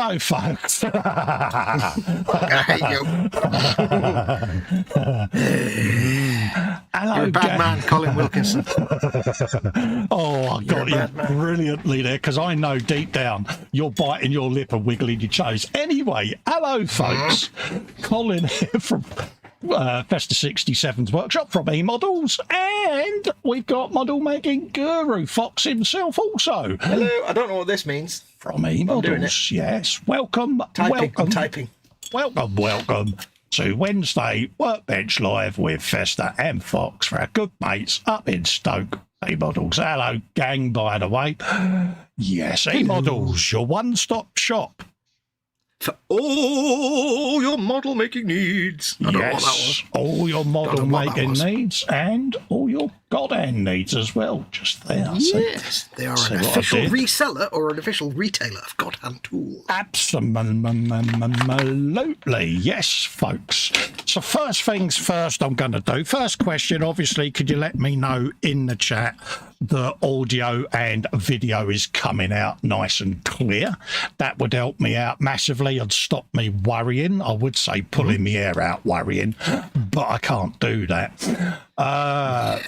Hello, folks. I hate you. Hello, You're a bad man, Colin Wilkinson. Oh, I got you brilliantly there, because I know deep down you're biting your lip and wiggling your toes. Anyway, hello, folks. Colin here from Festa 67's workshop from eModels, and we've got model making guru Fox himself also. Hello, I don't know what this means. From eModels, yes. Welcome, Typing. Welcome to Wednesday Workbench Live with Festa and Foxx for our good mates up in Stoke. eModels. Hello, gang, by the way. Yes, eModels, your one-stop shop for all your model making needs. I don't know what that was. All your model making needs and all your godhand needs as well. Just there. Yes, they are an official reseller or an official retailer of godhand tools. Absolutely, yes, folks. So first things first, I'm going to do. First question, obviously, could you let me know in the chat the audio and video is coming out nice and clear? That would help me out massively and stop me worrying. I would say pulling my hair out worrying, but I can't do that.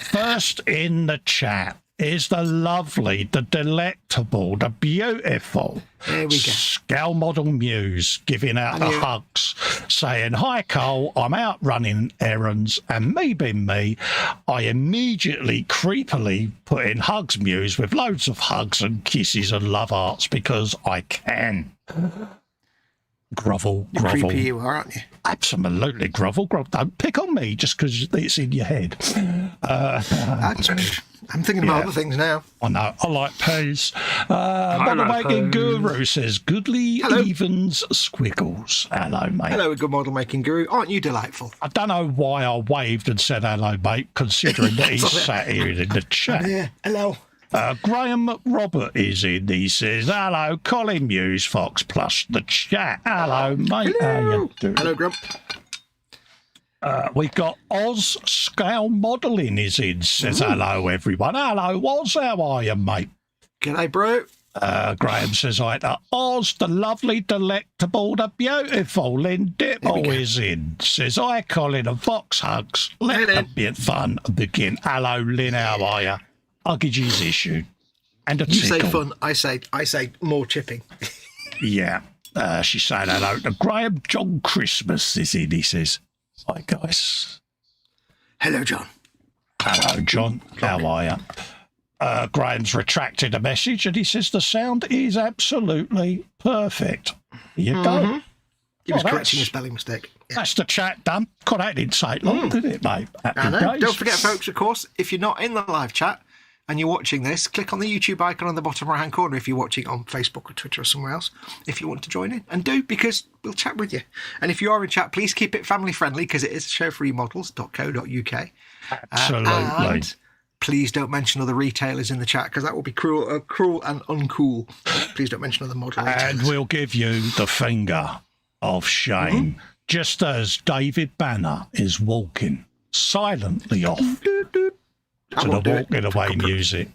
First in the chat is the lovely, the delectable, the beautiful Scale Model Muse giving out the hugs, saying, "Hi Cole, I'm out running errands, and me being me, I immediately creepily put in hugs Muse with loads of hugs and kisses and love hearts because I can." Grovel. Creepy you are, aren't you? Absolutely, grovel. Don't pick on me just because it's in your head. I'm thinking about other things now. I know. I like peas. Model making guru says, "Goodly evens squiggles." Hello, mate. Hello, good model making guru. Aren't you delightful? I don't know why I waved and said hello, mate, considering that he's sat here in the chat. Yeah. Hello. Graham Robert is in. He says, "Hello, Colin Muse, Fox plus the chat." Hello, mate. Hello. How you doing? Hello, Grump. We've got Oz Scale Modelling is in. Says, "Hello, everyone." Hello, Oz. How are you, mate? G'day, bro. Graham says, "Hi to Oz, the lovely, delectable, the beautiful Lynn Dipple is in." Says, "Hi, Colin and Fox hugs. Let the bit fun begin." Hello, Lynn. How are you? Uggages issued. And a you tickle. say fun, I say more chipping. Yeah. She's saying hello to Graham. John Christmas is in. He says, "Hi, guys." Hello, John. Hello, John. How are you? Graham's retracted a message and he says the sound is absolutely perfect. Here you go. He was correcting a spelling mistake. Yeah. That's the chat done. God, that didn't take long, did it, mate? I know. Don't forget, folks, of course, if you're not in the live chat and you're watching this, click on the YouTube icon on the bottom right-hand corner if you're watching on Facebook or Twitter or somewhere else, if you want to join in. And do, because we'll chat with you. And if you are in chat, please keep it family-friendly, because it is a show for eModels.co.uk. Absolutely. And please don't mention other retailers in the chat, because that will be cruel and uncool. Please don't mention other model retailers. And we'll give you the finger of shame, just as David Banner is walking silently off to the walking away music.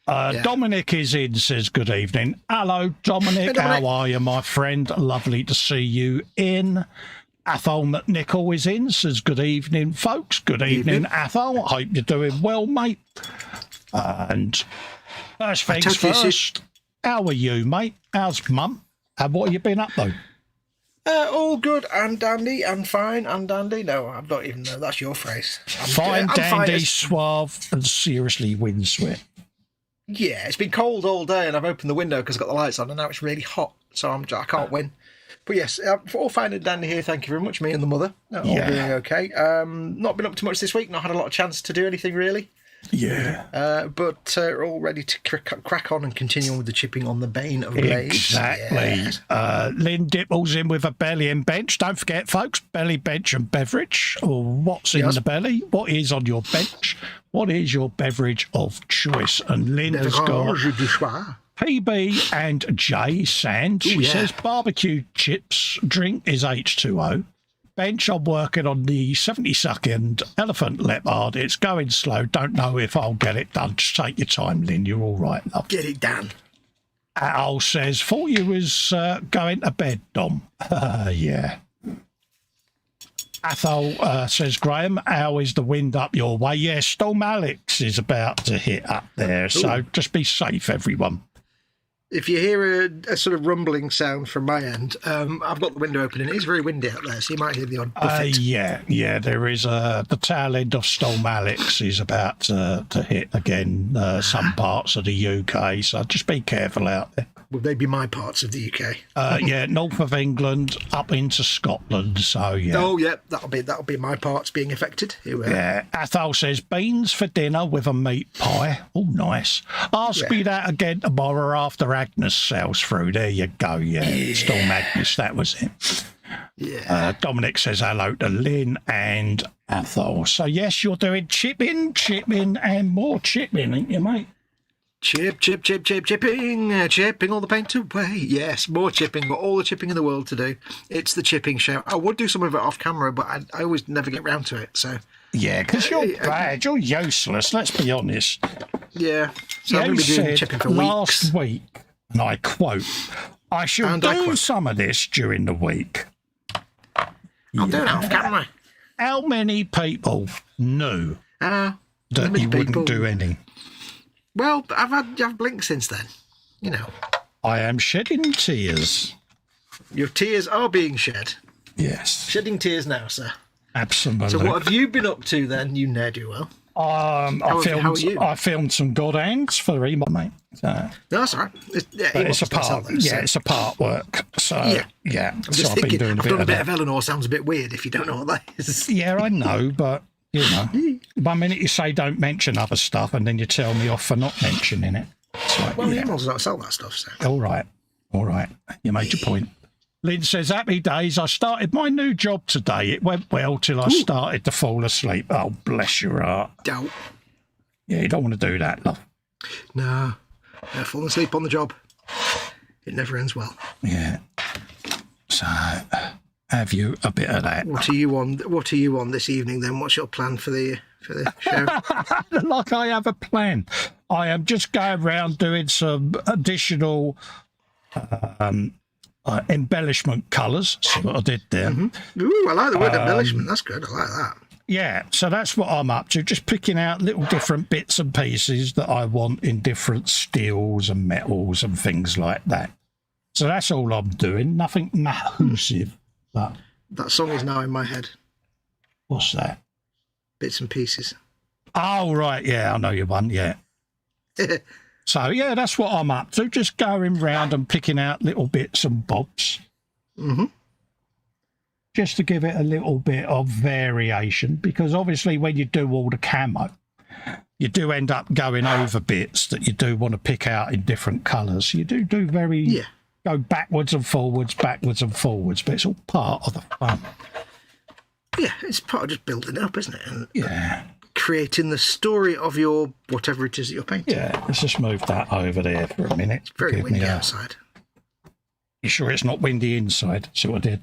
Dominic is in, says, "Good evening." Hello, Dominic. How are you, my friend? Lovely to see you in. Athol McNichol is in, says, "Good evening, folks." Good evening, Athol. Hope you're doing well, mate. And first things first, how are you, mate? How's mum? And what have you been up to? All good and dandy and fine and dandy. No, I'm not even. No, that's your phrase. Fine, dandy, suave, and seriously windswept. Yeah, it's been cold all day, and I've opened the window because I've got the lights on, and now it's really hot, so I can't win. But yes, all fine and dandy here. Thank you very much. Me and the mother, all doing okay. Not been up to much this week. Not had a lot of chance to do anything really. Yeah. But all ready to crack on and continue on with the chipping on the Bane of Blades. Exactly. Yes. Lynn Dipple's in with a belly and bench. Don't forget, folks, belly, bench and beverage. Or what's in the belly? What is on your bench? What is your beverage of choice? And Lynn has got PB and J Sand. She says barbecue chips drink is H2O. Bench, I'm working on the 70-second elephant leopard. It's going slow. Don't know if I'll get it done. Just take your time, Lynn. You're all right, love. Get it done. Al says, thought you was going to bed, Dom. Yeah. Athol says, Graham, how is the wind up your way? Yeah, Storm Alex is about to hit up there, so just be safe, everyone. If you hear a sort of rumbling sound from my end, I've got the window open and it is very windy out there, so you might hear the odd buffet. Yeah, there is the tail end of Storm Alex is about to hit again some parts of the UK, so just be careful out there. Would they be my parts of the UK? Yeah, north of England up into Scotland, so yeah. Oh, yeah, that'll be my parts being affected. Here we are. Yeah, Athol says, beans for dinner with a meat pie. Oh, nice. Ask me that again tomorrow after Agnes sails through. There you go, yeah. Storm Agnes, that was it. Yeah. Dominic says hello to Lynn and Athol. So, yes, you're doing chipping, and more chipping, ain't you, mate? Chipping all the paint away. Yes, more chipping, but all the chipping in the world to do. It's the chipping show. I would do some of it off camera, but I always never get round to it. So yeah, because you're bad, you're useless. Let's be honest. Yeah, so I'm going to be doing chipping for last weeks. week, and I quote, "I shall do some of this during the week." I'll do it off camera. How many people knew that you wouldn't do any? Well, I've blinked since then, you know. I am shedding tears. Your tears are being shed. Yes. Shedding tears now, sir. Absolutely. So what have you been up to then, you ne'er-do-well? I filmed some God Hands for eModels, mate. So, no, that's all right. it's a part. It's a part work. So yeah. I'm just thinking, I've done a bit of Eleanor sounds a bit weird if you don't know what that is. Yeah, I know, but you know, one minute you say don't mention other stuff, and then you tell me off for not mentioning it. Like, well, eModels don't sell that stuff, so. All right. You made your point. Lynn says, happy days. I started my new job today. It went well till I started to fall asleep. Oh, bless your heart. Doubt. Yeah, you don't want to do that, love. No. Falling asleep on the job. It never ends well. Yeah. So, have you a bit of that? What are you on this evening then? What's your plan for the show? Like I have a plan. I am just going around doing some additional embellishment colours. See what I did there. Mm-hmm. Ooh, I like the word embellishment. That's good. I like that. Yeah, so that's what I'm up to. Just picking out little different bits and pieces that I want in different steels and metals and things like that. So that's all I'm doing. Nothing massive. But that song is now in my head. What's that? Bits and pieces. Oh, right. Yeah, I know you one. Yeah. So, yeah, that's what I'm up to. Just going round and picking out little bits and bobs. Mm-hmm. Just to give it a little bit of variation, because obviously when you do all the camo, you do end up going over bits that you do want to pick out in different colours. You do go backwards and forwards, but it's all part of the fun. Yeah, it's part of just building it up, isn't it? And creating the story of your whatever it is that you're painting. Yeah, let's just move that over there for a minute. It's very windy outside. You sure it's not windy inside? See what I did?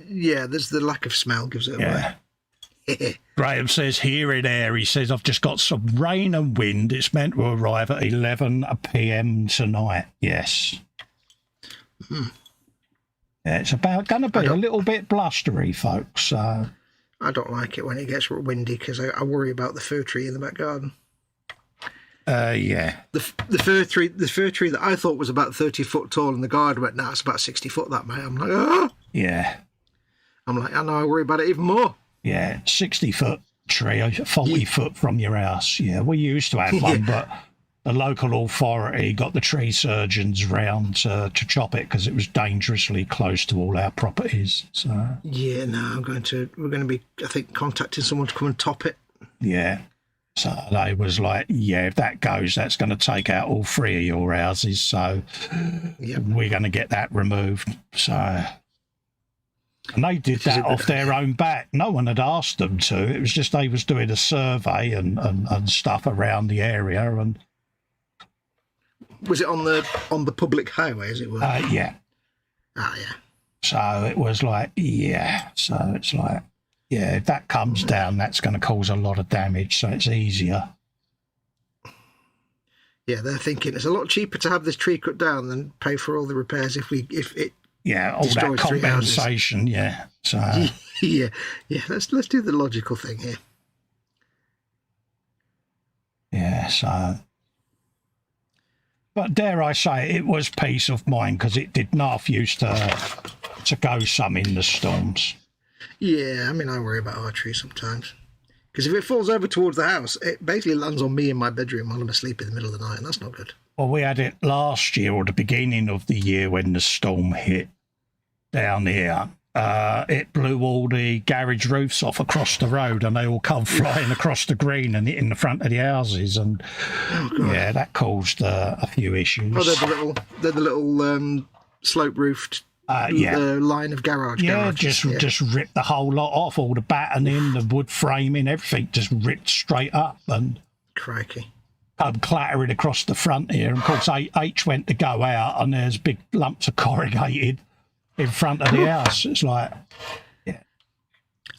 Yeah, there's the lack of smell gives it away. Graham says, here in air, he says, I've just got some rain and wind. It's meant to arrive at 11 p.m. tonight. Yes. Mm. Yeah, it's about going to be a little bit blustery, folks. So I don't like it when it gets windy because I worry about the fir tree in the back garden. Yeah. The fir tree that I thought was about 30 foot tall in the garden went, now it's about 60 foot, that mate. I'm like, ah! Yeah. I'm like, I know, I worry about it even more. Yeah, 60-foot tree, 40 foot from your house. Yeah, we used to have one, but the local authority got the tree surgeons round to chop it because it was dangerously close to all our properties. So yeah, no, we're going to be, I think, contacting someone to come and top it. Yeah. So they was like, yeah, if that goes, that's going to take out all three of your houses. So we're going to get that removed. So, and they did that off their own back. No one had asked them to. It was just they was doing a survey and stuff around the area. And was it on the public highway, as it were? Yeah. Ah, yeah. So it was like, yeah. So it's like, yeah, if that comes down, that's going to cause a lot of damage, so it's easier. Yeah, they're thinking it's a lot cheaper to have this tree cut down than pay for all the repairs if it Yeah, all that destroys 3 houses. compensation. Yeah, so yeah. Let's do the logical thing here. yeah, so. But dare I say, it was peace of mind because it did not used to go some in the storms. Yeah, I mean, I worry about our tree sometimes. Because if it falls over towards the house, it basically lands on me in my bedroom while I'm asleep in the middle of the night, and that's not good. Well, we had it last year or the beginning of the year when the storm hit down here. It blew all the garage roofs off across the road, and they all come flying across the green and hitting the front of the houses. And yeah, that caused a few issues. Oh, they're the little slope roofed. The line of garage. Yeah, just ripped the whole lot off, all the battening, the wood framing, everything just ripped straight up and crikey. Come clattering across the front here. And of course, H went to go out, and there's big lumps of corrugated in front of the house. It's like, yeah.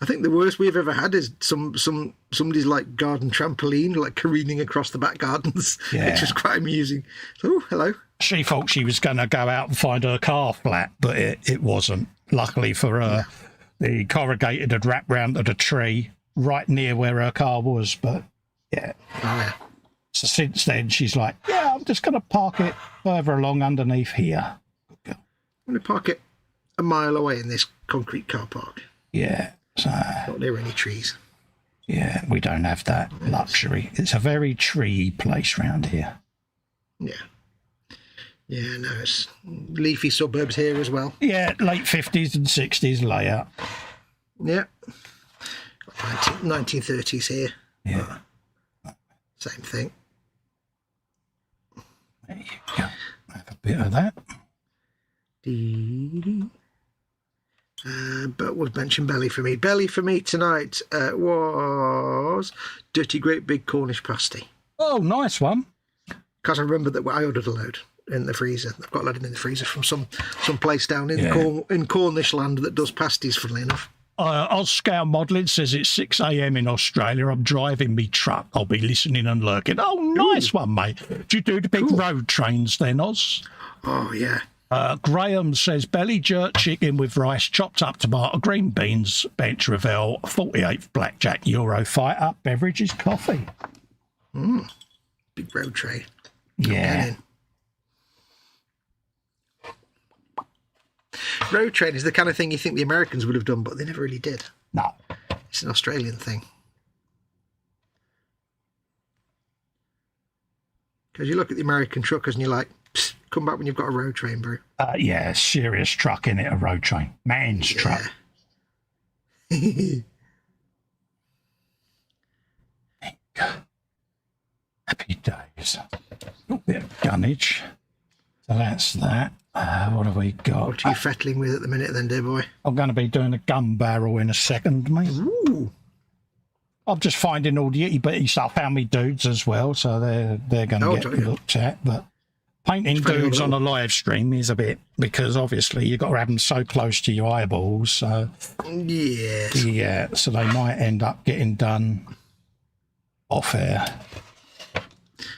I think the worst we've ever had is somebody's like garden trampoline, like careening across the back gardens. Yeah. Which was quite amusing. Oh, hello. She thought she was going to go out and find her car flat, but it wasn't. Luckily for her, the corrugated had wrapped round to the tree right near where her car was. But yeah. Oh, yeah. So since then, she's like, yeah, I'm just going to park it further along underneath here. I'm going to park it a mile away in this concrete car park. Yeah. So, not near any trees. Yeah, we don't have that luxury. It's a very tree place round here. Yeah. Yeah, no, it's leafy suburbs here as well. Yeah, late 50s and 60s layout. Yeah. 1930s here. Yeah. Same thing. There you go. Have a bit of that. But Workbench and belly for me. Belly for me tonight was Dirty Great Big Cornish pasty. Oh, nice one. Because I remember that I ordered a load in the freezer. I've got a load in the freezer from some place down in Cornish land that does pasties, funnily enough. Oscar Modelling says it's 6 a.m. in Australia. I'm driving me truck. I'll be listening and lurking. Oh, nice one, mate. Do you do the big road trains then, Oz? Oh, yeah. Graham says belly jerk chicken with rice, chopped up tomato, green beans, bench revel, 48th blackjack, Eurofighter, beverages, coffee. Big road tray. Yeah. Road train is the kind of thing you think the Americans would have done, but they never really did. No. It's an Australian thing. Because you look at the American truckers and you're like, come back when you've got a road train, bro. Yeah, serious truck in it, a road train. Man's truck. Happy days. A bit of gunnage. So that's that. What have we got? What are you fettling with at the minute then, dear boy? I'm going to be doing a gun barrel in a second, mate. Ooh. I'm just finding all the itty-bitty stuff. How many dudes as well, so they're going to get looked at. But painting dudes on a live stream is a bit, because obviously you've got to have them so close to your eyeballs. So yeah, so they might end up getting done off air.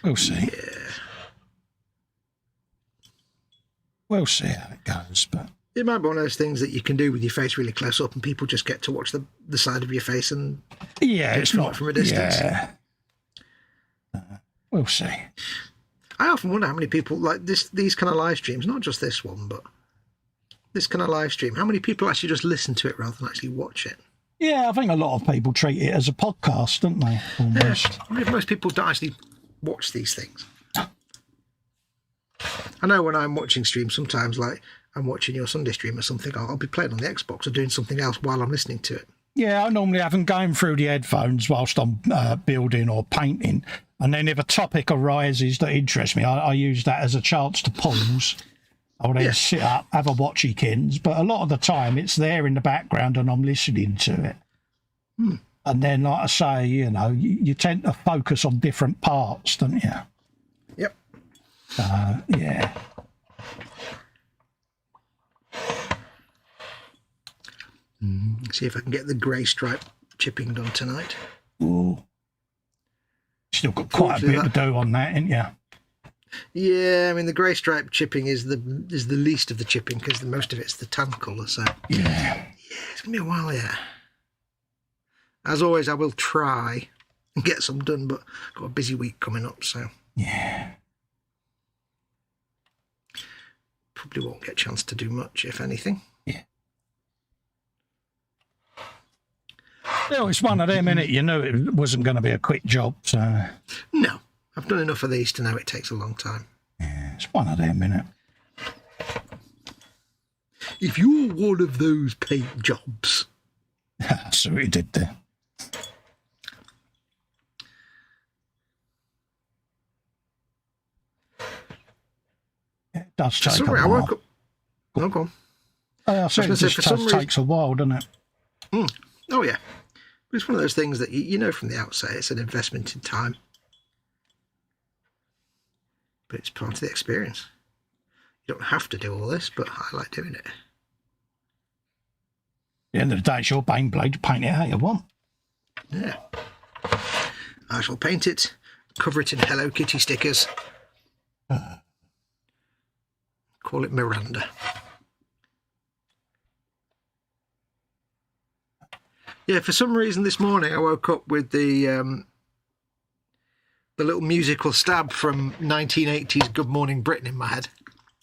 We'll see. Yeah. We'll see how it goes, but it might be one of those things that you can do with your face really close up, and people just get to watch the side of your face and it's not from a distance. Yeah. We'll see. I often wonder how many people like these kind of live streams, not just this one, but this kind of live stream. How many people actually just listen to it rather than actually watch it? Yeah, I think a lot of people treat it as a podcast, don't they? Almost. Yeah. I mean, most people don't actually watch these things. I know when I'm watching streams, sometimes like I'm watching your Sunday stream or something, I'll be playing on the Xbox or doing something else while I'm listening to it. Yeah, I normally have them going through the headphones whilst I'm building or painting. And then if a topic arises that interests me, I use that as a chance to pause. I will then sit up, have a watchykins. But a lot of the time it's there in the background and I'm listening to it. And then, like I say, you tend to focus on different parts, don't you? Yep. Yeah. See if I can get the grey stripe chipping done tonight. Ooh. Still got quite a bit to do on that, ain't you? Yeah, I mean the grey stripe chipping is the least of the chipping because most of it's the tan colour. So Yeah. It's gonna be a while yet. As always, I will try and get some done, but I've got a busy week coming up, so Yeah. probably won't get a chance to do much, if anything. Yeah. Well, it's one of them, innit? You knew it wasn't going to be a quick job, so... No, I've done enough of these to know it takes a long time. Yeah, it's one of them, innit? If you're one of those paint jobs... That's what he did there. It does take Sorry, a I while. woke up... Oh, go on. I said it gonna say, just for some takes a while, doesn't it? Oh, yeah. But it's one of those things that you know from the outset it's an investment in time. But it's part of the experience. You don't have to do all this, but I like doing it. At the end of the day, it's your Baneblade. Paint it how you want. Yeah. I shall paint it, cover it in Hello Kitty stickers. Call it Miranda. Yeah, for some reason this morning I woke up with the little musical stab from 1980s Good Morning Britain in my head.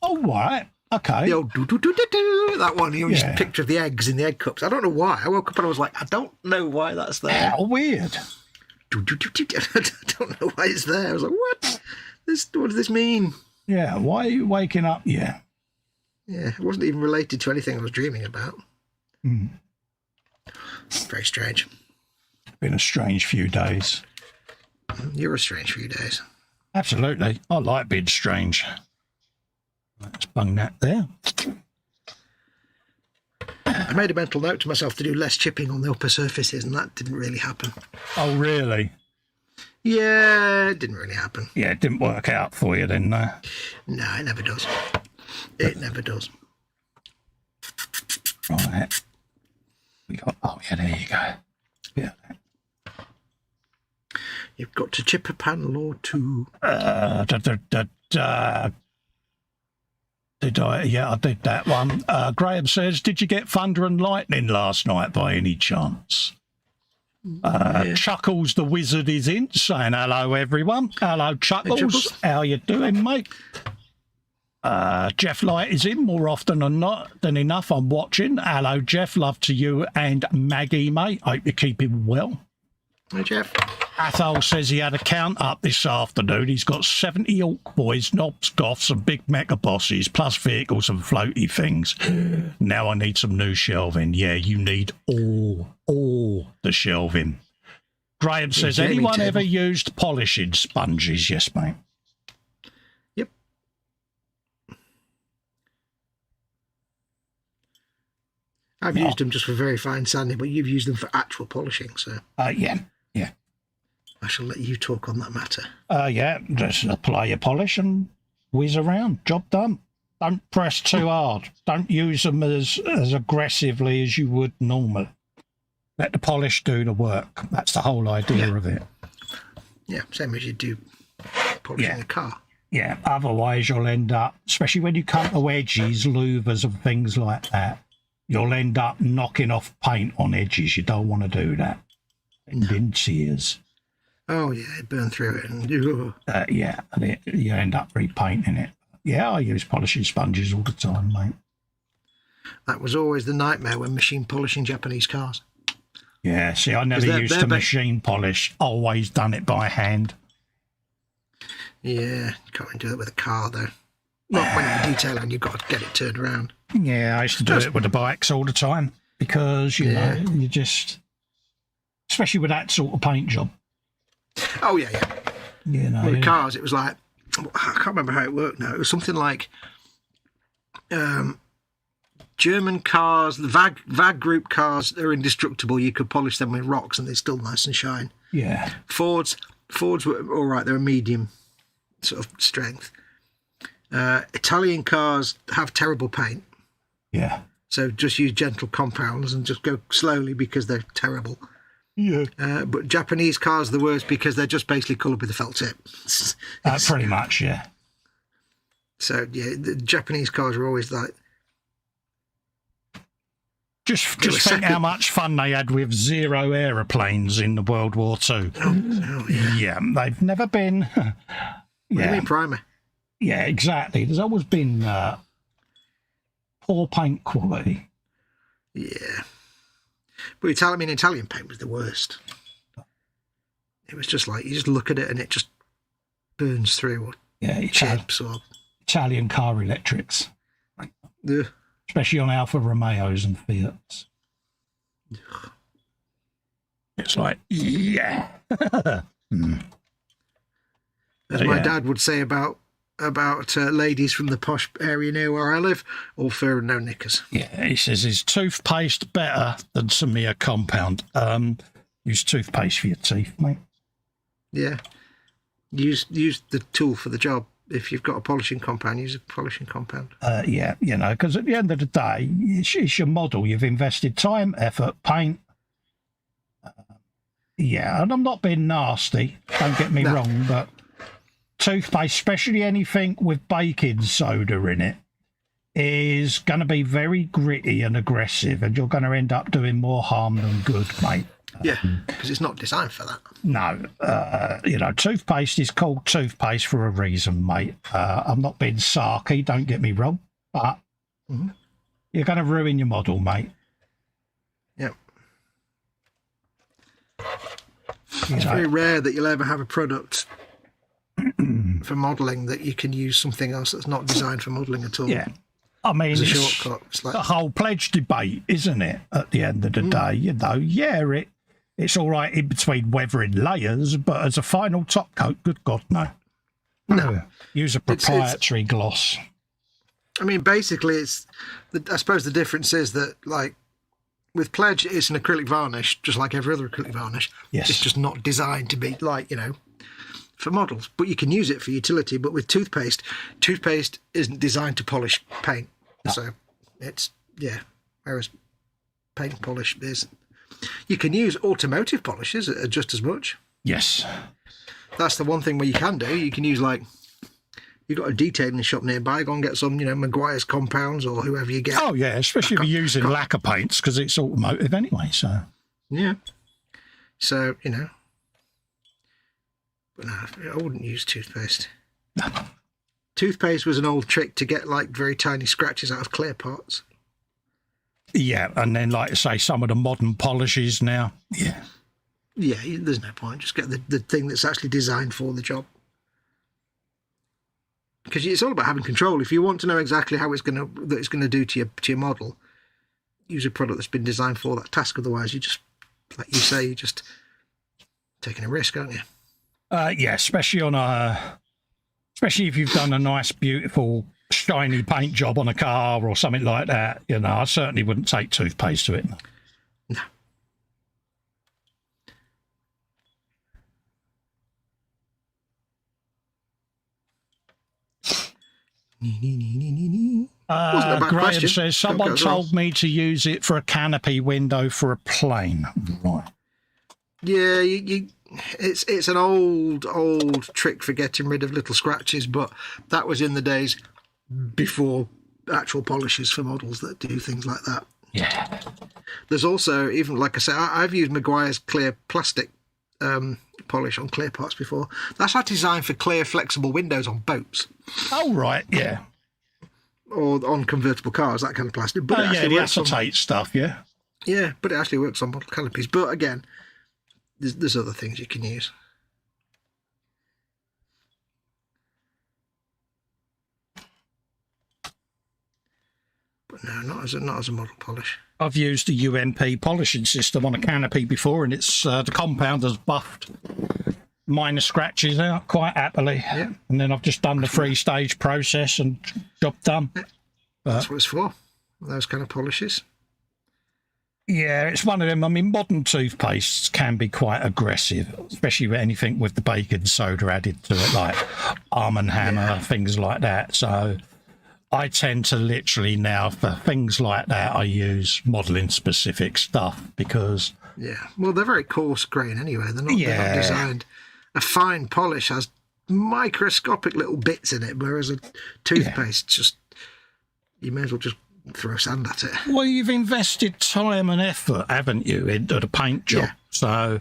Oh, right. Okay. The old do-do-do-do-do, that one, you know, just Yeah. picture of the eggs in the egg cups. I don't know why. I woke up and I was like, I don't know why that's there. How weird. Do-do-do-do-do. I don't know why it's there. I was like, what? What does this mean? Yeah, why are you waking up? Yeah. Yeah, it wasn't even related to anything I was dreaming about. Very strange. Been a strange few days. You're a strange few days. Absolutely. I like being strange. Let's bung that there. I made a mental note to myself to do less chipping on the upper surfaces, and that didn't really happen. Oh, really? Yeah, it didn't really happen. Yeah, it didn't work out for you then, no? No, it never does. It never does. Right. We got, oh, yeah, there you go. Yeah. You've got to chip a panel or two. Did I? Yeah, I did that one. Graham says, did you get thunder and lightning last night by any chance? Chuckles the Wizard is in, saying hello, everyone. Hello, Chuckles. Hey, Chuckles. How you doing, mate? Jeff Light is in more often than enough. I'm watching. Hello, Jeff. Love to you and Maggie, mate. Hope you're keeping well. Hey, Jeff. Athol says he had a count up this afternoon. He's got 70 orc boys, knobs, goths, and big mecha bosses, plus vehicles and floaty things. Now I need some new shelving. Yeah, you need all the shelving. Graham says, gaming anyone table. ever used polishing sponges? Yes, mate. Yep. I've used them just for very fine sanding, but you've used them for actual polishing, so Yeah. I shall let you talk on that matter. Yeah, just apply your polish and whiz around. Job done. Don't press too hard. Don't use them as aggressively as you would normally. Let the polish do the work. That's the whole idea of it. Yeah, same as you do polishing Yeah. a car. Yeah, otherwise you'll end up, especially when you come to edges, louvers and things like that, you'll end up knocking off paint on edges. You don't want to do that. And in tears. Oh, yeah, it burned through it. And Yeah, and you end up repainting it. Yeah, I use polishing sponges all the time, mate. that was always the nightmare when machine polishing Japanese cars. Yeah, see, I never they're- used they're to ba- machine polish. Always done it by hand. Yeah, you can't really do it with a car, though. Not when you're detailing, you've got to get it turned around. Yeah, I used to do it with the bikes all the time because, you know, you just, especially with that sort of paint job, Oh, yeah, yeah. you know. With cars, it was like, I can't remember how it worked now. It was something like German cars, the VAG group cars, they're indestructible. You could polish them with rocks and they're still nice and shine. Yeah. Fords were all right. They're a medium sort of strength. Italian cars have terrible paint. Yeah. So just use gentle compounds and just go slowly because they're terrible. Yeah. But Japanese cars are the worst because they're just basically coloured with a felt tip. Pretty much, yeah. So yeah, the Japanese cars were always like. Just think how much fun they had with Zero aeroplanes in the World War Two. Oh yeah. Yeah, they've never been. What do you mean primer? Yeah, exactly. There's always been poor paint quality. Yeah. But Italian paint was the worst. It was just like, you just look at it and it just burns through, or chips, or... Italian car electrics. Ugh. Especially on Alfa Romeos and Fiats. It's like, yeah. As my dad would say about ladies from the posh area near where I live, all fur and no knickers. Yeah, he says, is toothpaste better than Samir compound? Use toothpaste for your teeth, mate. Yeah. Use the tool for the job. If you've got a polishing compound, use a polishing compound. Yeah, because at the end of the day, it's your model. You've invested time, effort, paint. And I'm not being nasty, don't get me wrong, but toothpaste, especially anything with baking soda in it, is going to be very gritty and aggressive, and you're going to end up doing more harm than good, mate. Yeah, because it's not designed for that. No, toothpaste is called toothpaste for a reason, mate. I'm not being sarky, don't get me wrong, but you're going to ruin your model, mate. Yeah. It's very rare that you'll ever have a product for modelling that you can use something else that's not designed for modelling at all. Yeah. I mean, it's a shortcut. It's like the whole pledge debate, isn't it? At the end of the day, it's all right in between weathering layers, but as a final top coat, good God, no. No. Use a proprietary gloss. I mean, basically, I suppose the difference is that, like, with Pledge, it's an acrylic varnish, just like every other acrylic varnish. Yes. It's just not designed to be, like, for models. But you can use it for utility. But with toothpaste isn't designed to polish paint. No. So it's, whereas paint polish is. You can use automotive polishes just as much. Yes. That's the one thing where you can do. You can use, like, you've got a detailing shop nearby, go and get some, Maguire's compounds or whoever you get. Oh, yeah, especially if you're using lacquer paints, because it's automotive anyway, so. Yeah. So, but no, I wouldn't use toothpaste. No. Toothpaste was an old trick to get, like, very tiny scratches out of clear parts. Yeah, and then, like I say, some of the modern polishes now. Yeah. Yeah, there's no point. Just get the thing that's actually designed for the job. Because it's all about having control. If you want to know exactly how it's going to do to your model, use a product that's been designed for that task. Otherwise, you just, like you say, you're just taking a risk, aren't you? Yeah, especially if you've done a nice, beautiful, shiny paint job on a car or something like that. I certainly wouldn't take toothpaste to it. No. Graham says, someone told me to use it for a canopy window for a plane. Right. Yeah, it's an old trick for getting rid of little scratches, but that was in the days before actual polishes for models that do things like that. Yeah. There's also, even like I say, I've used Maguire's clear plastic polish on clear parts before. That's like designed for clear, flexible windows on boats. Oh, right, yeah. Or on convertible cars, that kind of plastic. But the acetate stuff, yeah. Yeah, but it actually works on model canopies. But again, there's other things you can use. But no, not as a model polish. I've used a UMP polishing system on a canopy before, and it's the compound has buffed minor scratches out quite happily. Yeah. And then I've just done the 3-stage process and job done. Yeah. That's what it's for, those kind of polishes. Yeah, it's one of them. I mean, modern toothpastes can be quite aggressive, especially with anything with the baking soda added to it, like Arm & Hammer, things like that. So I tend to literally now, for things like that, I use modelling specific stuff because... Yeah, well, they're very coarse grain anyway. They're not designed. A fine polish has microscopic little bits in it, whereas a toothpaste just, you may as well just throw sand at it. Well, you've invested time and effort, haven't you, into the paint job? Yeah. So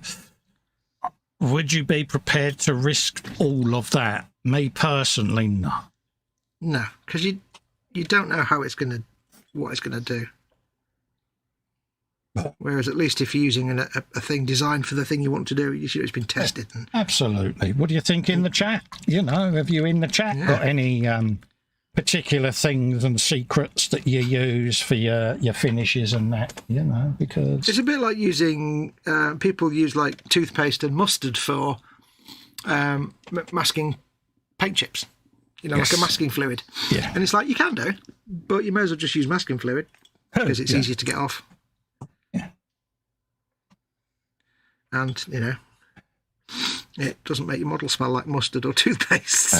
would you be prepared to risk all of that? Me personally, no. No, because you don't know what it's going to do. Whereas at least if you're using a thing designed for the thing you want to do, you should it's been tested. And absolutely. What do you think in the chat? You know, have you in the chat got any particular things and secrets that you use for your finishes and that? You know, because it's a bit like using people use like toothpaste and mustard for masking paint chips. You know, like a masking fluid. Yeah. And it's like you can do, but you may as well just use masking fluid because it's easier to get off. And, you know, it doesn't make your model smell like mustard or toothpaste.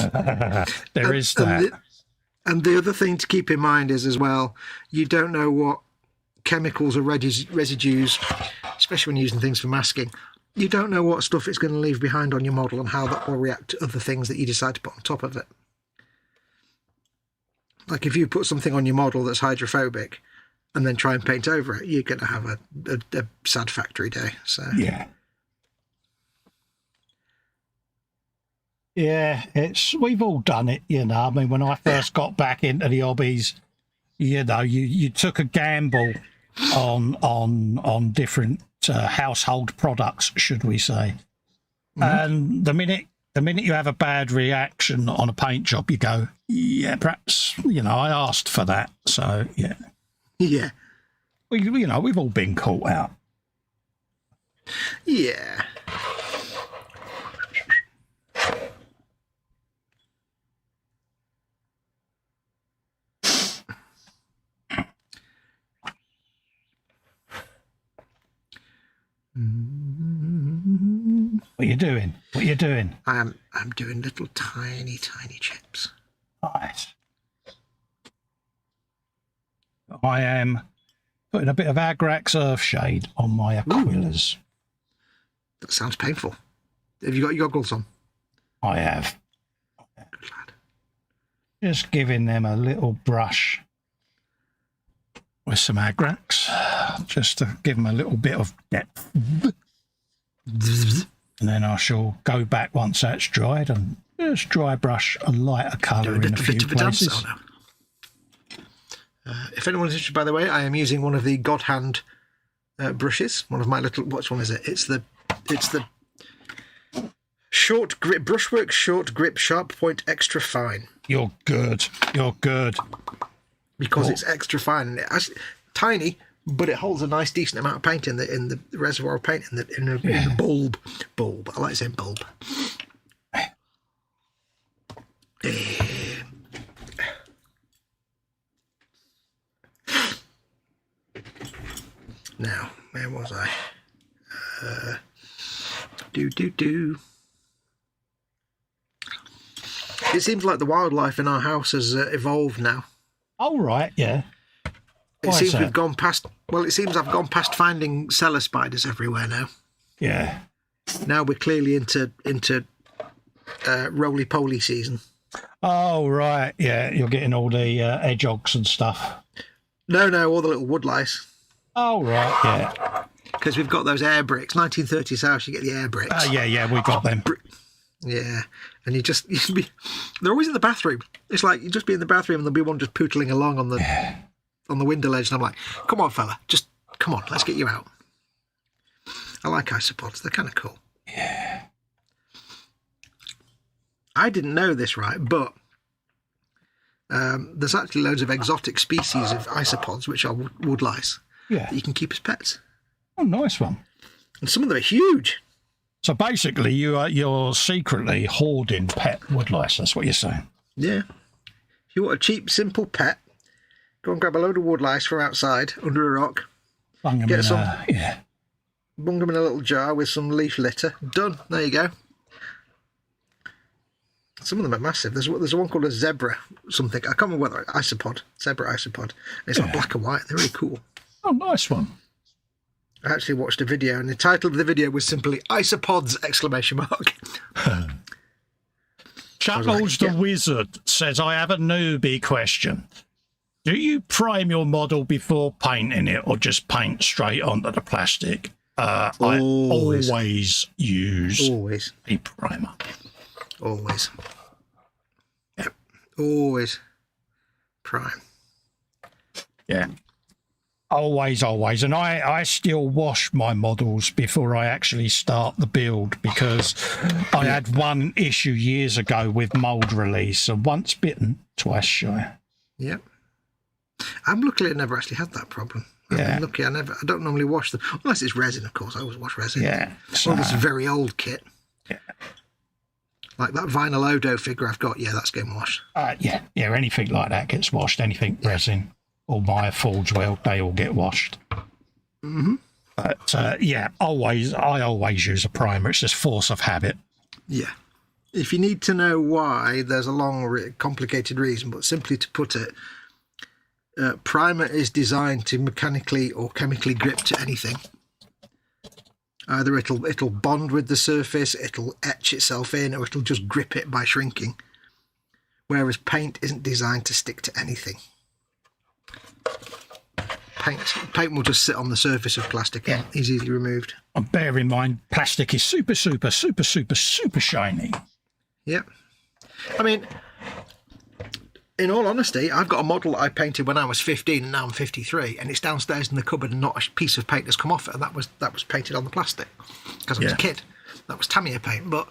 There is that. And the other thing to keep in mind is as well, you don't know what chemicals or residues, especially when using things for masking, you don't know what stuff it's going to leave behind on your model and how that will react to other things that you decide to put on top of it. Like if you put something on your model that's hydrophobic and then try and paint over it, you're going to have a sad factory day. So yeah. Yeah, we've all done it, you know. I mean, when I first got back into the hobbies, you know, you took a gamble on different household products, should we say? Mm-hmm. And the minute you have a bad reaction on a paint job, you go, yeah, perhaps, you know, I asked for that. So yeah, yeah, you know, we've all been caught out. Yeah. What are you doing? What are you doing? I'm doing little tiny chips. Right. I am putting a bit of Agrax Earthshade on my Aquillas. That sounds painful. Have you got your goggles on? I have. Good lad. Just giving them a little brush with some Agrax, just to give them a little bit of depth. And then I shall go back once that's dried and just dry brush a lighter colour in a few places. If anyone's interested, by the way, I am using one of the God Hand brushes. One of my little, which one is it? It's the short grip brushwork, short grip, sharp point, extra fine. You're good. You're good. Because it's extra fine and it's tiny, but it holds a nice, decent amount of paint in the reservoir of paint in the bulb. I like saying bulb. Now, where was I? It seems like the wildlife in our house has evolved now. Oh, right, yeah. It seems we've gone past. Well, it seems I've gone past finding cellar spiders everywhere now. Yeah. Now we're clearly into roly-poly season. Oh, right, yeah. You're getting all the hedgehogs and stuff. No, all the little wood lice. Oh, right, yeah. Because we've got those air bricks. 1930s house, you get the air bricks. Oh, yeah, we got them. Yeah, and you be. They're always in the bathroom. It's like you just be in the bathroom and there'll be one just pootling along on the window ledge, and I'm like, come on, fella, just come on, let's get you out. I like isopods; they're kind of cool. Yeah. I didn't know this, right, but there's actually loads of exotic species of isopods, which are wood lice, that you can keep as pets. Oh, nice one. And some of them are huge. So basically, you're secretly hoarding pet wood lice. That's what you're saying. Yeah. If you want a cheap, simple pet, go and grab a load of wood lice from outside under a rock. Bung them Bung them in a little jar with some leaf litter. Done. There you go. Some of them are massive. There's one called a zebra something. I can't remember whether zebra isopod. It's like black and white. They're really cool. Oh, nice one. I actually watched a video, and the title of the video was simply "Isopods!" Chuckles the Wizard says, I have a newbie question. Do you prime your model before painting it or just paint straight onto the plastic? I always use a primer. Always. Yep. Always prime. Yeah. Always. And I still wash my models before I actually start the build because I had one issue years ago with mould release, and once bitten, twice shy. Yep. I'm luckily I never actually had that problem. I'm lucky I don't normally wash them. Unless it's resin, of course. I always wash resin. Yeah. Or this very old kit. Yeah. Like that vinyl Odo figure I've got, that's getting washed. Yeah, anything like that gets washed. Anything resin or Maya Forge Weld, they all get washed. Mm-hmm. But I always use a primer. It's just force of habit. Yeah. If you need to know why, there's a long, complicated reason, but simply to put it, primer is designed to mechanically or chemically grip to anything. Either it'll bond with the surface, it'll etch itself in, or it'll just grip it by shrinking. Whereas paint isn't designed to stick to anything. Paint will just sit on the surface of plastic and is easily removed. And bear in mind, plastic is super shiny. Yep. I mean, in all honesty, I've got a model that I painted when I was 15 and now I'm 53, and it's downstairs in the cupboard and not a piece of paint has come off it, and that was painted on the plastic because I was a kid. That was Tamiya paint, but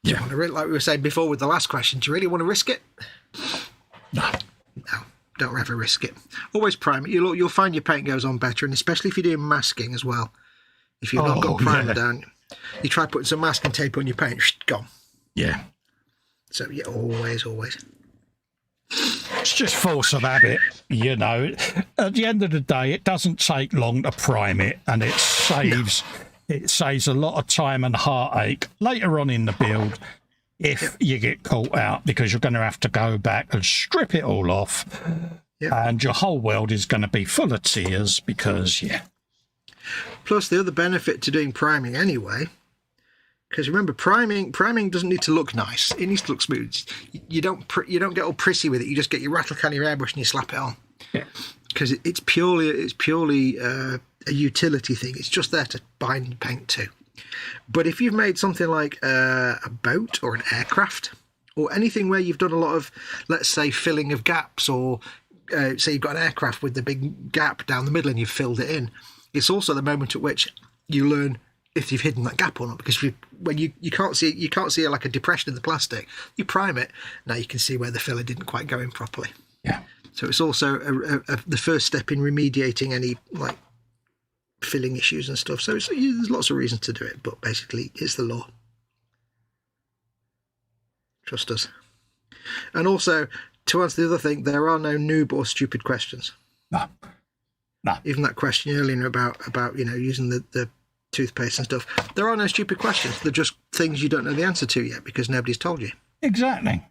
do you want to, like we were saying before with the last question, do you really want to risk it? No, don't ever risk it. Always prime it. You'll find your paint goes on better, and especially if you're doing masking as well. If you've not got primer down, you try putting some masking tape on your paint, gone. Yeah. So always. It's just force of habit, At the end of the day, it doesn't take long to prime it, and it saves a lot of time and heartache later on in the build if you get caught out, because you're going to have to go back and strip it all off, and your whole world is going to be full of tears because, Plus, the other benefit to doing priming anyway, because remember, priming doesn't need to look nice. It needs to look smooth. You don't get all prissy with it. You just get your rattle can, your airbrush, and you slap it on. Yeah. Because it's purely a utility thing. It's just there to bind paint to. But if you've made something like a boat or an aircraft or anything where you've done a lot of, let's say, filling of gaps, or say you've got an aircraft with the big gap down the middle and you've filled it in, it's also the moment at which you learn if you've hidden that gap or not, because when you can't see like a depression in the plastic, you prime it, now you can see where the filler didn't quite go in properly. Yeah. So it's also the first step in remediating any like filling issues and stuff. So there's lots of reasons to do it, but basically it's the law. Trust us. And also, to answer the other thing, there are no noob or stupid questions. No. Even that question earlier about using the toothpaste and stuff, there are no stupid questions. They're just things you don't know the answer to yet because nobody's told you. Exactly.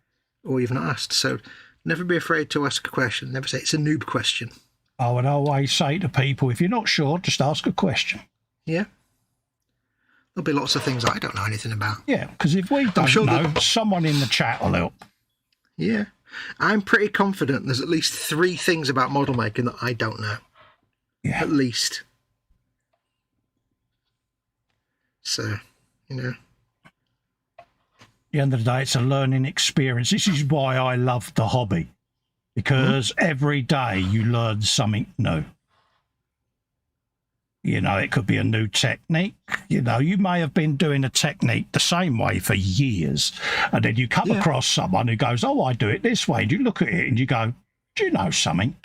Or you've not asked. So never be afraid to ask a question. Never say it's a noob question. I would always say to people, if you're not sure, just ask a question. Yeah. There'll be lots of things I don't know anything about. Yeah, because if we don't know, someone in the chat will help. Yeah. I'm pretty confident there's at least 3 things about model making that I don't know. Yeah. At least. So, At the end of the day, it's a learning experience. This is why I love the hobby, because every day you learn something new. It could be a new technique. You may have been doing a technique the same way for years, and then you come across someone who goes, "Oh, I do it this way." And you look at it and you go, "Do you know something?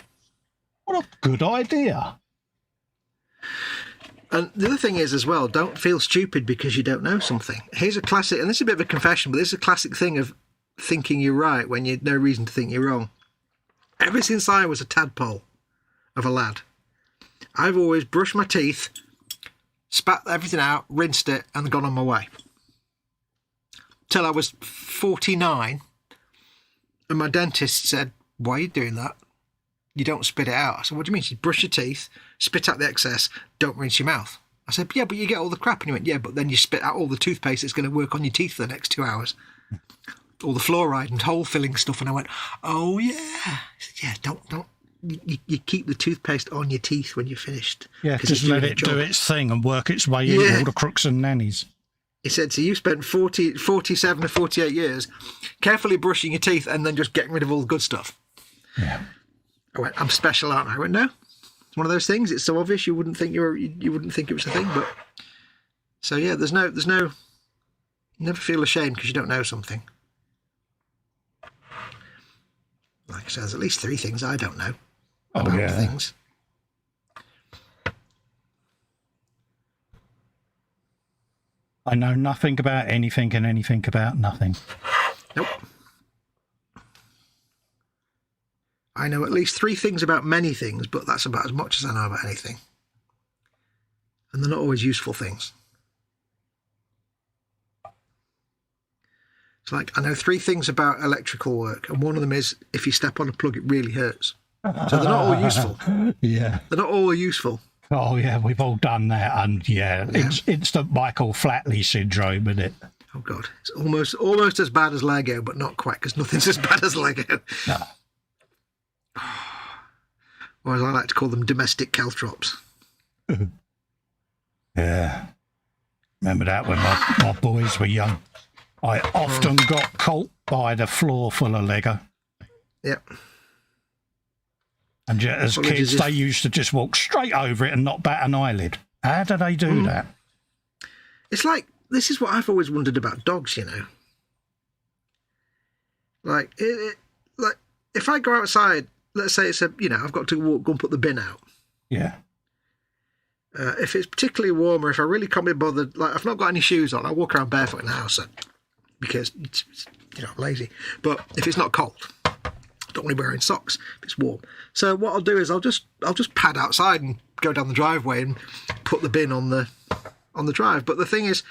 What a good idea." And the other thing is as well, don't feel stupid because you don't know something. Here's a classic, and this is a bit of a confession, but this is a classic thing of thinking you're right when you've no reason to think you're wrong. Ever since I was a tadpole of a lad, I've always brushed my teeth, spat everything out, rinsed it, and gone on my way. Till I was 49, and my dentist said, "Why are you doing that? You don't spit it out." I said, "What do you mean?" She said, "Brush your teeth, spit out the excess, don't rinse your mouth." I said, "Yeah, but you get all the crap." And he went, "Yeah, but then you spit out all the toothpaste that's going to work on your teeth for the next 2 hours." all the fluoride and hole filling stuff, and I went, oh yeah. I said, yeah, don't. You keep the toothpaste on your teeth when you're finished. Yeah, just let it do its thing and work its way in, all the crooks and nannies. He said, so you spent 47 or 48 years carefully brushing your teeth and then just getting rid of all the good stuff. Yeah. I went, I'm special, aren't I? I went, no. It's one of those things. It's so obvious you wouldn't think you wouldn't think it was a thing. But so yeah, there's no. Never feel ashamed because you don't know something. Like I said, there's at least 3 things I don't know about things. I know nothing about anything and anything about nothing. Nope. I know at least 3 things about many things, but that's about as much as I know about anything. And they're not always useful things. It's like, I know 3 things about electrical work, and one of them is if you step on a plug, it really hurts. So they're not all useful. Yeah. They're not all useful. Oh, yeah, we've all done that. And, it's instant Michael Flatley syndrome, isn't it? Oh, God. It's almost as bad as Lego, but not quite, because nothing's as bad as Lego. No. Or as I like to call them, domestic caltrops. Yeah. Remember that when my boys were young? I often got caught by the floor full of Lego. Yep. And as kids, they used to just walk straight over it and not bat an eyelid. How do they do that? It's like, this is what I've always wondered about dogs, you know. Like, like if I go outside, let's say it's I've got to go and put the bin out. Yeah. If it's particularly warm, or if I really can't be bothered, like I've not got any shoes on, I walk around barefoot in the house because I'm lazy. But if it's not cold, I don't want to be wearing socks if it's warm. So what I'll do is I'll just pad outside and go down the driveway and put the bin on the drive. But the thing is,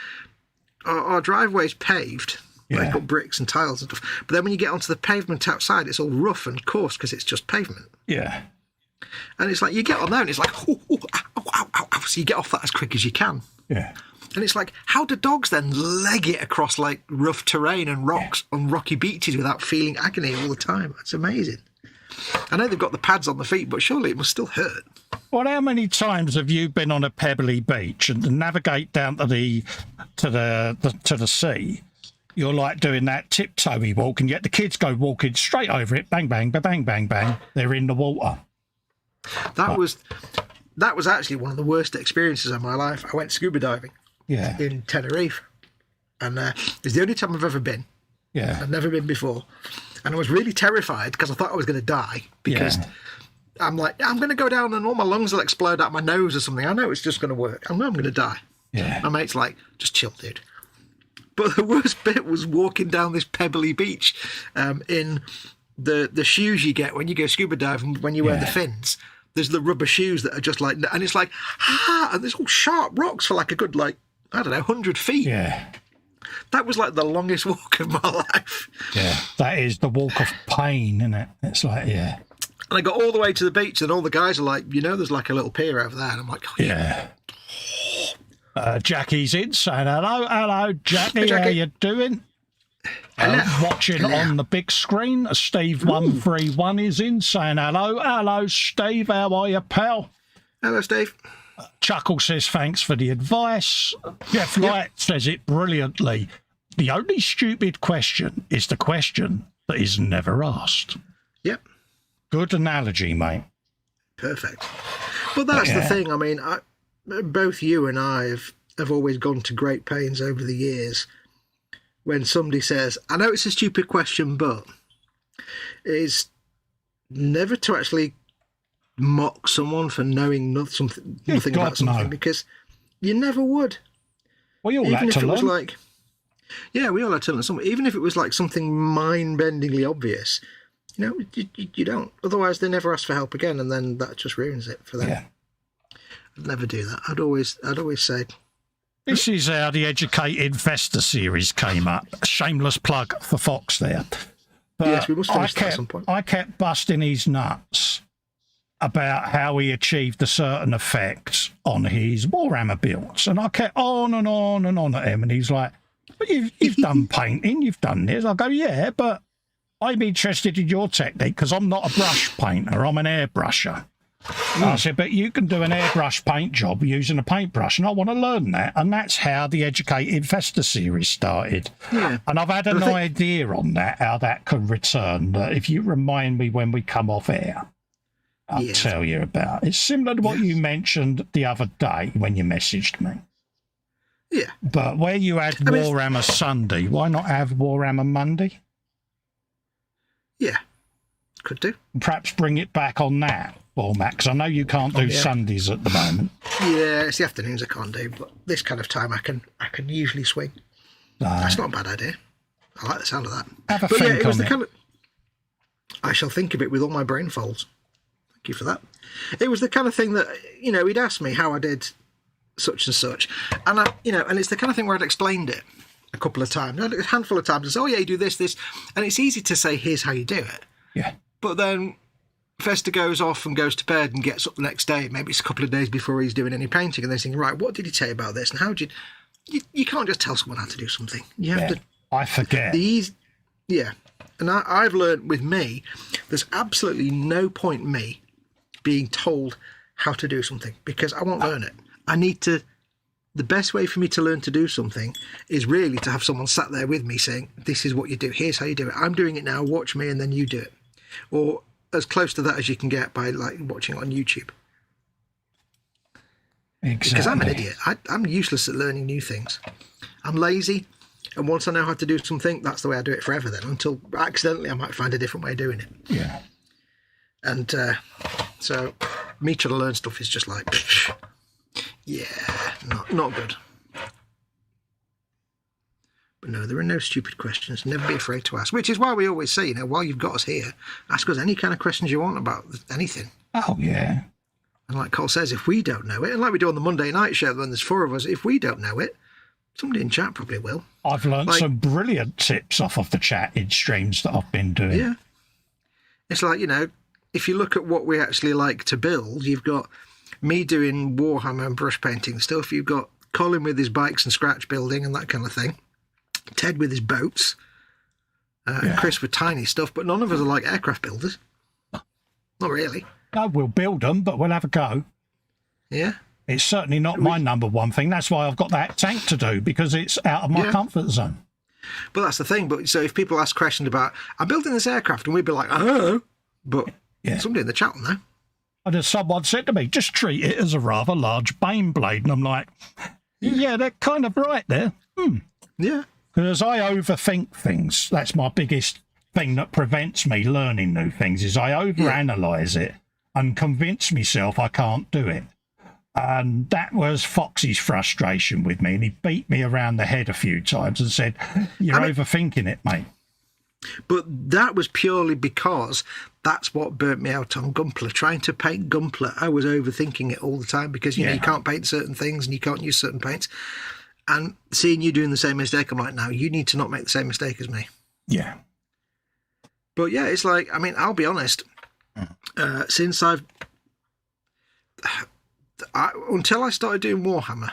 our driveway is paved. They've got bricks and tiles and stuff. But then when you get onto the pavement outside, it's all rough and coarse because it's just pavement. Yeah. And it's like, you get on there and it's like, ow, ow, ow, ow, ow. So you get off that as quick as you can. Yeah. And it's like, how do dogs then leg it across like rough terrain and rocks on rocky beaches without feeling agony all the time? It's amazing. I know they've got the pads on the feet, but surely it must still hurt. Well, how many times have you been on a pebbly beach and to navigate down to the sea? You're like doing that tiptoey walk, and yet the kids go walking straight over it, bang, bang, bang, bang, bang, bang. They're in the water. That was actually one of the worst experiences of my life. I went scuba diving in Tenerife, and it's the only time I've ever been. Yeah, I've never been before, and I was really terrified because I thought I was going to die because I'm like, I'm going to go down and all my lungs will explode out my nose or something. I know it's just going to work. I know I'm going to die. Yeah, my mate's like, just chill, dude. But the worst bit was walking down this pebbly beach in the shoes you get when you go scuba diving, when you wear the fins. There's the rubber shoes that are just like, and it's like, and there's all sharp rocks for like a good, 100 feet. Yeah. That was like the longest walk of my life. Yeah. That is the walk of pain, isn't it? It's like, And I got all the way to the beach and all the guys are like, there's like a little pier over there. And I'm like, oh, yeah. Jackie's in saying, hello, Jackie, hey, Jackie. how you doing? Watching on the big screen, Steve131 is in saying, hello, Steve, how are you, pal? Hello, Steve. Chuckle says, thanks for the advice. Jeff Light says it brilliantly. The only stupid question is the question that is never asked. Yep. Good analogy, mate. Perfect. Well, that's the thing. I mean, both you and I have always gone to great pains over the years when somebody says, I know it's a stupid question, but is never to actually mock someone for knowing nothing about something, because you never would. We all had to learn. We all had to learn something. Even if it was like something mind-bendingly obvious, you don't. Otherwise, they never ask for help again, and then that just ruins it for them. Yeah. I'd never do that. I'd always say. This is how the Educated Festa series came up. Shameless plug for Fox there. But yes, we must finish that at some point. I kept busting his nuts about how he achieved a certain effect on his Warhammer builds. And I kept on and on and on at him. And he's like, But you've done painting, you've done this. I'll go, yeah, but I'm interested in your technique because I'm not a brush painter, I'm an airbrusher. I said, but you can do an airbrush paint job using a paintbrush, and I want to learn that. And that's how the Educated Festa series started. Yeah. And I've had an idea on that, how that could return. That if you remind me when we come off air, I'll tell you about. It's similar to what you mentioned the other day when you messaged me. Yeah. But where you had Warhammer Sunday, why not have Warhammer Monday? Yeah, could do. Perhaps bring it back on that format, because I know you can't do Sundays at the moment. Yeah, it's the afternoons I can't do, but this kind of time I can usually swing. That's not a bad idea. I like the sound of that. Have a think on it. I shall think of it with all my brain folds. Thank you for that. It was the kind of thing that, he'd asked me how I did such and such, and and it's the kind of thing where I'd explained it a couple of times, a handful of times. Oh yeah, you do this, and it's easy to say, here's how you do it. Yeah. But then Festa goes off and goes to bed and gets up the next day. Maybe it's a couple of days before he's doing any painting, and they're thinking, right, what did he say about this? And how did you can't just tell someone how to do something. You have to. I forget. And I've learned with me, there's absolutely no point me being told how to do something because I won't learn it. I need to. The best way for me to learn to do something is really to have someone sat there with me saying, this is what you do. Here's how you do it. I'm doing it now. Watch me, and then you do it. Or as close to that as you can get by watching it on YouTube. Exactly. Because I'm an idiot. I'm useless at learning new things. I'm lazy, and once I know how to do something, that's the way I do it forever then, until accidentally I might find a different way of doing it. Yeah. And so me trying to learn stuff is just like, not good. But no, there are no stupid questions. Never be afraid to ask, which is why we always say, while you've got us here, ask us any kind of questions you want about anything. Oh, yeah. And like Cole says, if we don't know it, and like we do on the Monday night show when there's 4 of us, if we don't know it, somebody in chat probably will. I've learned some brilliant tips off of the chat in streams that I've been doing. Yeah. It's like, if you look at what we actually like to build, you've got me doing Warhammer and brush painting stuff. You've got Colin with his bikes and scratch building and that kind of thing. Ted with his boats. And Chris with tiny stuff. But none of us are like aircraft builders. Not really. No, we'll build them, but we'll have a go. Yeah. It's certainly not my number one thing. That's why I've got that tank to do, because it's out of my comfort zone. But that's the thing. But so if people ask questions about, I'm building this aircraft, and we'd be like, oh, but somebody in the chat will know. And as someone said to me, just treat it as a rather large Baneblade. And I'm like, yeah, they're kind of right there. Yeah. Because I overthink things. That's my biggest thing that prevents me learning new things, is I overanalyze it and convince myself I can't do it. And that was Foxy's frustration with me. And he beat me around the head a few times and said, you're overthinking it, mate. But that was purely because that's what burnt me out on Gunpla. Trying to paint Gunpla, I was overthinking it all the time because, you can't paint certain things and you can't use certain paints. And seeing you doing the same mistake, I'm like, no, you need to not make the same mistake as me. Yeah. But yeah, it's like, I'll be honest, since until I started doing Warhammer,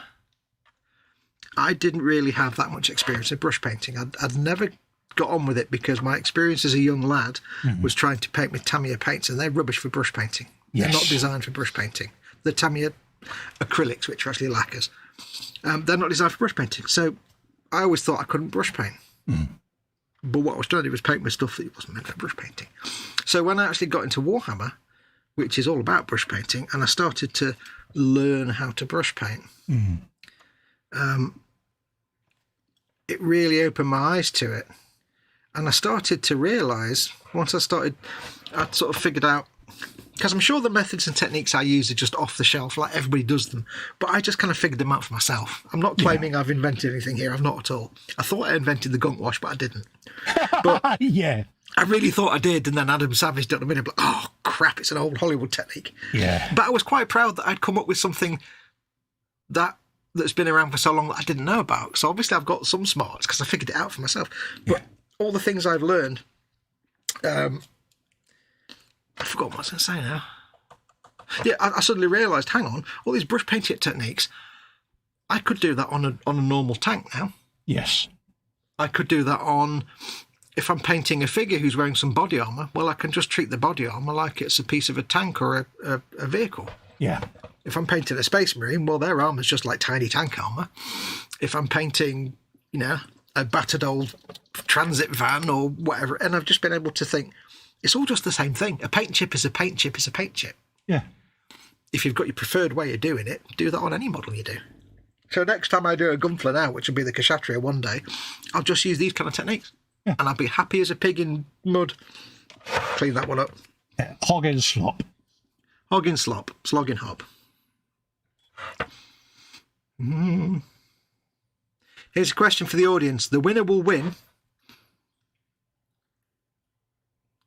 I didn't really have that much experience in brush painting. I'd never got on with it because my experience as a young lad was trying to paint with Tamiya paints, and they're rubbish for brush painting. Yes. They're not designed for brush painting. The Tamiya acrylics, which are actually lacquers, they're not designed for brush painting. So I always thought I couldn't brush paint. But what I was trying to do was paint with stuff that wasn't meant for brush painting. So when I actually got into Warhammer, which is all about brush painting, and I started to learn how to brush paint, it really opened my eyes to it. And I started to realise, once I'd sort of figured out, because I'm sure the methods and techniques I use are just off the shelf, like everybody does them, but I just kind of figured them out for myself. I'm not claiming I've invented anything here, I've not at all. I thought I invented the gunk wash, but I didn't. But I really thought I did, and then Adam Savage did it a minute, like, oh crap, it's an old Hollywood technique. Yeah. But I was quite proud that I'd come up with something that's been around for so long that I didn't know about. So obviously I've got some smarts because I figured it out for myself. But all the things I've learned, I forgot what I was going to say now. Yeah, I suddenly realised, hang on, all these brush painting techniques, I could do that on a normal tank now. Yes. I could do that on, if I'm painting a figure who's wearing some body armour, well, I can just treat the body armour like it's a piece of a tank or a vehicle. Yeah. If I'm painting a Space Marine, well, their armour's just like tiny tank armour. If I'm painting, a battered old transit van or whatever, and I've just been able to think, it's all just the same thing. A paint chip is a paint chip is a paint chip. Yeah. If you've got your preferred way of doing it, do that on any model you do. So next time I do a Gunfla now, which will be the Kshatriya one day, I'll just use these kind of techniques. Yeah. And I'll be happy as a pig in mud. Clean that one up. Yeah. Hog in slop. Hog in slop. Slog in hob. Here's a question for the audience. The winner will win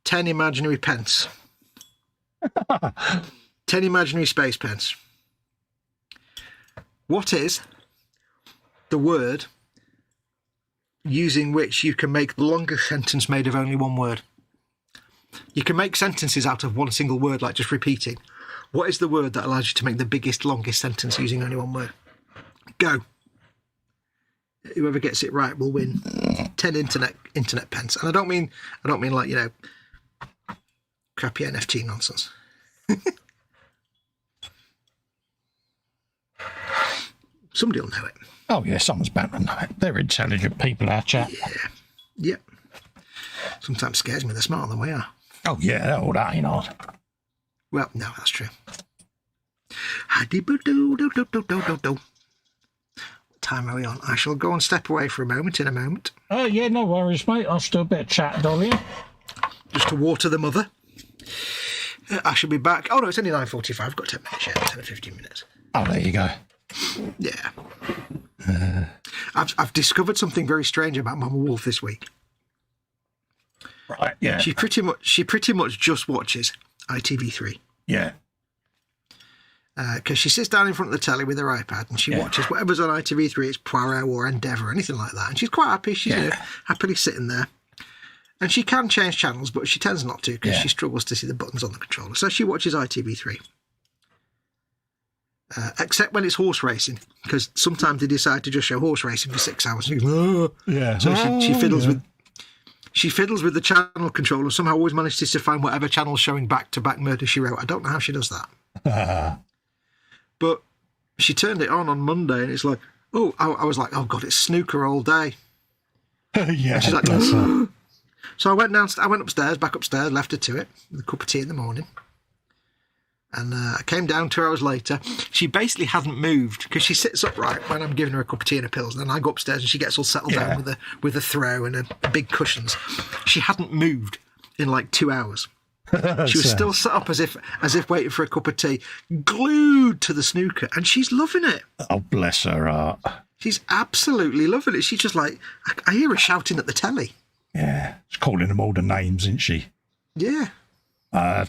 10 imaginary pence. 10 imaginary space pence. What is the word using which you can make the longest sentence made of only one word? You can make sentences out of one single word, like just repeating. What is the word that allows you to make the biggest, longest sentence using only one word? Go. Whoever gets it right will win 10 internet pence. And I don't mean like, crappy NFT nonsense. Somebody will know it. Oh, yeah, someone's bound to know it. They're intelligent people, our chat. Yeah. Sometimes scares me they're smarter than we are. Oh, yeah, oh, that ain't hard. Well, no, that's true. What time are we on? I shall go and step away for a moment in a moment. Oh, yeah, no worries, mate. I'll still a bit of chat, Dolly. Just to water the mother. I shall be back. Oh, no, it's only 9:45. I've got 10 minutes yet, 10 or 15 minutes. Oh, there you go. Yeah. I've discovered something very strange about Mama Wolf this week. Right, yeah. She pretty much just watches ITV3. Yeah. Because she sits down in front of the telly with her iPad and she watches whatever's on ITV3. It's Poirot or Endeavour or anything like that. And she's quite happy. She's happily sitting there. And she can change channels, but she tends not to because she struggles to see the buttons on the controller. So she watches ITV3. Except when it's horse racing, because sometimes they decide to just show horse racing for 6 hours. She goes, So she fiddles with... She fiddles with the channel controller, somehow always manages to find whatever channel's showing back-to-back Murder, She Wrote. I don't know how she does that. But she turned it on Monday, and it's like, I was like, oh, God, it's snooker all day. Yeah. And she's like, So I went upstairs, back upstairs, left her to it, with a cup of tea in the morning. And I came down 2 hours later. She basically hadn't moved because she sits upright when I'm giving her a cup of tea and a pills. And then I go upstairs and she gets all settled down with a throw and a big cushions. She hadn't moved in like 2 hours. She was still set up as if waiting for a cup of tea, glued to the snooker, and she's loving it. Oh, bless her heart. She's absolutely loving it. She's just like, I hear her shouting at the telly. Yeah, she's calling them all the names, isn't she? Yeah.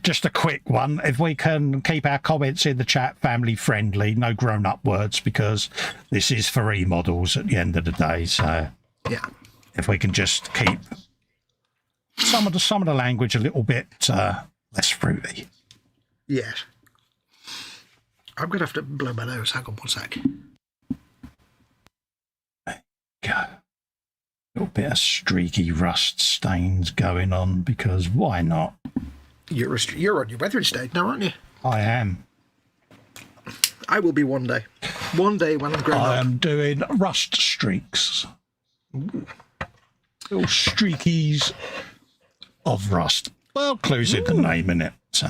Just a quick one. If we can keep our comments in the chat family friendly, no grown-up words, because this is for eModels at the end of the day. So yeah, if we can just keep some of the language a little bit less fruity. Yes. I'm gonna have to blow my nose. Hang on one sec. There you go. A little bit of streaky rust stains going on, because why not? You're on your weathering stage now, aren't you? I am. I will be one day. One day when I'm grown up. I am doing rust streaks. Ooh. Little streakies of rust. Well, clues in the name, innit? So,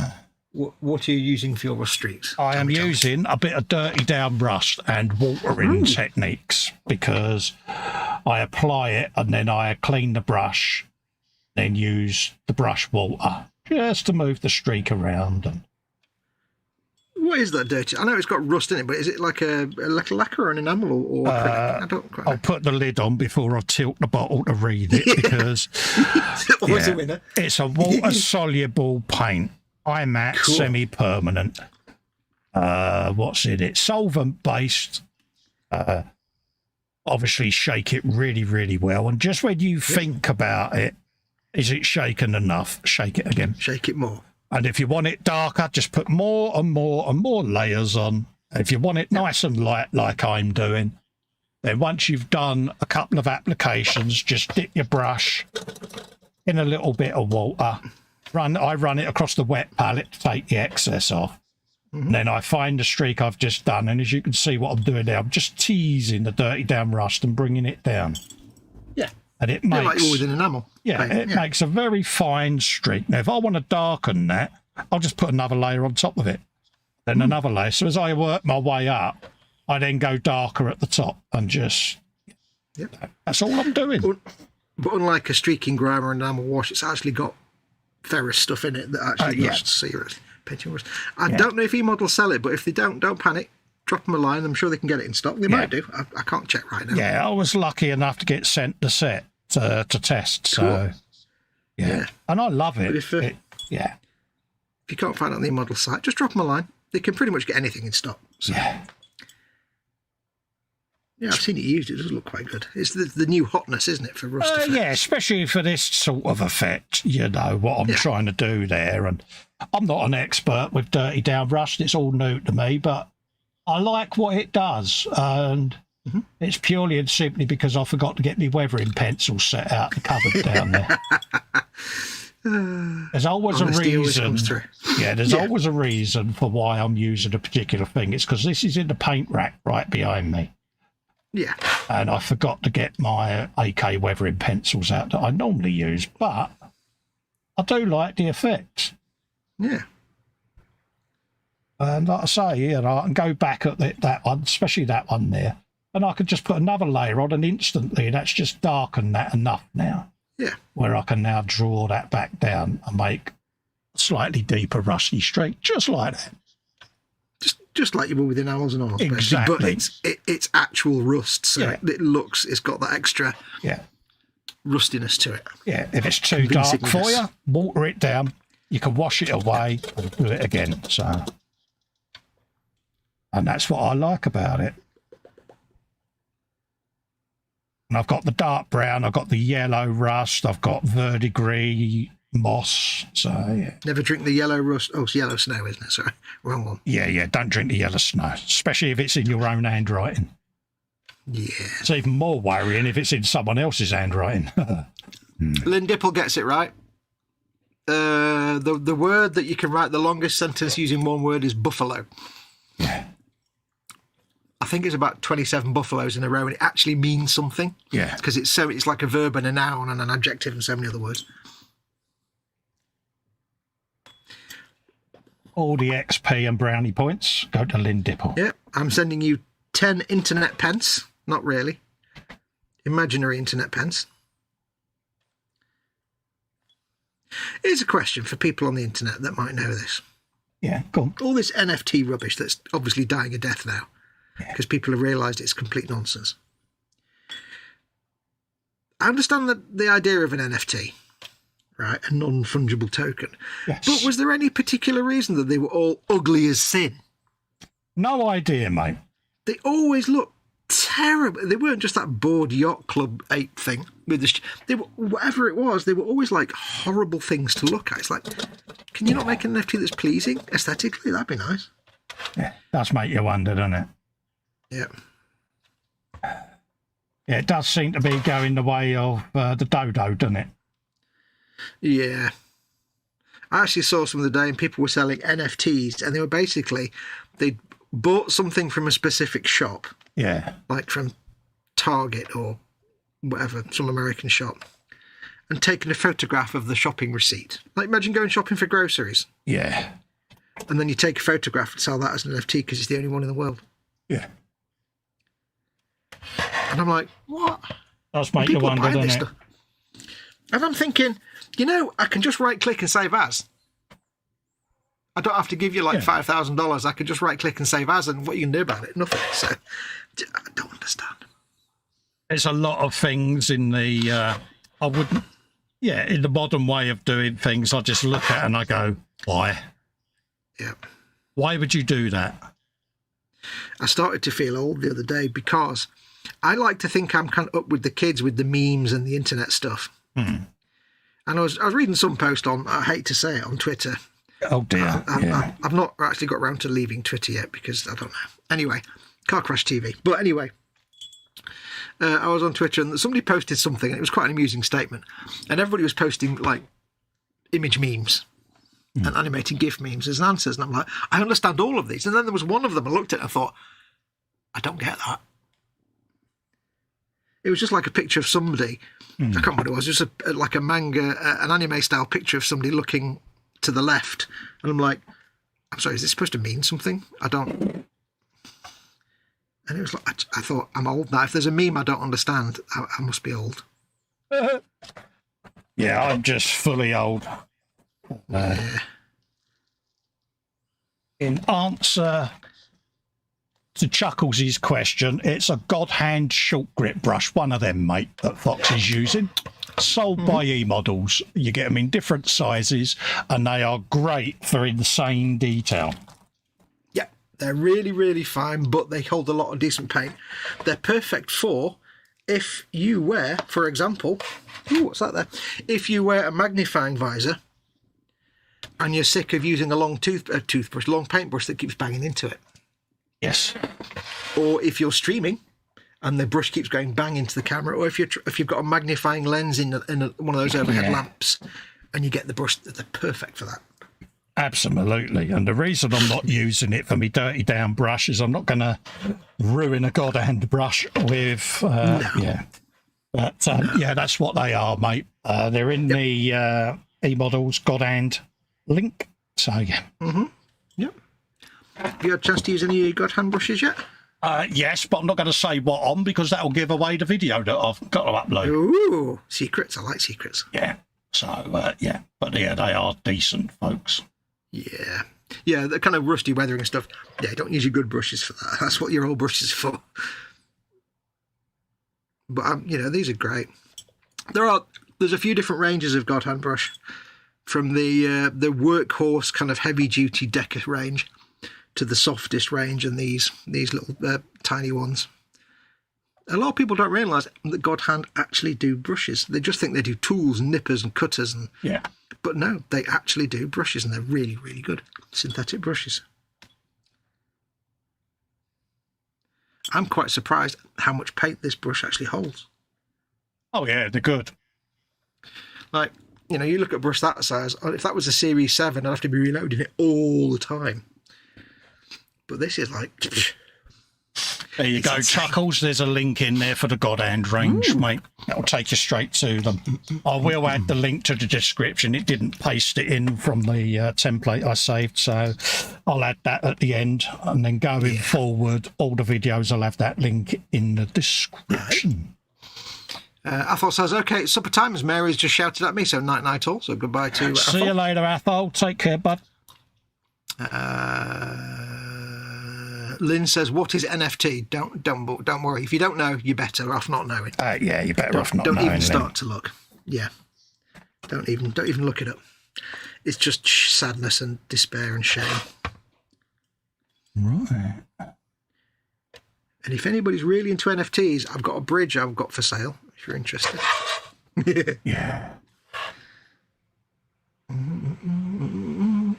what are you using for your rust streaks? I am using a bit of dirty down rust and watering techniques, because I apply it and then I clean the brush, then use the brush water just to move the streak around. And what is that dirty? I know it's got rust in it, but is it like a lacquer or an enamel or acrylic? I don't quite know. I'll put the lid on before I tilt the bottle to read it, because always a winner. It's a water-soluble paint. iMatte, Cool. semi-permanent. What's in it? Solvent-based. Obviously, shake it really, really well. And just when you think about it, is it shaken enough? Shake it again. Shake it more. And if you want it darker, just put more and more and more layers on. If you want it nice and light, like I'm doing, Then once you've done a couple of applications, just dip your brush in a little bit of water. I run it across the wet palette to take the excess off. And then I find the streak I've just done, and as you can see what I'm doing there, I'm just teasing the dirty down rust and bringing it down. Yeah. And it makes, like with an enamel. Yeah, it makes a very fine streak. Now, if I want to darken that, I'll just put another layer on top of it. Then another layer. So as I work my way up, I then go darker at the top and just... Yep. That's all I'm doing. But unlike a streaking grime or enamel wash, it's actually got ferrous stuff in it that actually rusts. So you're painting rust. I don't know if eModels sell it, but if they don't panic. Drop them a line. I'm sure they can get it in stock. They might do. I can't check right now. Yeah, I was lucky enough to get sent the set to test. So, yeah. And I love it. But if you can't find it on the eModels site, just drop them a line. They can pretty much get anything in stock. So. Yeah, I've seen it used. It does look quite good. It's the new hotness, isn't it, for rust effects? Yeah, especially for this sort of effect, you know, what I'm trying to do there. And I'm not an expert with dirty down rust. It's all new to me, but I like what it does. And it's purely and simply because I forgot to get my weathering pencil set out the cupboard down there. There's always a reason. There's always a reason for why I'm using a particular thing. It's because this is in the paint rack right behind me. Yeah. And I forgot to get my AK weathering pencils out that I normally use, but I do like the effect. Yeah. And like I say, you know, I can go back at that one, especially that one there, and I could just put another layer on and instantly that's just darkened that enough now. Yeah. Where I can now draw that back down and make a slightly deeper rusty streak, just like that. Just like you would with enamels and oils, exactly. But it's actual rust, so it's got that extra rustiness to it. Yeah, if it's too dark for you, water it down. You can wash it away and do it again. So, and that's what I like about it. And I've got the dark brown, I've got the yellow rust, I've got verdigris, moss. So never drink the yellow rust. Oh, it's yellow snow, isn't it? Sorry, wrong one. Yeah, don't drink the yellow snow, especially if it's in your own handwriting. Yeah, it's even more worrying if it's in someone else's handwriting. Lynn Dipple gets it right. The word that you can write the longest sentence using one word is buffalo. Yeah. I think it's about 27 buffaloes in a row, and it actually means something. Yeah. Because it's like a verb and a noun and an adjective and so many other words. All the XP and brownie points go to Lynn Dipple. Yeah, I'm sending you 10 internet pence. Not really. Imaginary internet pence. Here's a question for people on the internet that might know this. Yeah, go on. All this NFT rubbish that's obviously dying a death now because people have realised it's complete nonsense. I understand the idea of an NFT, right? A non-fungible token. Yes. But was there any particular reason that they were all ugly as sin? No idea, mate. They always look terrible. They weren't just that bored yacht club ape thing with the they were, whatever it was, they were always like horrible things to look at. It's like, can you not make an NFT that's pleasing aesthetically? That'd be nice. Yeah, does make you wonder, doesn't it? Yeah. Yeah, it does seem to be going the way of the dodo, doesn't it? Yeah. I actually saw some the other day and people were selling NFTs and they were basically, they'd bought something from a specific shop. Yeah. Like from Target or whatever, some American shop, and taken a photograph of the shopping receipt. Like imagine going shopping for groceries. Yeah. And then you take a photograph and sell that as an NFT because it's the only one in the world. Yeah. And I'm like, what? That's make you wonder, doesn't it? And I'm thinking, I can just right click and save as. I don't have to give you like $5,000. I can just right click and save as, and what you can do about it? Nothing. So I don't understand. There's a lot of things in the in the modern way of doing things. I just look at and I go, why? Yeah. Why would you do that? I started to feel old the other day because I like to think I'm kind of up with the kids with the memes and the internet stuff. And I was reading some post on, I hate to say it, on Twitter. Oh dear. I've not actually got around to leaving Twitter yet because I don't know. Anyway, Car Crash TV. But anyway, I was on Twitter and somebody posted something, and it was quite an amusing statement. And everybody was posting like image memes and animated GIF memes as answers. And I'm like, I understand all of these. And then there was one of them I looked at and I thought, I don't get that. It was just like a picture of somebody. I can't remember what it was. Just like a manga, an anime style picture of somebody looking to the left. And I'm like, I'm sorry, is this supposed to mean something? I don't. And it was like, I thought, I'm old now. If there's a meme I don't understand, I must be old. Yeah, I'm just fully old. In answer to Chuckles' question, it's a God Hand short grip brush, one of them, mate, that Fox is using. Sold by eModels. You get them in different sizes, and they are great for insane detail. Yeah, they're really, really fine, but they hold a lot of decent paint. They're perfect for if you wear, for example, what's that there? If you wear a magnifying visor and you're sick of using a long toothbrush, long paintbrush that keeps banging into it. Yes. Or if you're streaming and the brush keeps going bang into the camera, or if you've got a magnifying lens in one of those overhead lamps and you get the brush, they're perfect for that. Absolutely. And the reason I'm not using it for me dirty down brush is I'm not going to ruin a God Hand brush with, yeah. But, yeah, that's what they are, mate. They're in the eModels God Hand link. So, yeah. Yep. Have you had a chance to use any God Hand brushes yet? Yes, but I'm not going to say what on because that'll give away the video that I've got to upload. Ooh, secrets. I like secrets. Yeah. So, yeah. But, yeah, they are decent, folks. Yeah. Yeah, the kind of rusty weathering and stuff. Yeah, don't use your good brushes for that. That's what your old brushes are for. But, you know, these are great. There's a few different ranges of God Hand brush, from the workhorse kind of heavy-duty Decker range to the softest range and these little tiny ones. A lot of people don't realise that God Hand actually do brushes. They just think they do tools and nippers and cutters. But no, they actually do brushes, and they're really, really good. Synthetic brushes. I'm quite surprised how much paint this brush actually holds. Oh, yeah, they're good. Like, you know, you look at a brush that size, if that was a Series 7, I'd have to be reloading it all the time. But this is like... There you go, Chuckles. There's a link in there for the God Hand range, mate. That'll take you straight to them. I will add the link to the description. It didn't paste it in from the template I saved, so I'll add that at the end. And then going forward, all the videos, I'll have that link in the description. Athol says, okay, it's supper time, as Mary's just shouted at me, so night-night all. So goodbye to Athol. See you later, Athol. Take care, bud. Lynn says, what is NFT? Don't worry. If you don't know, you're better off not knowing. Yeah, you're better off not knowing. Don't even start to look. Yeah. Don't even look it up. It's just sadness and despair and shame. Right. And if anybody's really into NFTs, I've got a bridge I've got for sale, if you're interested. Yeah. Woo,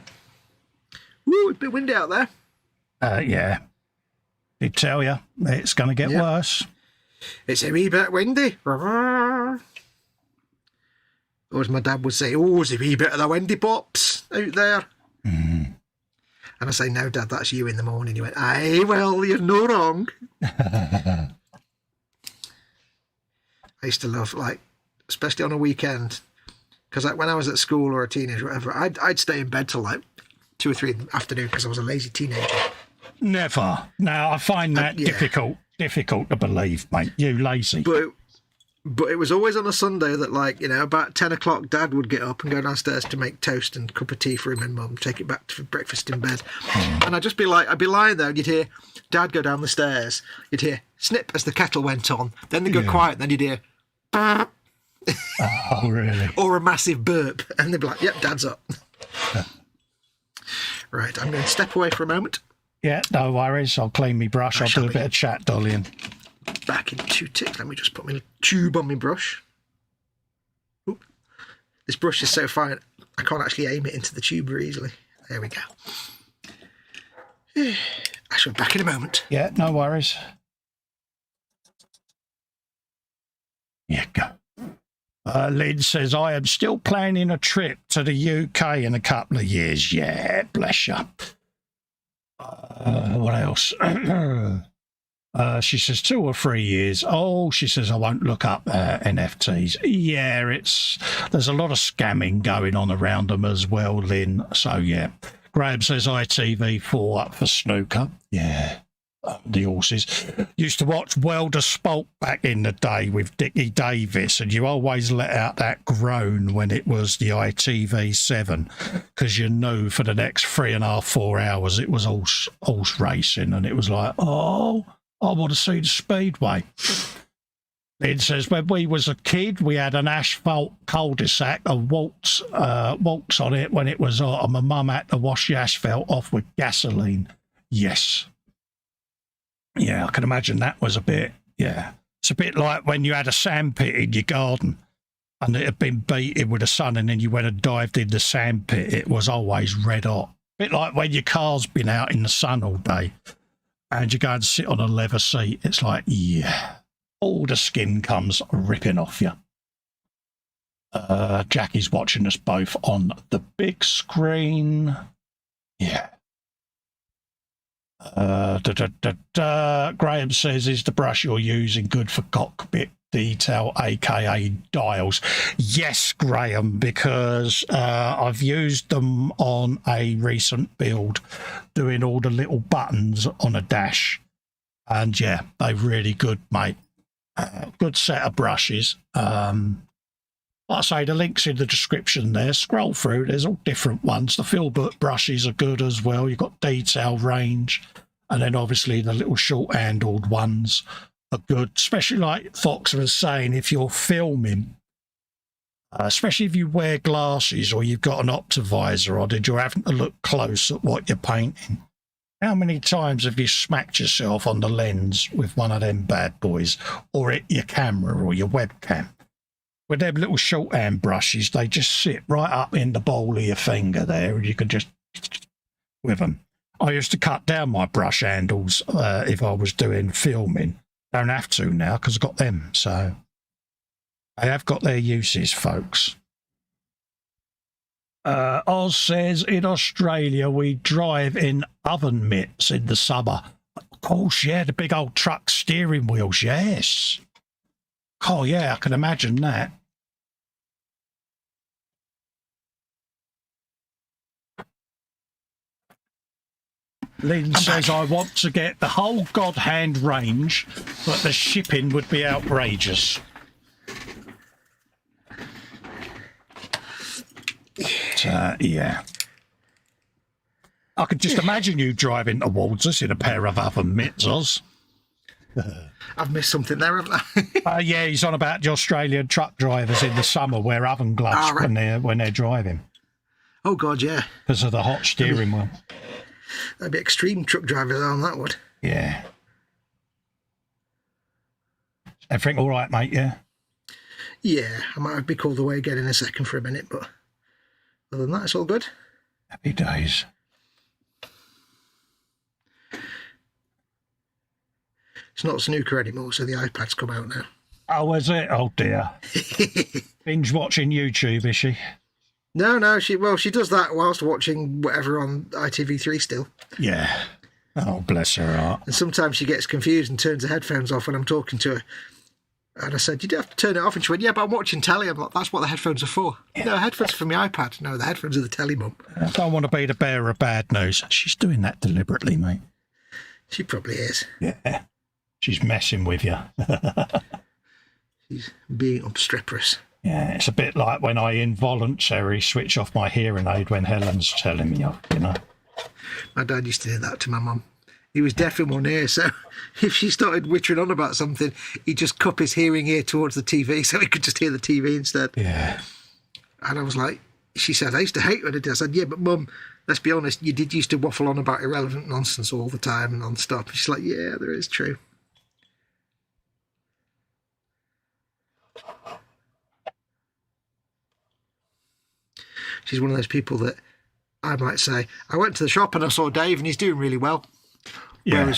it's a bit windy out there. Yeah. Did tell you it's going to get worse. It's a wee bit windy. Or as my dad would say, it's a wee bit of the windy pops out there. And I say, no, Dad, that's you in the morning. He went, aye, well, you're no wrong. I used to love, like, especially on a weekend, because like, when I was at school or a teenager or whatever, I'd stay in bed till like 2 or 3 in the afternoon because I was a lazy teenager. Never. Now, I find that difficult to believe, mate. You lazy. But it was always on a Sunday that, like, you know, about 10 o'clock, Dad would get up and go downstairs to make toast and a cup of tea for him and Mum, take it back for breakfast in bed. And I'd just be like, I'd be lying there and you'd hear Dad go down the stairs. You'd hear snip as the kettle went on. Then they'd go quiet. Then you'd hear, oh, really? Or a massive burp. And they'd be like, yep, Dad's up. Right, I'm going to step away for a moment. Yeah, no worries. I'll clean me brush. I'll do a bit of chat, Dolly. Back in 2 ticks. Let me just put my tube on my brush. Oop. This brush is so fine, I can't actually aim it into the tube very easily. There we go. I shall be back in a moment. Yeah, no worries. Yeah, go. Lynn says, I am still planning a trip to the UK in a couple of years. Yeah, bless you. What else? She says 2 or 3 years. Oh, she says, I won't look up NFTs. Yeah, there's a lot of scamming going on around them as well, Lynn. So, yeah. Graham says ITV4 for snooker. Yeah. The horses. Used to watch World of Sport back in the day with Dickie Davis, and you always let out that groan when it was the ITV7 because you knew for the next 3.5, 4 hours it was horse racing, and it was like, oh, I want to see the speedway. It says when we was a kid, we had an asphalt cul-de-sac, a waltz on it when it was hot, and my mum had to wash the asphalt off with gasoline. Yes. Yeah, I can imagine that was a bit, yeah. It's a bit like when you had a sandpit in your garden and it had been beaten with the sun and then you went and dived in the sandpit. It was always red hot. A bit like when your car's been out in the sun all day and you go and sit on a leather seat. It's like, yeah, all the skin comes ripping off you. Jackie's watching us both on the big screen. Yeah. Graham says, is the brush you're using good for cockpit detail, aka dials? Yes, Graham, because I've used them on a recent build doing all the little buttons on a dash, and yeah, they're really good, mate. Good set of brushes. Like I say, the link's in the description there. Scroll through, there's all different ones. The Filbert brushes are good as well. You've got detail range. And then obviously the little short-handled ones are good, especially like Fox was saying, if you're filming, especially if you wear glasses or you've got an optivisor on and you're having to look close at what you're painting. How many times have you smacked yourself on the lens with one of them bad boys or at your camera or your webcam? With them little shorthand brushes, they just sit right up in the bowl of your finger there, and you can just with them. I used to cut down my brush handles if I was doing filming. Don't have to now because I've got them. So they have got their uses, folks. Oz says, in Australia, we drive in oven mitts in the summer. Of course, yeah, the big old truck steering wheels, yes. Oh, yeah, I can imagine that. Lynn says, I want to get the whole God Hand range, but the shipping would be outrageous. Yeah. I could just imagine you driving towards us in a pair of oven mitts, Oz. I've missed something there, haven't I? Yeah, he's on about the Australian truck drivers in the summer wear oven gloves right. when they're driving. Oh God, yeah. Because of the hot steering wheel. That'd be extreme truck drivers on that would. Yeah. Everything all right, mate? Yeah. Yeah, I might be called away again in a second for a minute, but other than that, it's all good. Happy days. It's not snooker anymore, so the iPad's come out now. Oh, is it? Oh, dear. Binge watching YouTube, is she? No, she does that whilst watching whatever on ITV3 still. Yeah. Oh, bless her heart. And sometimes she gets confused and turns the headphones off when I'm talking to her. And I said, you do have to turn it off. And she went, yeah, but I'm watching telly. I'm like, that's what the headphones are for. Yeah. No, headphones are for my iPad. No, the headphones are the telly, Mum. I don't want to be the bearer of bad news. She's doing that deliberately, mate. She probably is. Yeah. She's messing with you. She's being obstreperous. Yeah, it's a bit like when I involuntarily switch off my hearing aid when Helen's telling me off, you know. My dad used to do that to my mum. He was deaf in one ear, so if she started wittering on about something, he'd just cup his hearing ear towards the TV so he could just hear the TV instead. Yeah. And I was like, she said, I used to hate when it did. I said, yeah, but Mum, let's be honest, you did used to waffle on about irrelevant nonsense all the time and non-stop. And she's like, yeah, there is true. She's one of those people that I might say, I went to the shop and I saw Dave and he's doing really well. Yeah. Whereas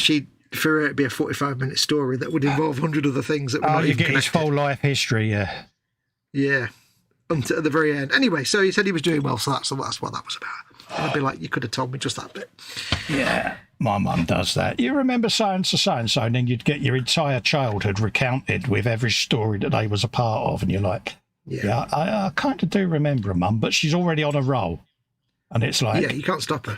for it to be a 45-minute story that would involve 100 other things that were not you even get his connected. full life history, yeah. Yeah, until at the very end. Anyway, so he said he was doing well, so that's what that was about. And I'd be like, you could have told me just that bit. Yeah, my mum does that. You remember so-and-so, and then you'd get your entire childhood recounted with every story that they was a part of, and you're like, yeah, I kind of do remember her, Mum, but she's already on a roll. And it's like... Yeah, you can't stop her.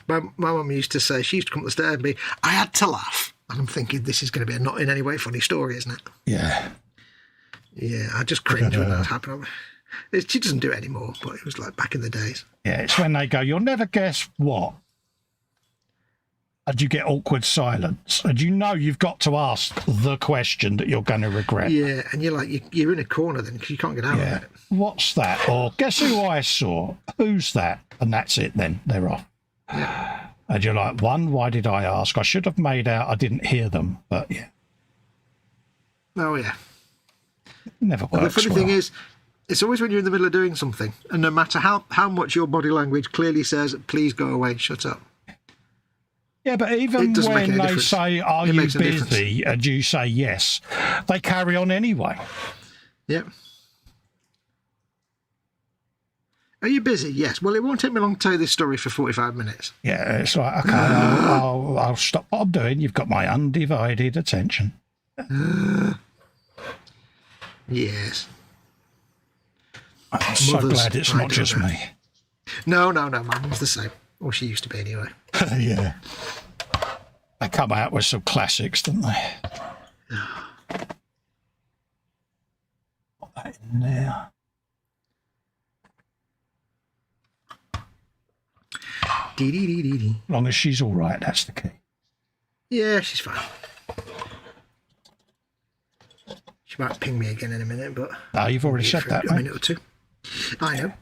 My mum used to say, she used to come up the stairs and be, I had to laugh. And I'm thinking, this is going to be a not in any way funny story, isn't it? Yeah. Yeah, I just cringe when that happened. She doesn't do it anymore, but it was like back in the days. Yeah, it's when they go, you'll never guess what. And you get awkward silence. And you know you've got to ask the question that you're going to regret. Yeah, and you're like, you're in a corner then because you can't get out of it. What's that? Or guess who I saw? Who's that? And that's it then. They're off. Yeah. And you're like, one, why did I ask? I should have made out I didn't hear them. But yeah. Oh, yeah. Never works. And the funny thing is, it's always when you're in the middle of doing something, and no matter how much your body language clearly says, please go away and shut up. Yeah, but even when they say, are you busy, and you say yes, they carry on anyway. Yep. Are you busy? Yes. Well, it won't take me long to tell you this story for 45 minutes. Yeah, it's like, okay, I'll stop what I'm doing. You've got my undivided attention. Yes. I'm so glad it's not just me. No, my mum's the same. Or she used to be anyway. Yeah. They come out with some classics, don't they? Put that in there. Dee. As long as she's all right, that's the key. Yeah, she's fine. She might ping me again in a minute, but... Oh, you've already said that, a mate. minute or two. I know.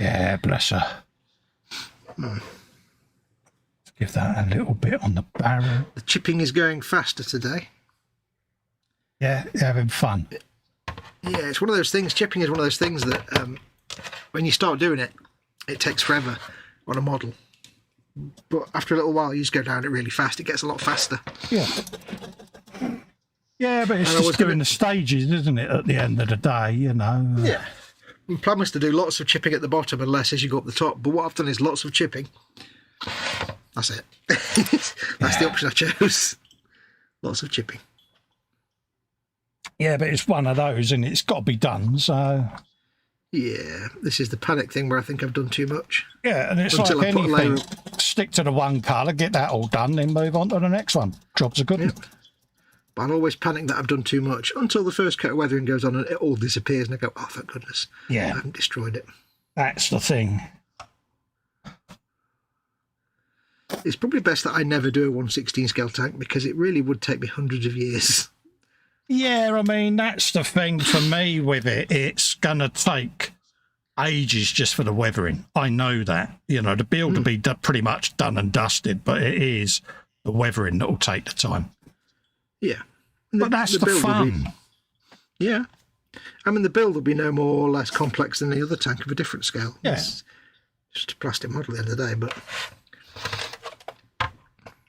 Yeah, bless her. Let's give that a little bit on the barrel. The chipping is going faster today. Yeah, you're having fun. Yeah, it's one of those things. Chipping is one of those things that when you start doing it, it takes forever on a model. But after a little while, you just go down it really fast. It gets a lot faster. Yeah. Yeah, but it's just doing the stages, isn't it, at the end of the day, you know? Yeah. My plan was to do lots of chipping at the bottom and less as you go up the top. But what I've done is lots of chipping. That's it. That's the option I chose. Lots of chipping. Yeah, but it's one of those and it's got to be done, so... Yeah, this is the panic thing where I think I've done too much. Yeah, and it's Until like I put a anything. layer Stick to the one colour, get that all done, then move on to the next one. Job's a good one. But I'll always panic that I've done too much until the first coat of weathering goes on and it all disappears and I go, oh, thank goodness. Yeah. I haven't destroyed it. That's the thing. It's probably best that I never do a 1/16 scale tank because it really would take me hundreds of years. Yeah, I mean, that's the thing for me with it. It's going to take ages just for the weathering. I know that. You know, the build will be pretty much done and dusted, but it is the weathering that will take the time. Yeah. But that's the fun. Yeah. I mean, the build will be no more or less complex than any other tank of a different scale. Yeah. It's just a plastic model at the end of the day, but...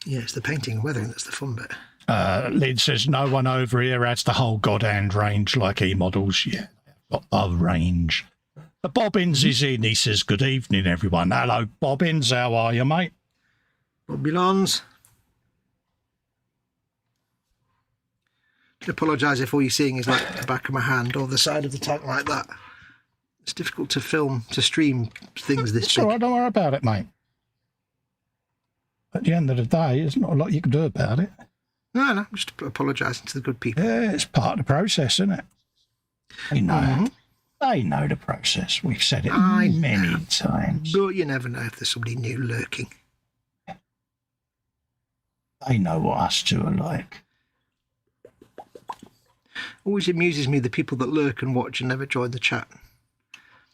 Yeah, it's the painting and weathering that's the fun bit. Lynn says, no one over here has the whole god-hand range like eModels. Yeah, got the range. The Bobbins is in. He says, good evening, everyone. Hello, Bobbins. How are you, mate? Bobulons. I apologise if all you're seeing is like the back of my hand or the side of the tank like that. It's difficult to film, to stream things this big. All right, don't worry about it, mate. At the end of the day, there's not a lot you can do about it. No, I'm just apologising to the good people. Yeah, it's part of the process, isn't it? They know. They know the process. We've said it many times. But you never know if there's somebody new lurking. They know what us two are like. Always amuses me the people that lurk and watch and never join the chat.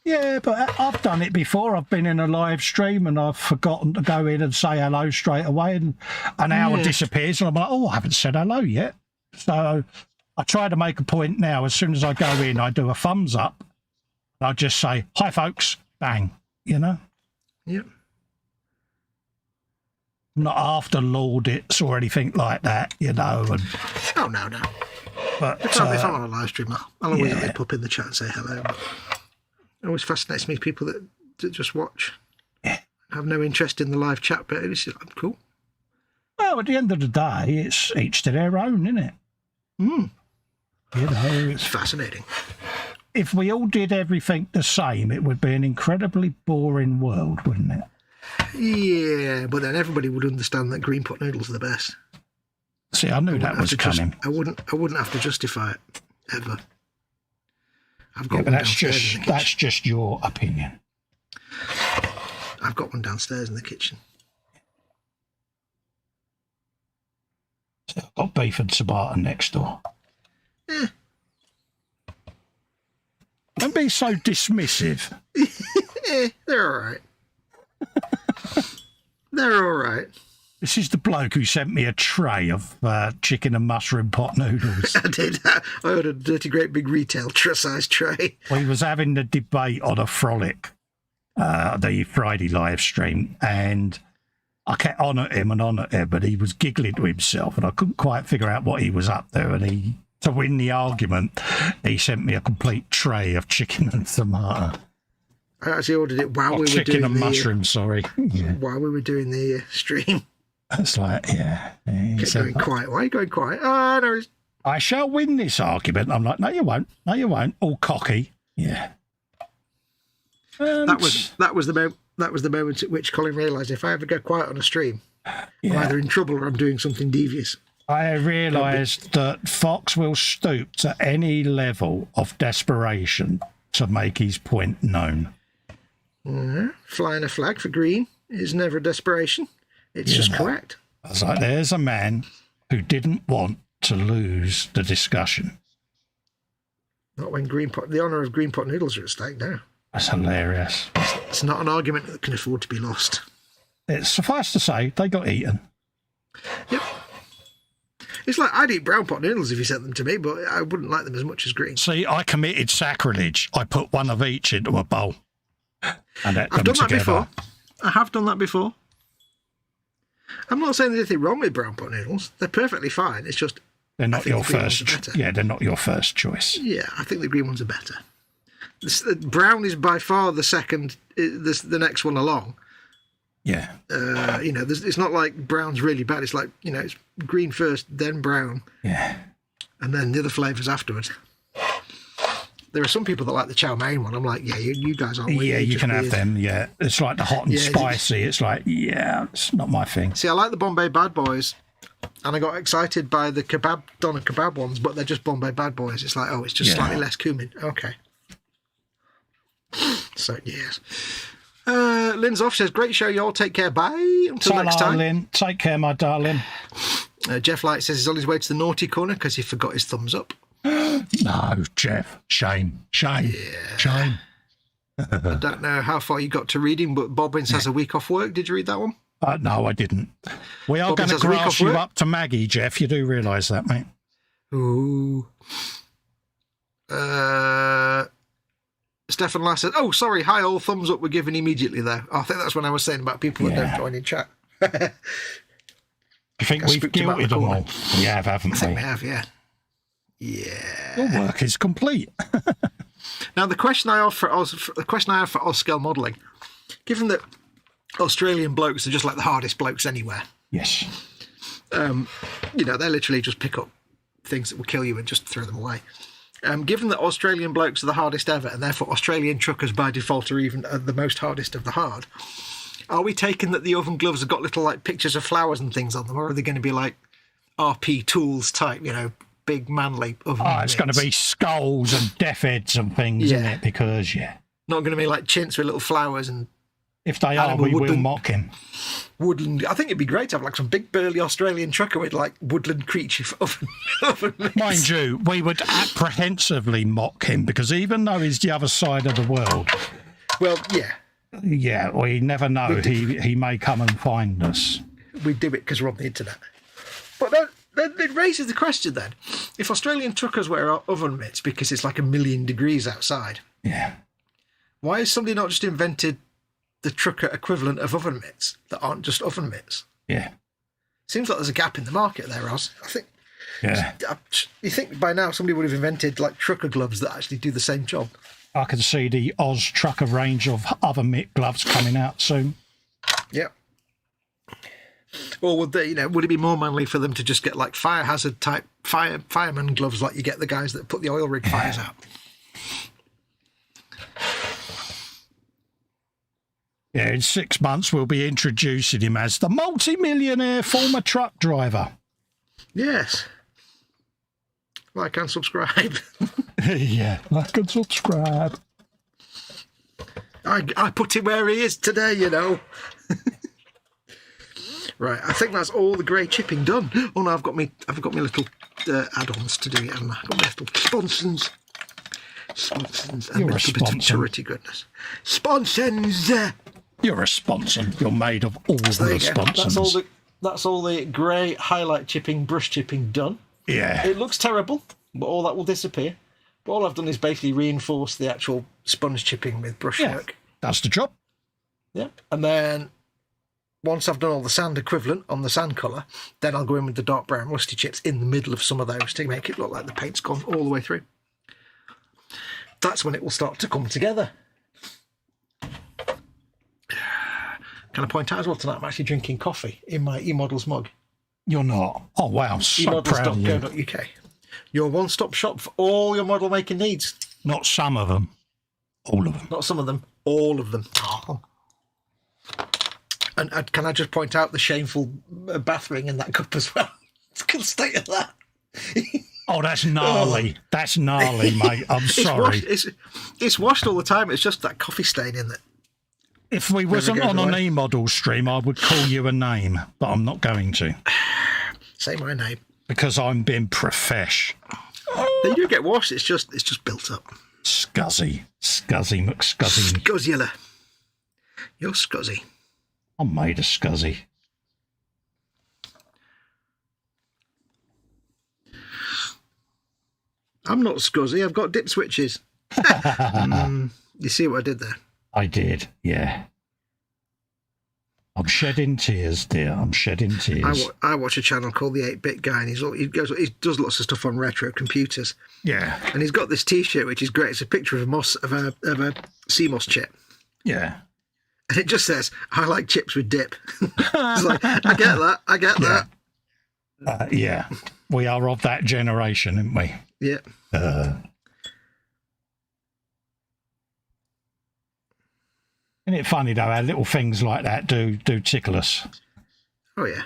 Yeah, but I've done it before. I've been in a live stream and I've forgotten to go in and say hello straight away, and an hour disappears and I'm like, oh, I haven't said hello yet. So I try to make a point now. As soon as I go in, I do a thumbs up. I just say, hi, folks, bang, you know? Yep. Not after Laudits or anything like that, you know. And, Oh, no. but If I'm on a live stream, I'll always nip up in the chat and say hello. But it always fascinates me, people that just watch. Yeah. Have no interest in the live chat, but it's like, cool. well, at the end of the day, it's each to their own, isn't it? Mm. You know, It's fascinating. if we all did everything the same, it would be an incredibly boring world, wouldn't it? Yeah, but then everybody would understand that green pot noodles are the best. See, I knew that was coming. I wouldn't have to justify it ever. I've got Yeah, but one downstairs in the that's kitchen. just your opinion. I've got one downstairs in the kitchen. So I've got beef and ciabatta next door. Eh. Don't be so dismissive. They're all right. They're all right. This is the bloke who sent me a tray of chicken and mushroom pot noodles. I did. I ordered a dirty, great big retail size tray. We was having the debate on a frolic, the Friday live stream, and I kept on at him, but he was giggling to himself, and I couldn't quite figure out what he was up to. And to win the argument, he sent me a complete tray of chicken and tomato. I actually ordered it while we were doing chicken and mushroom, sorry. Yeah. While we were doing the stream. That's like, yeah. He Kept said, going quiet. Why are you going quiet? Oh, no. I shall win this argument. I'm like, no, you won't. No, you won't. All cocky. Yeah. And That was the moment at which Colin realised if I ever go quiet on a stream, I'm either in trouble or I'm doing something devious. I realised that Fox will stoop to any level of desperation to make his point known. Flying a flag for green is never desperation. It's just correct. I was like, there's a man who didn't want to lose the discussion. Not when the honour of green pot noodles are at stake now. That's hilarious. It's not an argument that can afford to be lost. It's suffice to say, they got eaten. Yep. It's like I'd eat brown pot noodles if you sent them to me, but I wouldn't like them as much as green. See, I committed sacrilege. I put one of each into a bowl. And ate I've them done that together. before. I have done that before. I'm not saying there's anything wrong with brown pot noodles. They're perfectly fine. It's just They're not your the green ones first. are better. Yeah, they're not your first choice. Yeah, I think the green ones are better. Brown is by far the second, the next one along. Yeah. It's not like brown's really bad. It's like, it's green first, then brown, Yeah. and then the other flavours afterwards. There are some people that like the chow mein one. I'm like, yeah, you guys aren't weird. Yeah, you just can have weird. them. Yeah. It's like the hot and Yeah, spicy. It's like, yeah, it's not my thing. See, I like the Bombay Bad Boys, and I got excited by the doner kebab ones, but they're just Bombay Bad Boys. It's like, it's just slightly less cumin. Okay. So, yes. Lynn's off, says, great show, y'all. Take care. Bye. Until next time. Lynn. Take care, my darling. Jeff Light says he's on his way to the naughty corner because he forgot his thumbs up. No, Jeff. Shame. Shame. Shame. I don't know how far you got to reading, but Bobbins has a week off work. Did you read that one? No, I didn't. We are Bobbins going to has a week grass off you work? up to Maggie, Jeff. You do realise that, mate? Ooh. Stefan Lass said, oh, sorry, hi, all thumbs up were given immediately, though. I think that's when I was saying about people that don't join in chat. I think we've spooked him out guilted the them corner. all. We have, haven't I think we we? have, yeah. Yeah. Your work is complete. Now, the question I have for scale modelling, given that Australian blokes are just like the hardest blokes anywhere, Yes. they literally just pick up things that will kill you and just throw them away. Given that Australian blokes are the hardest ever, and therefore Australian truckers by default are even the most hardest of the hard, are we taking that the oven gloves have got little like pictures of flowers and things on them, or are they going to be like RP tools type, big manly oven It's going to be skulls and death heads and things, isn't it? Because, not going to be like chintz with little flowers and if they are, Animal we will woodland. mock him. woodland. I think it'd be great to have like some big burly Australian trucker with like woodland creature oven mitts. Mind you, we would apprehensively mock him because even though he's the other side of the world, Well, yeah, we never know. He may come and find us. we do it because we're on the internet. But then it raises the question then, if Australian truckers wear oven mitts because it's like 1,000,000 degrees outside, Yeah. why has somebody not just invented the trucker equivalent of oven mitts that aren't just oven mitts. Yeah. Seems like there's a gap in the market there, Roz. I think. Yeah. You think by now somebody would have invented like trucker gloves that actually do the same job? I can see the Oz trucker range of other mitt gloves coming out soon. Yep. Or would they, would it be more manly for them to just get like fire hazard type fireman gloves like you get the guys that put the oil rig fires out? Yeah, in 6 months we'll be introducing him as the multi-millionaire former truck driver. Yes. Like and subscribe. Yeah, like and subscribe. I put him where he is today, Right, I think that's all the grey chipping done. Oh no, I've got my little add-ons to do it, haven't I? I've got my little sponsons. Sponsons and a little bit of turrety goodness. Sponsons! You're a sponson. You're made of all the sponsons. That's all the grey highlight chipping, brush chipping done. Yeah. It looks terrible, but all that will disappear. But all I've done is basically reinforce the actual sponge chipping with brushwork. That's the job. Yeah. And then once I've done all the sand equivalent on the sand colour, then I'll go in with the dark brown rusty chips in the middle of some of those to make it look like the paint's gone all the way through. That's when it will start to come together. Can I point out as well tonight I'm actually drinking coffee in my eModels mug. You're not. Oh, wow. So proud of you. eModels.co.uk. Your one-stop shop for all your model making needs. Not some of them. All of them. Not some of them. All of them. Oh. And can I just point out the shameful bath ring in that cup as well? Good state of that. Oh, that's gnarly. That's gnarly, mate. I'm sorry. It's washed all the time. It's just that coffee stain in it. If we wasn't on an eModel stream, I would call you a name, but I'm not going to. Say my name. Because I'm being profesh. They do get washed. It's just built up. Scuzzy. Scuzzy McScuzzy. Scuzzula. You're scuzzy. I'm made of scuzzy. I'm not scuzzy. I've got dip switches. You see what I did there? I did, yeah. I'm shedding tears, dear. I'm shedding tears. I watch a channel called The 8-Bit Guy, and he does lots of stuff on retro computers. Yeah. And he's got this T-shirt, which is great. It's a picture of a CMOS chip. Yeah. And it just says, "I like chips with dip." It's like, I get that. Yeah. We are of that generation, aren't we? Yeah. Isn't it funny though how little things like that do tickle us? Oh yeah.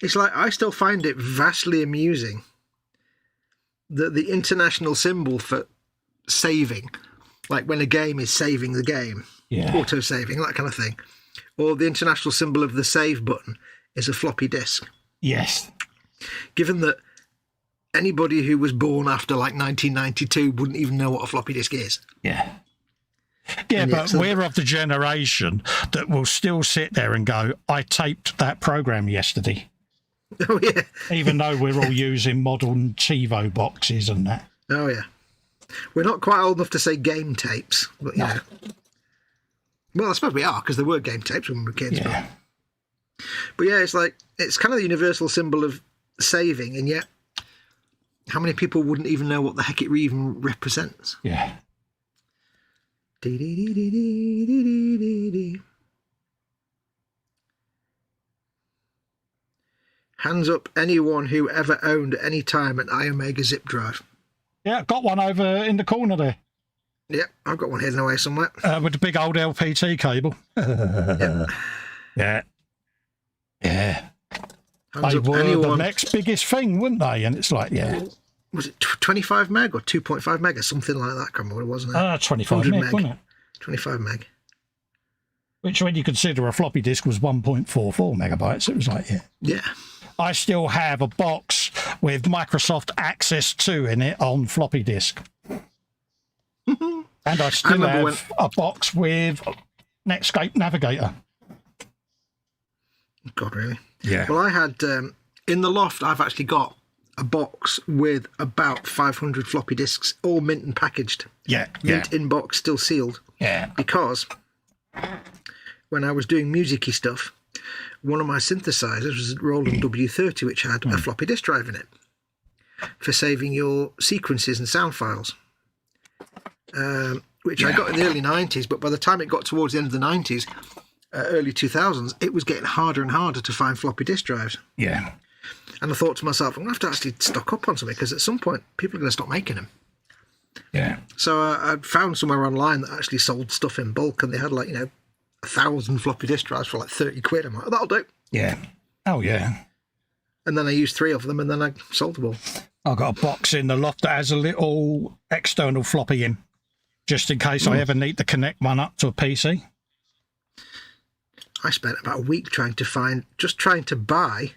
It's like I still find it vastly amusing that the international symbol for saving, like when a game is saving the game, auto saving, that kind of thing, or the international symbol of the save button is a floppy disk. Yes. Given that anybody who was born after like 1992 wouldn't even know what a floppy disk is. Yeah. Yeah, but we're of the generation that will still sit there and go, I taped that program yesterday. Oh, yeah. Even though we're all using modern TiVo boxes and that. Oh, yeah. We're not quite old enough to say game tapes, but, you know. Well, I suppose we are, because there were game tapes when we were kids. Yeah. But yeah, it's kind of the universal symbol of saving, and yet how many people wouldn't even know what the heck it even represents? Yeah. Hands up anyone who ever owned at any time an iOmega zip drive. Yeah, got one over in the corner there. Yeah, I've got one hidden away somewhere. With the big old LPT cable. Yeah. Yeah. Hands They up were anyone. the next biggest thing, weren't they? And it's like, yeah. Was it 25 meg or 2.5 meg or something like that? I can't remember what it was now. 25 meg, wasn't it? 25 meg. Which, when you consider a floppy disk was 1.44 megabytes, it was like, yeah. Yeah. I still have a box with Microsoft Access 2 in it on floppy disk. And I still have a box with Netscape Navigator. God, really? Yeah. Well, I had, in the loft, I've actually got a box with about 500 floppy disks, all mint and packaged. Yeah. Mint in box, still sealed. Yeah. Because when I was doing music-y stuff, one of my synthesizers was a Roland W30, which had a floppy disk drive in it for saving your sequences and sound files, which I got in the early 90s, but by the time it got towards the end of the 90s, early 2000s, it was getting harder and harder to find floppy disk drives. Yeah. And I thought to myself, I'm going to have to actually stock up on something, because at some point, people are going to stop making them. Yeah. So I found somewhere online that actually sold stuff in bulk, and they had 1,000 floppy disk drives for like 30 quid. I'm like, that'll do. Yeah. Oh, yeah. And then I used 3 of them, and then I sold them all. I've got a box in the loft that has a little external floppy in, just in case I ever need to connect one up to a PC. I spent about a week trying to buy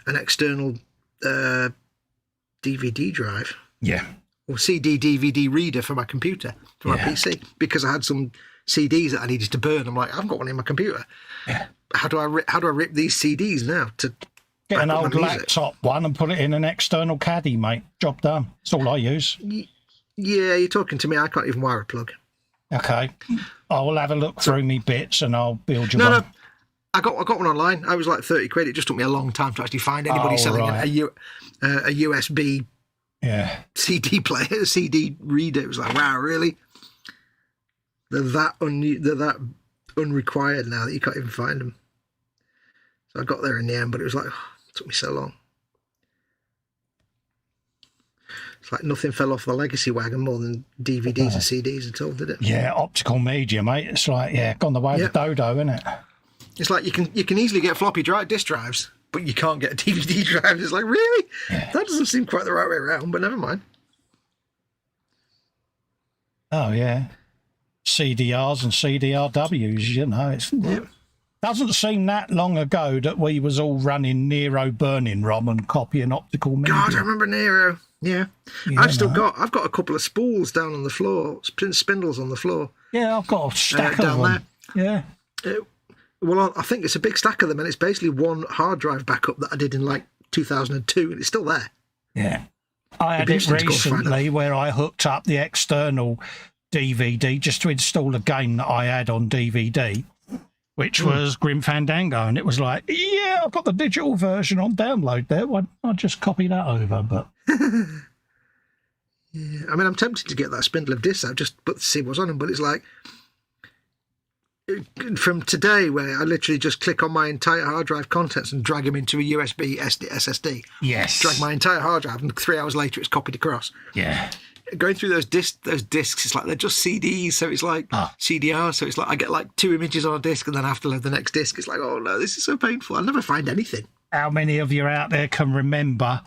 an external DVD drive. Yeah. Or CD DVD reader for my computer, for my PC, because I had some CDs that I needed to burn. I'm like, I've got one in my computer. Yeah. How do I rip these CDs now to get an old laptop one and put it in an external caddy, mate? Job done. That's all I use. Yeah, you're talking to me. I can't even wire a plug. Okay, I will have a look through me bits and I'll build you one. No, I got one online. I was like 30 quid. It just took me a long time to actually find anybody selling a USB CD player, CD reader. It was like, wow, really? They're that unrequired now that you can't even find them. So I got there in the end, but it was like, it took me so long. It's like nothing fell off the legacy wagon more than DVDs and CDs at all, did it? Yeah, optical media, mate. It's like, gone the way of the dodo, isn't it? It's like you can easily get floppy disk drives, but you can't get a DVD drive. It's like, really? Yeah. That doesn't seem quite the right way around, but never mind. Oh, yeah. CDRs and CDRWs, it doesn't seem that long ago that we was all running Nero burning ROM and copying optical media. God, I remember Nero. Yeah. I've got a couple of spools down on the floor, spindles on the floor. Yeah, I've got a stack down of them. There. Yeah. Well, I think it's a big stack of them, and it's basically one hard drive backup that I did in like 2002, and it's still there. Yeah. I had it recently where I hooked up the external DVD just to install a game that I had on DVD, which was Grim Fandango, and it was like, yeah, I've got the digital version on download there. Why don't I just copy that over? But yeah, I mean, I'm tempted to get that spindle of discs out just to see what's on them, but it's like from today where I literally just click on my entire hard drive contents and drag them into a USB SSD. Yes. Drag my entire hard drive, and 3 hours later it's copied across. Yeah. Going through those discs, it's like they're just CDs, so it's like CDR, so it's like I get like 2 images on a disc, and then I have to load the next disc. It's like, oh no, this is so painful. I'll never find anything. How many of you out there can remember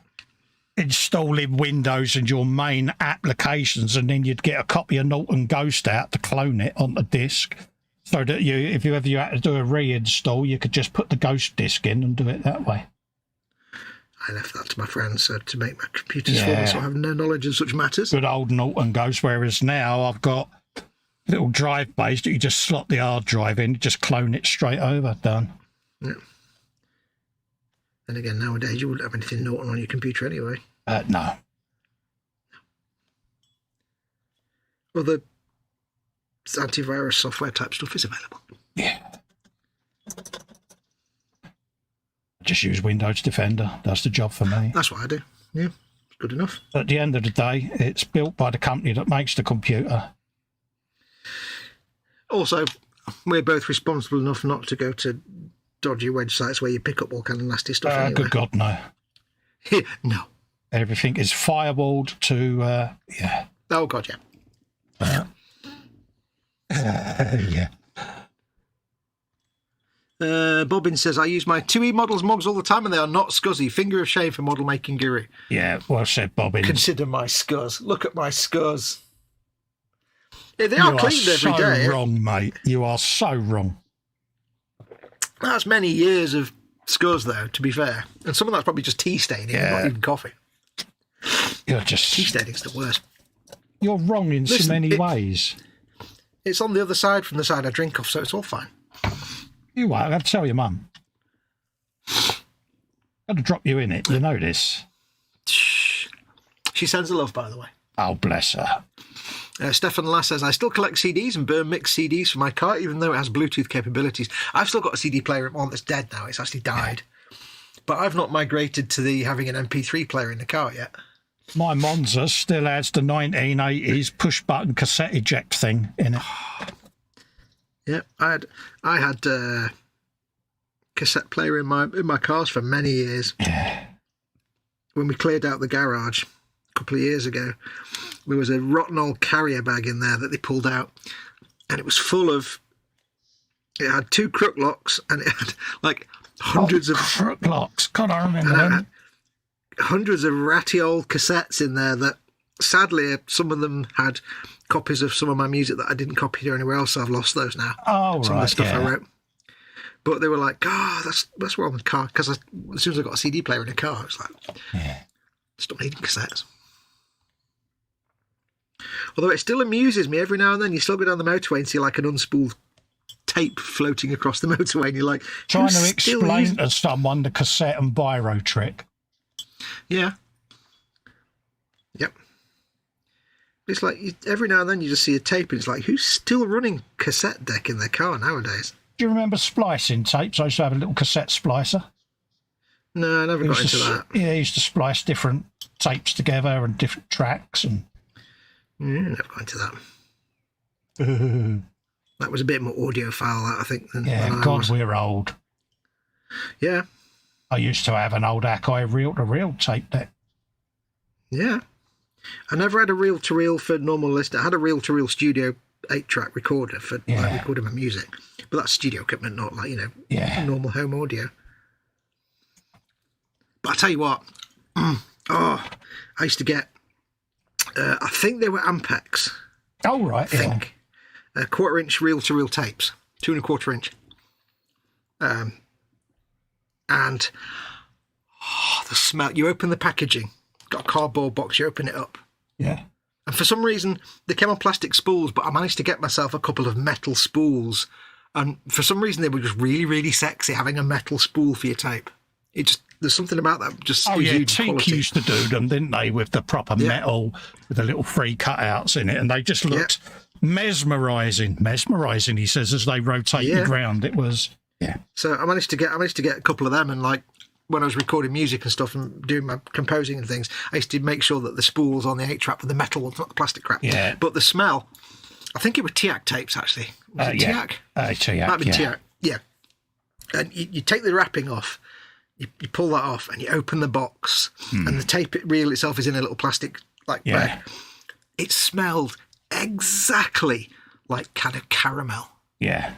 installing Windows and your main applications, and then you'd get a copy of Norton Ghost out to clone it on the disc, so that if you ever had to do a reinstall, you could just put the Ghost disc in and do it that way. I left that to my friends to make my computers for me, so I have no knowledge of such matters. Good old Norton Ghost, whereas now I've got little drive bays that you just slot the hard drive in, just clone it straight over, done. Yeah. And again, nowadays you wouldn't have anything Norton on your computer anyway. No. Other antivirus software type stuff is available. Yeah. Just use Windows Defender. That's the job for me. That's what I do. Yeah, it's good enough. At the end of the day, it's built by the company that makes the computer. Also, we're both responsible enough not to go to dodgy websites where you pick up all kind of nasty stuff anyway. Good God, no. No. Everything is firewalled to, yeah. Oh, God, yeah. Yeah. Bobbin says, I use my 2 eModels mugs all the time and they are not scuzzy. Finger of shame for model making guru. Yeah, well said, Bobbin. Consider my scuzz. Look at my scuzz. Yeah, they are cleaned every day. You are so wrong, mate. You are so wrong. That's many years of scuzz, though, to be fair. And some of that's probably just tea staining, not even coffee. You're just... Tea staining's the worst. You're wrong in so many ways. It's on the other side from the side I drink off, so it's all fine. You what? I have to tell your mum. I've got to drop you in it. You know this. She sends her love, by the way. Oh, bless her. Stefan Lass says, I still collect CDs and burn mixed CDs for my car, even though it has Bluetooth capabilities. I've still got a CD player at one that's dead now. It's actually died. But I've not migrated to having an MP3 player in the car yet. My Monza still has the 1980s push-button cassette eject thing in it. Yeah, I had a cassette player in my cars for many years. Yeah. When we cleared out the garage a couple of years ago, there was a rotten old carrier bag in there that they pulled out, and it was full of. It had 2 crook locks, and it had like hundreds of crook locks. God, I remember them. Hundreds of ratty old cassettes in there that, sadly, some of them had copies of some of my music that I didn't copy anywhere else, so I've lost those now. Oh, some right, of the stuff yeah. I wrote. But they were like, that's wrong with the car. Because as soon as I got a CD player in the car, it's like, stop needing cassettes. Although it still amuses me every now and then, you still go down the motorway and see like an unspooled tape floating across the motorway, and you're like, trying to explain to someone the cassette and biro trick. Yeah. Yep. It's like every now and then you just see a tape, and it's like, who's still running cassette deck in their car nowadays? Do you remember splicing tapes? I used to have a little cassette splicer. No, I never got into that. Yeah, I used to splice different tapes together and different tracks. And never got into that. That was a bit more audiophile, I think. Than God, we're old. Yeah. I used to have an old Akai reel-to-reel tape deck. Yeah. I never had a reel-to-reel for normal listening. I had a reel-to-reel studio 8-track recorder for like, recording my music. But that's studio equipment, not like, normal home audio. But I tell you what, I used to get, I think they were Ampex. Oh, right, I think. 1/4-inch reel-to-reel tapes, 2 1/4 inch. And the smell, you open the packaging, got a cardboard box, you open it up. Yeah. And for some reason, they came on plastic spools, but I managed to get myself a couple of metal spools. And for some reason, they were just really, really sexy, having a metal spool for your tape. There's something about that just Teak used to do them, didn't they, with the proper metal, with the little 3 cutouts in it, and they just looked mesmerising, he says, as they rotated round. It was, So I managed to get a couple of them, and like when I was recording music and stuff and doing my composing and things, I used to make sure that the spools on the 8-track were the metal ones, not the plastic crap. Yeah. But the smell, I think it was Tiac tapes, actually. Was it Tiac? Tiac, Might be Tiac. Yeah. And you take the wrapping off, you pull that off, and you open the box, and the tape reel itself is in a little plastic bag. It smelled exactly like kind of caramel. Yeah.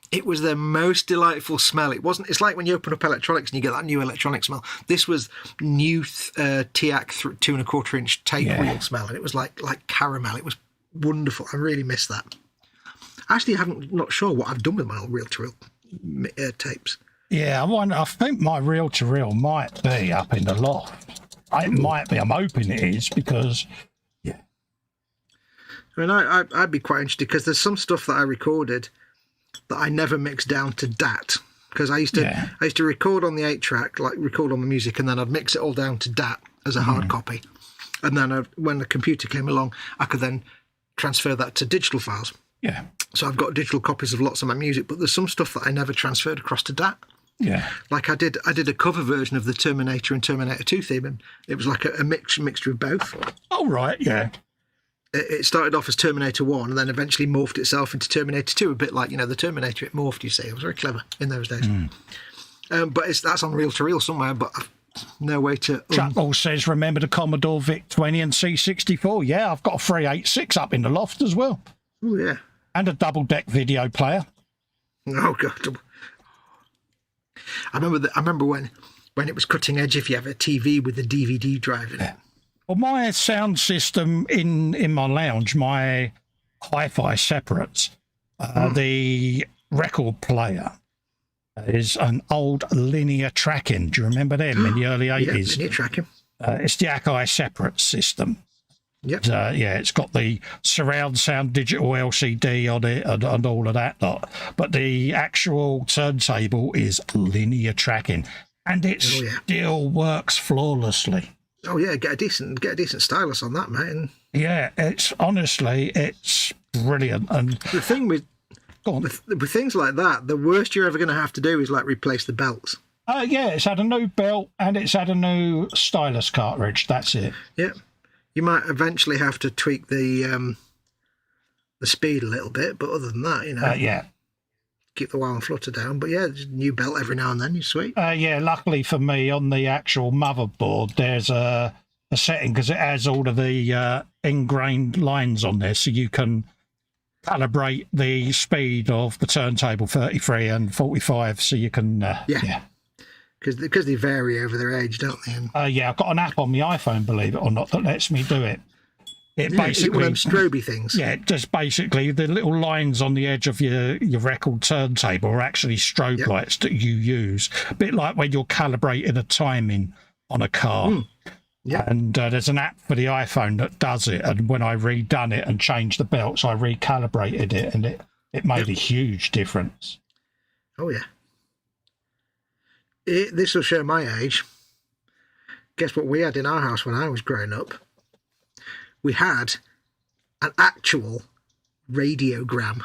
It was the most delightful smell. It's like when you open up electronics and you get that new electronic smell. This was new Tiac 2 1/4 inch tape reel smell, and it was like caramel. It was wonderful. I really miss that. Actually, not sure what I've done with my old reel-to-reel tapes. Yeah, I think my reel-to-reel might be up in the loft. It might be. I'm hoping it is, because I mean, I'd be quite interested, because there's some stuff that I recorded that I never mixed down to DAT, because I used to record on the 8-track, like record on the music, and then I'd mix it all down to DAT as a hard copy, and then when the computer came along, I could then transfer that to digital files. Yeah. So I've got digital copies of lots of my music, but there's some stuff that I never transferred across to DAT. Yeah. Like I did a cover version of the Terminator and Terminator 2 theme, and it was like a mixture of both. Oh, right, yeah. It started off as Terminator 1 and then eventually morphed itself into Terminator 2, a bit like, the Terminator, it morphed, you see. It was very clever in those days. But that's on reel-to-reel somewhere, but I've no way to... Chuckle says, remember the Commodore VIC-20 and C64? Yeah, I've got a 386 up in the loft as well. Oh, yeah. And a double-deck video player. Oh, God. I remember when it was cutting edge if you have a TV with a DVD drive in it. Well, my sound system in my lounge, my hi-fi separates, the record player is an old linear tracking. Do you remember them in the early 80s? Yeah, linear tracking. It's the Akai separate system. Yep. It's got the surround sound digital LCD on it and all of that lot. But the actual turntable is linear tracking, and it still works flawlessly. Oh yeah, get a decent stylus on that, mate. And Yeah, it's brilliant. And the thing with things like that, the worst you're ever going to have to do is like replace the belts. yeah, it's had a new belt and it's had a new stylus cartridge. That's it. Yeah, you might eventually have to tweak the speed a little bit, but other than that, Yeah. keep the wow and flutter down. But yeah, just new belt every now and then. You're sweet. Yeah, luckily for me, on the actual motherboard, there's a setting because it has all of the ingrained lines on there, so you can calibrate the speed of the turntable 33 and 45, so you can yeah. Because they vary over their age, don't they? And, Yeah, I've got an app on my iPhone, believe it or not, that lets me do it. It basically, one of them stroby things. Yeah, just basically the little lines on the edge of your record turntable are actually strobe lights that you use. A bit like when you're calibrating a timing on a car. Yeah. And there's an app for the iPhone that does it. And when I redone it and changed the belts, I recalibrated it, and it made a huge difference. Oh yeah. This will show my age. Guess what we had in our house when I was growing up? We had an actual radiogram.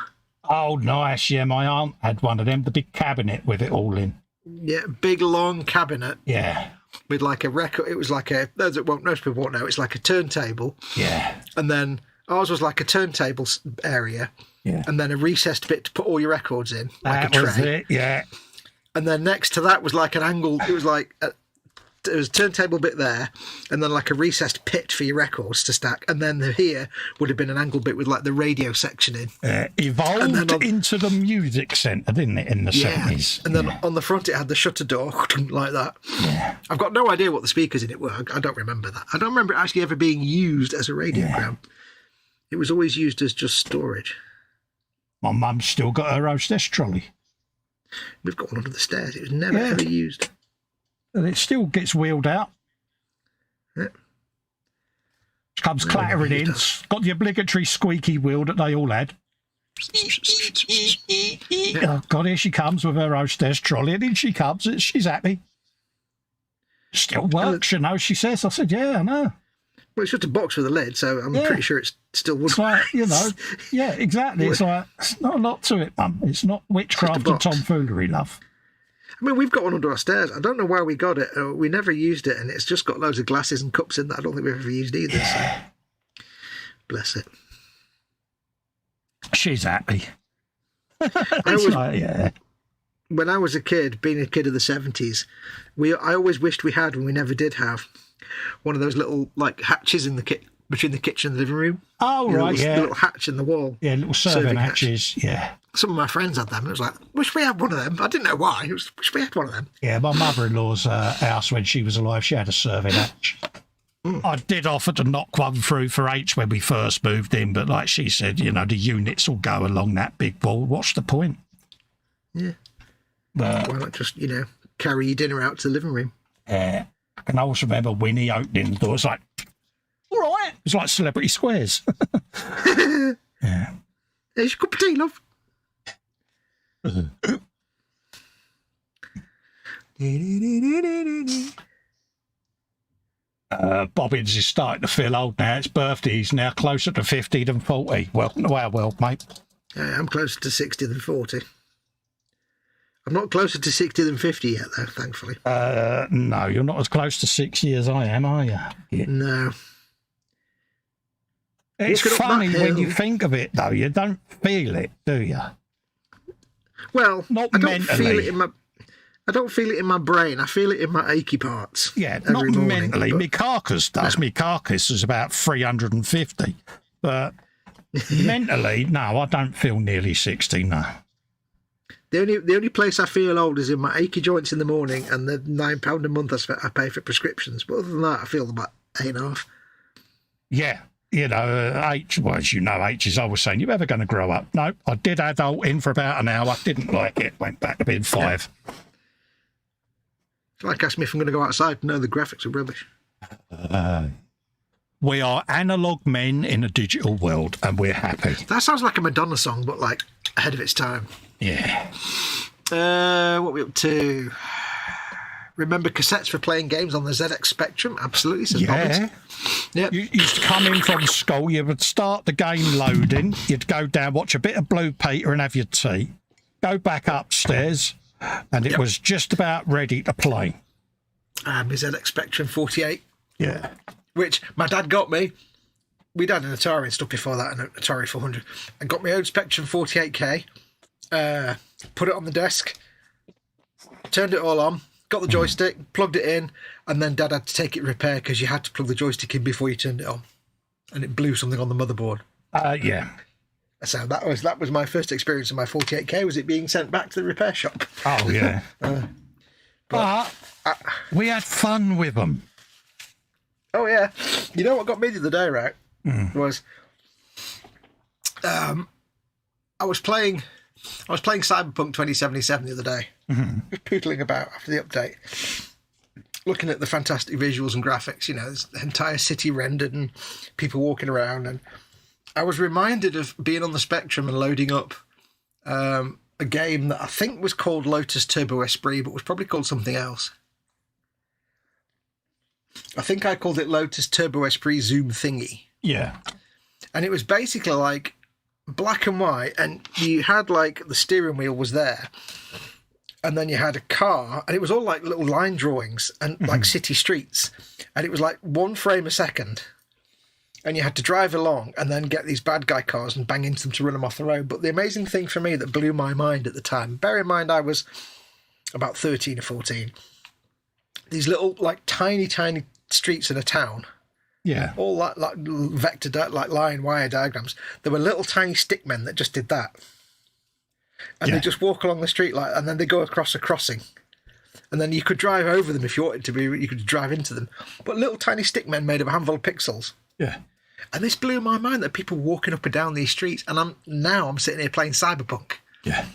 Oh, nice. Yeah, my aunt had one of them, the big cabinet with it all in. Yeah, big long cabinet. Yeah. With like a record. It was like most people won't know, it's like a turntable. Yeah. And then ours was like a turntable area. Yeah. And then a recessed bit to put all your records in, like That a tray. was it, yeah. And then next to that was like an angled, it was like there was a turntable bit there, and then like a recessed pit for your records to stack, and then here would have been an angled bit with like the radio section in. Evolved into the music centre, didn't it, in the 70s? And then on the front it had the shutter door like that. Yeah. I've got no idea what the speakers in it were. I don't remember that. I don't remember it actually ever being used as a radiogram. Yeah. It was always used as just storage. My mum's still got her hostess trolley. We've got one under the stairs. It was never ever used. And it still gets wheeled out. Yeah. Comes clattering in. Got the obligatory squeaky wheel that they all had. Oh, God, here she comes with her hostess trolley, and in she comes, and she's happy. Still works, she says. I said, yeah, I know. Well, it's just a box with a lid, so I'm pretty sure it's still wood. It's like, yeah, exactly. It's like, it's not a lot to it, Mum. It's not witchcraft and tomfoolery, love. I mean, we've got one under our stairs. I don't know where we got it. We never used it, and it's just got loads of glasses and cups in that I don't think we've ever used either. Yeah. So, bless it. She's happy. When I was a kid, being a kid of the 70s, I always wished we had, and we never did have, one of those little like hatches in the between the kitchen and the living room. Oh, right, The little hatch in the wall. Yeah, little serving hatches, yeah. Some of my friends had them, and it was like, wish we had one of them. I didn't know why. It was, wish we had one of them. Yeah, my mother-in-law's house, when she was alive, she had a serving hatch. I did offer to knock one through for H when we first moved in, but like she said, the units will go along that big wall. What's the point? Yeah. Why not just, carry your dinner out to the living room? Yeah. I can also remember Winnie opening the door. It's like, all right. It was like Celebrity Squares. Yeah. There's your cup of tea, love. Bobbins is starting to feel old now. His birthday. He's now closer to 50 than 40. Welcome to our world, mate. I'm closer to 60 than 40. I'm not closer to 60 than 50 yet, though, thankfully. No, you're not as close to 6 years I am, are you? Yeah. No. It's funny when you think of it, though. You don't feel it, do you? Well, not I don't mentally. feel it in my... I don't feel it in my brain. I feel it in my achy parts. Yeah, not morning, mentally. My carcass does. My carcass is about 350. But mentally, no, I don't feel nearly 60, no. The only place I feel old is in my achy joints in the morning and the £9 a month I pay for prescriptions. But other than that, I feel about 8.5. Yeah. H, well, as you know, H is always saying, you're ever going to grow up? No, I did adult in for about an hour. Didn't like it. Went back to being 5. Yeah. It's like asking me if I'm going to go outside. No, the graphics are rubbish. We are analog men in a digital world, and we're happy. That sounds like a Madonna song, but like ahead of its time. Yeah. What are we up to? Remember cassettes for playing games on the ZX Spectrum? Absolutely, says Bobbins. Yep. You used to come in from school, you would start the game loading, you'd go down, watch a bit of Blue Peter and have your tea, go back upstairs, and it was just about ready to play. My ZX Spectrum 48. Yeah. Which my dad got me. We'd had an Atari and stuff before that, an Atari 400, and got my own Spectrum 48K, put it on the desk, turned it all on, got the joystick, plugged it in, and then Dad had to take it repair because you had to plug the joystick in before you turned it on, and it blew something on the motherboard. Yeah. So that was my first experience of my 48K, was it being sent back to the repair shop. Oh, yeah. But we had fun with them. Oh, yeah. You know what got me the other day, right? Was I was playing Cyberpunk 2077 the other day. Just poodling about after the update, looking at the fantastic visuals and graphics. You know, there's the entire city rendered and people walking around, and I was reminded of being on the Spectrum and loading up a game that I think was called Lotus Turbo Esprit, but was probably called something else. I think I called it Lotus Turbo Esprit Zoom Thingy. Yeah. And it was basically like black and white, and you had like the steering wheel was there, and then you had a car, and it was all like little line drawings and like city streets, and it was like 1 frame a second, and you had to drive along and then get these bad guy cars and bang into them to run them off the road. But the amazing thing for me that blew my mind at the time, bear in mind I was about 13 or 14, these little like tiny streets in a town. Yeah. All like vector, like line wire diagrams. There were little tiny stick men that just did that. And they just walk along the street, and then they go across a crossing. And then you could drive over them if you wanted to be, you could drive into them. But little tiny stick men made of a handful of pixels. Yeah. And this blew my mind that people walking up and down these streets. And I'm sitting here playing Cyberpunk. Yeah.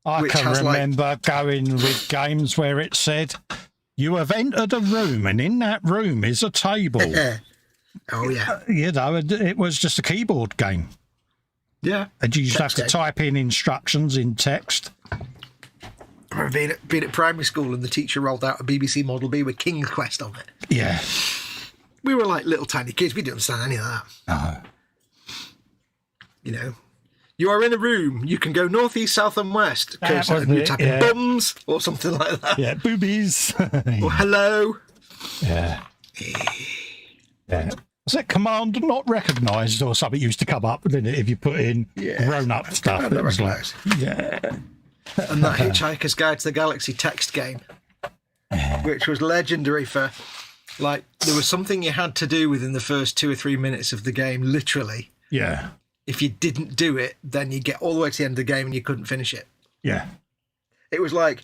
I can remember going with games where it said, you have entered a room, and in that room is a table. Oh, yeah. You know, it was just a keyboard game. Yeah. And you used to have to type in instructions in text. I remember being at primary school, and the teacher rolled out a BBC Model B with King's Quest on it. Yeah. We were like little tiny kids. We didn't understand any of that. No. You know, you are in a room. You can go north, east, south, and west. You type in bums or something like that. Yeah, boobies. Or hello. Yeah. Yeah. Was it command not recognised or something used to come up, didn't it, if you put in grown-up stuff? It was like, yeah. And that Hitchhiker's Guide to the Galaxy text game, which was legendary for, like, there was something you had to do within the first 2 or 3 minutes of the game, literally. Yeah. If you didn't do it, then you get all the way to the end of the game and you couldn't finish it. Yeah. It was like,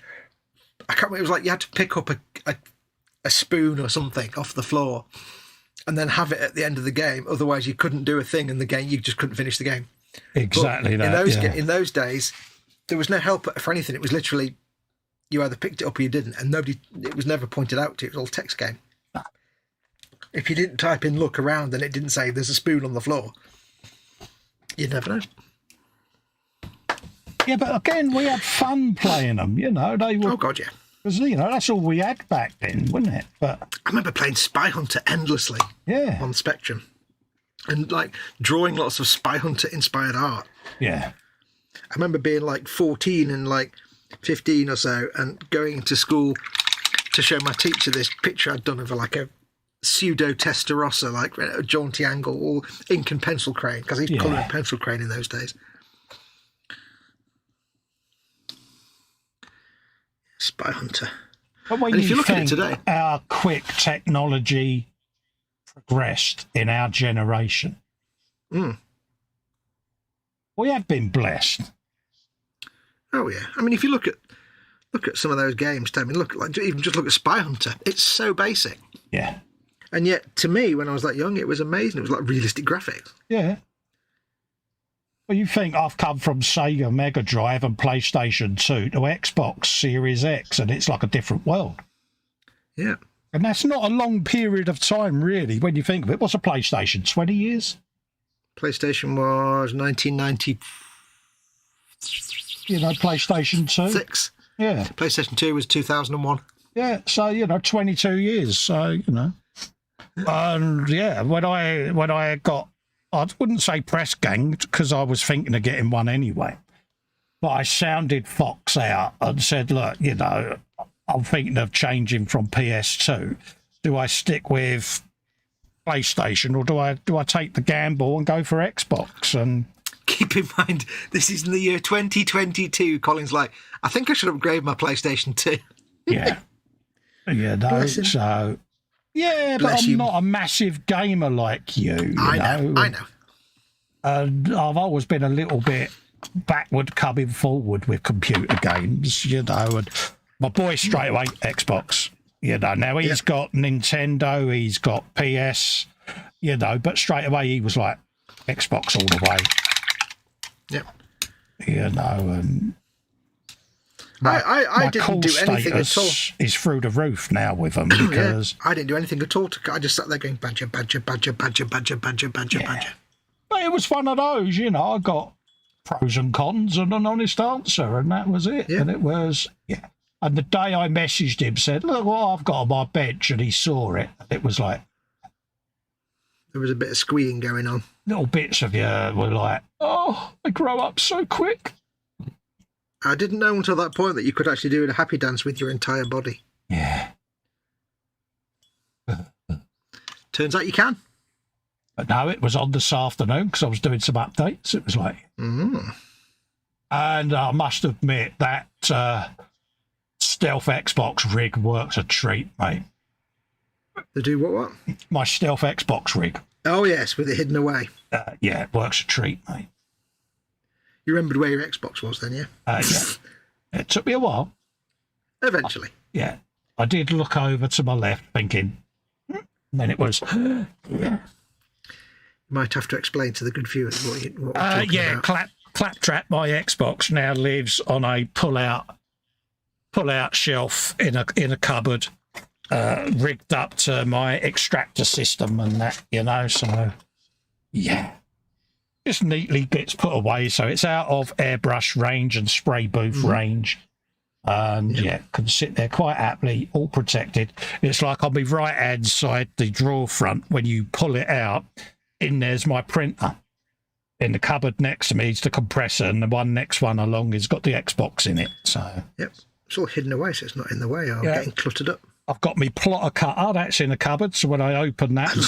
I can't remember, it was like you had to pick up a spoon or something off the floor and then have it at the end of the game. Otherwise, you couldn't do a thing in the game. You just couldn't finish the game. Exactly that. In those days, there was no help for anything. It was literally, you either picked it up or you didn't, and it was never pointed out to you. It was all text game. If you didn't type in look around and it didn't say there's a spoon on the floor, you'd never know. Yeah, but again, we had fun playing them, you know. They were, oh, God, yeah. Because, you know, that's all we had back then, wasn't it? But I remember playing Spy Hunter endlessly on Spectrum and, like, drawing lots of Spy Hunter-inspired art. Yeah. I remember being, like, 14 and, like, 15 or so and going into school to show my teacher this picture I'd done of, like, a pseudo Testarossa, like a jaunty angle, all ink and pencil crane, because I used to colour in pencil crane in those days. Spy Hunter. But when and if you look think at it today, how quick technology progressed in our generation, we have been blessed. Oh yeah, I mean, if you look at some of those games, I mean, look at Spy Hunter. It's so basic. Yeah. And yet, to me, when I was that young, it was amazing. It was like realistic graphics. Yeah. Well, you think I've come from Sega Mega Drive and PlayStation 2 to Xbox Series X, and it's like a different world. Yeah. And that's not a long period of time, really, when you think of it. What's a PlayStation? 20 years? PlayStation was 1990. You know, PlayStation 2? 6. Yeah. PlayStation 2 was 2001. Yeah, so, 22 years. So, and yeah, when I got, I wouldn't say press ganged because I was thinking of getting one anyway. But I sounded Fox out and said, look, I'm thinking of changing from PS2. Do I stick with PlayStation or do I take the gamble and go for Xbox? And keep in mind, this is in the year 2022. Colin's like, I think I should upgrade my PlayStation 2. Yeah. So, yeah, but I'm not a massive gamer like you. I know. And I've always been a little bit backward coming forward with computer games, and my boy straight away Xbox, now he's got Nintendo, he's got PS, but straight away he was like Xbox all the way. Yep. And I didn't do anything at all. Is through the roof now with them because I didn't do anything at all. I just sat there going badger, badger, badger, badger, badger, badger, badger, badger. But it was one of those, I got pros and cons and an honest answer, and that was it. And it was, And the day I messaged him, said, look what I've got on my bench, and he saw it. It was like... There was a bit of squeeing going on. Little bits of you were like, oh, I grow up so quick. I didn't know until that point that you could actually do a happy dance with your entire body. Yeah. Turns out you can. But no, it was on this afternoon because I was doing some updates. It was like... And I must admit that Stealth Xbox rig works a treat, mate. They do what? My Stealth Xbox rig. Oh, yes, with it hidden away. Yeah, it works a treat, mate. You remembered where your Xbox was then, yeah? Yeah. It took me a while. Eventually. Yeah. I did look over to my left thinking, and then it was, yeah. You might have to explain to the good viewers what we're talking about. Claptrap, my Xbox, now lives on a pull-out shelf in a cupboard, rigged up to my extractor system and that, so, yeah. Just neatly gets put away, so it's out of airbrush range and spray booth range. And, can sit there quite happily, all protected. It's like on my right-hand side, the drawer front, when you pull it out, in there's my printer. In the cupboard next to me is the compressor, and the next one along has got the Xbox in it. So yep, it's all hidden away, so it's not in the way or getting cluttered up. I've got my plotter cutter, that's in the cupboard, so when I open that and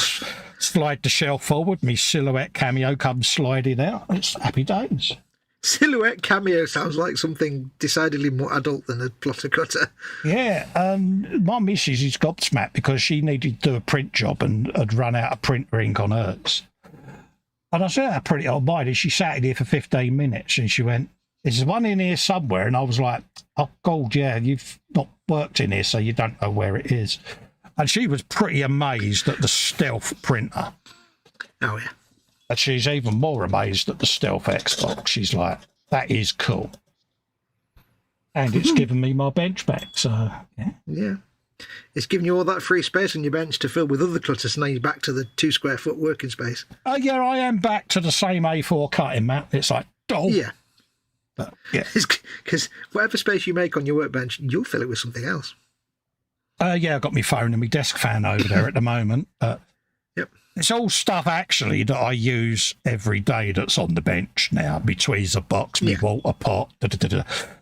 slide the shelf forward, my silhouette cameo comes sliding out. It's happy days. Silhouette cameo sounds like something decidedly more adult than a plotter cutter. Yeah, my missus is gobsmacked because she needed to do a print job and had run out of printer ink on hers. And I said, pretty old minded. She sat in here for 15 minutes and she went, there's one in here somewhere. And I was like, oh, God, yeah, you've not worked in here, so you don't know where it is. And she was pretty amazed at the Stealth printer. Oh, yeah. And she's even more amazed at the Stealth Xbox. She's like, that is cool. And it's given me my bench back, so, yeah. Yeah. It's giving you all that free space on your bench to fill with other clutter, so now you're back to the 2 square foot working space. Yeah, I am back to the same A4 cutting mat. It's like, oh. Yeah. But, yeah. Because whatever space you make on your workbench, you'll fill it with something else. Yeah, I've got my phone and my desk fan over there at the moment. Yep. It's all stuff, actually, that I use every day that's on the bench now. My tweezer box, my water pot,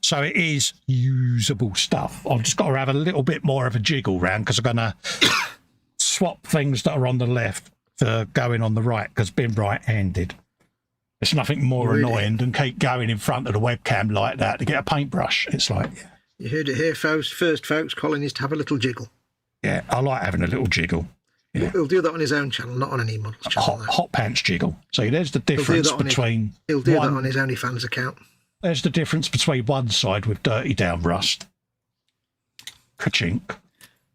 So it is usable stuff. I've just got to have a little bit more of a jiggle round because I'm going to swap things that are on the left for going on the right because being right-handed. There's nothing more annoying than keep going in front of the webcam like that to get a paintbrush. It's like... Yeah. You heard it here first, folks. Colin is to have a little jiggle. Yeah, I like having a little jiggle. Yeah. He'll do that on his own channel, not on an eModels channel. Hot pants jiggle. So there's the difference between... He'll do that on his OnlyFans account. There's the difference between one side with dirty down rust, ka-chink,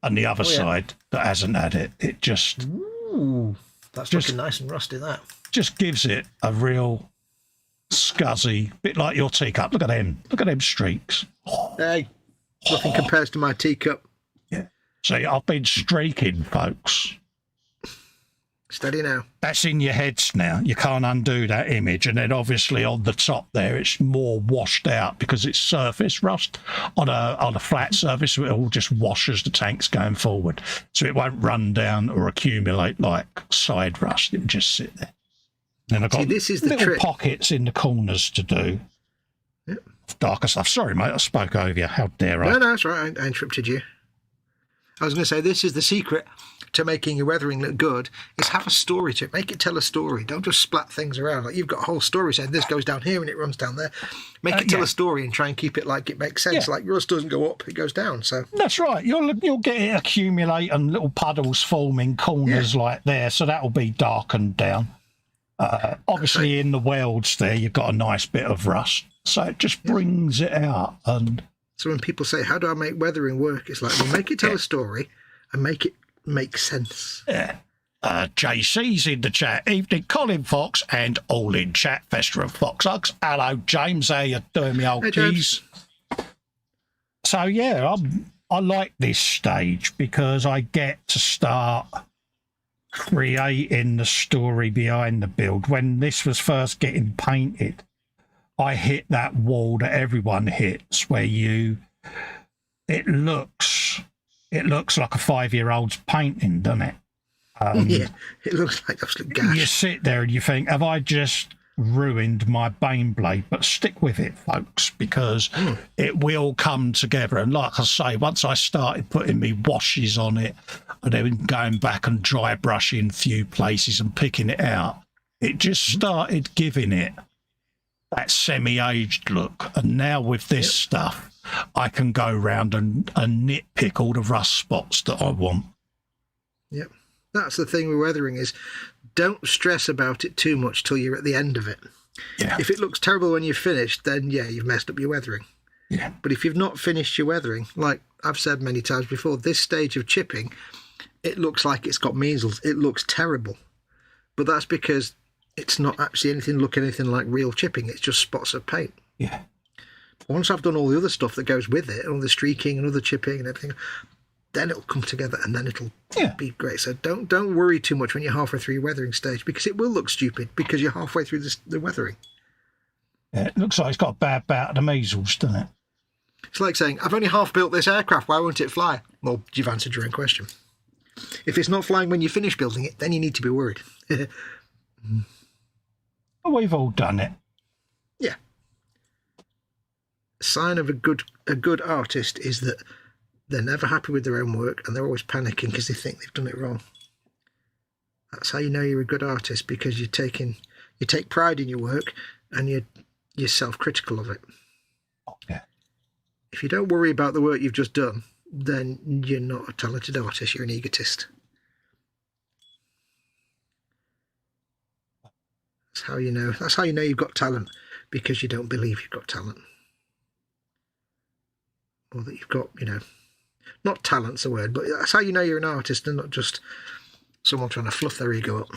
and the other side that hasn't had it. It just... Ooh, that's looking nice and rusty, that. Just gives it a real scuzzy, bit like your teacup. Look at them. Look at them streaks. Hey, nothing compares to my teacup. Yeah. See, I've been streaking, folks. Steady now. That's in your heads now. You can't undo that image. And then obviously on the top there, it's more washed out because it's surface rust. On a flat surface, it all just washes the tanks going forward. So it won't run down or accumulate like side rust. It will just sit there. Then I've got this is the little trick. Pockets in the corners to do. Yep. Darker stuff. Sorry, mate, I spoke over you. How dare I? No, that's right. I interrupted you. I was going to say, this is the secret to making your weathering look good, is have a story to it. Make it tell a story. Don't just splat things around. Like, you've got a whole story saying this goes down here and it runs down there. Make it tell a story and try and keep it like it makes sense. Yeah. Like yours doesn't go up, it goes down. So That's right. You'll get it accumulate and little puddles form in corners like there. So that'll be darkened down. Obviously, in the welds there, you've got a nice bit of rust. So it just brings it out. And so when people say, how do I make weathering work? It's like, well, make it tell a story and make it make sense. yeah. JC's in the chat. Evening, Colin Fox, and all in chat. Festa and Foxx. Hello, James. How you doing, me old Hey, keys? So yeah, I like this stage because I get to start creating the story behind the build. When this was first getting painted, I hit that wall that everyone hits, where it looks like a 5-year-old's painting, doesn't it? Yeah, it looks like absolute gash. You sit there and you think, have I just ruined my Baneblade? But stick with it, folks, because it will come together. And like I say, once I started putting me washes on it and then going back and dry brushing a few places and picking it out, it just started giving it that semi-aged look. And now with this stuff, I can go round and nitpick all the rust spots that I want. Yep. That's the thing with weathering, is don't stress about it too much till you're at the end of it. Yeah. If it looks terrible when you've finished, then you've messed up your weathering. Yeah. But if you've not finished your weathering, like I've said many times before, this stage of chipping, it looks like it's got measles. It looks terrible. But that's because it's not actually anything like real chipping. It's just spots of paint. Yeah. Once I've done all the other stuff that goes with it, all the streaking and other chipping and everything, then it'll come together and then it'll be great. So don't worry too much when you're halfway through your weathering stage, because it will look stupid because you're halfway through the weathering. Yeah, it looks like it's got a bad bout of the measles, doesn't it? It's like saying, I've only half built this aircraft, why won't it fly? Well, you've answered your own question. If it's not flying when you finish building it, then you need to be worried. Well, we've all done it. Yeah. A sign of a good artist is that they're never happy with their own work and they're always panicking because they think they've done it wrong. That's how you know you're a good artist, because you take pride in your work and you're self-critical of it. Yeah. If you don't worry about the work you've just done, then you're not a talented artist, you're an egotist. That's how you know you've got talent, because you don't believe you've got talent. Or that you've got, not talent's a word, but that's how you know you're an artist and not just someone trying to fluff their ego up.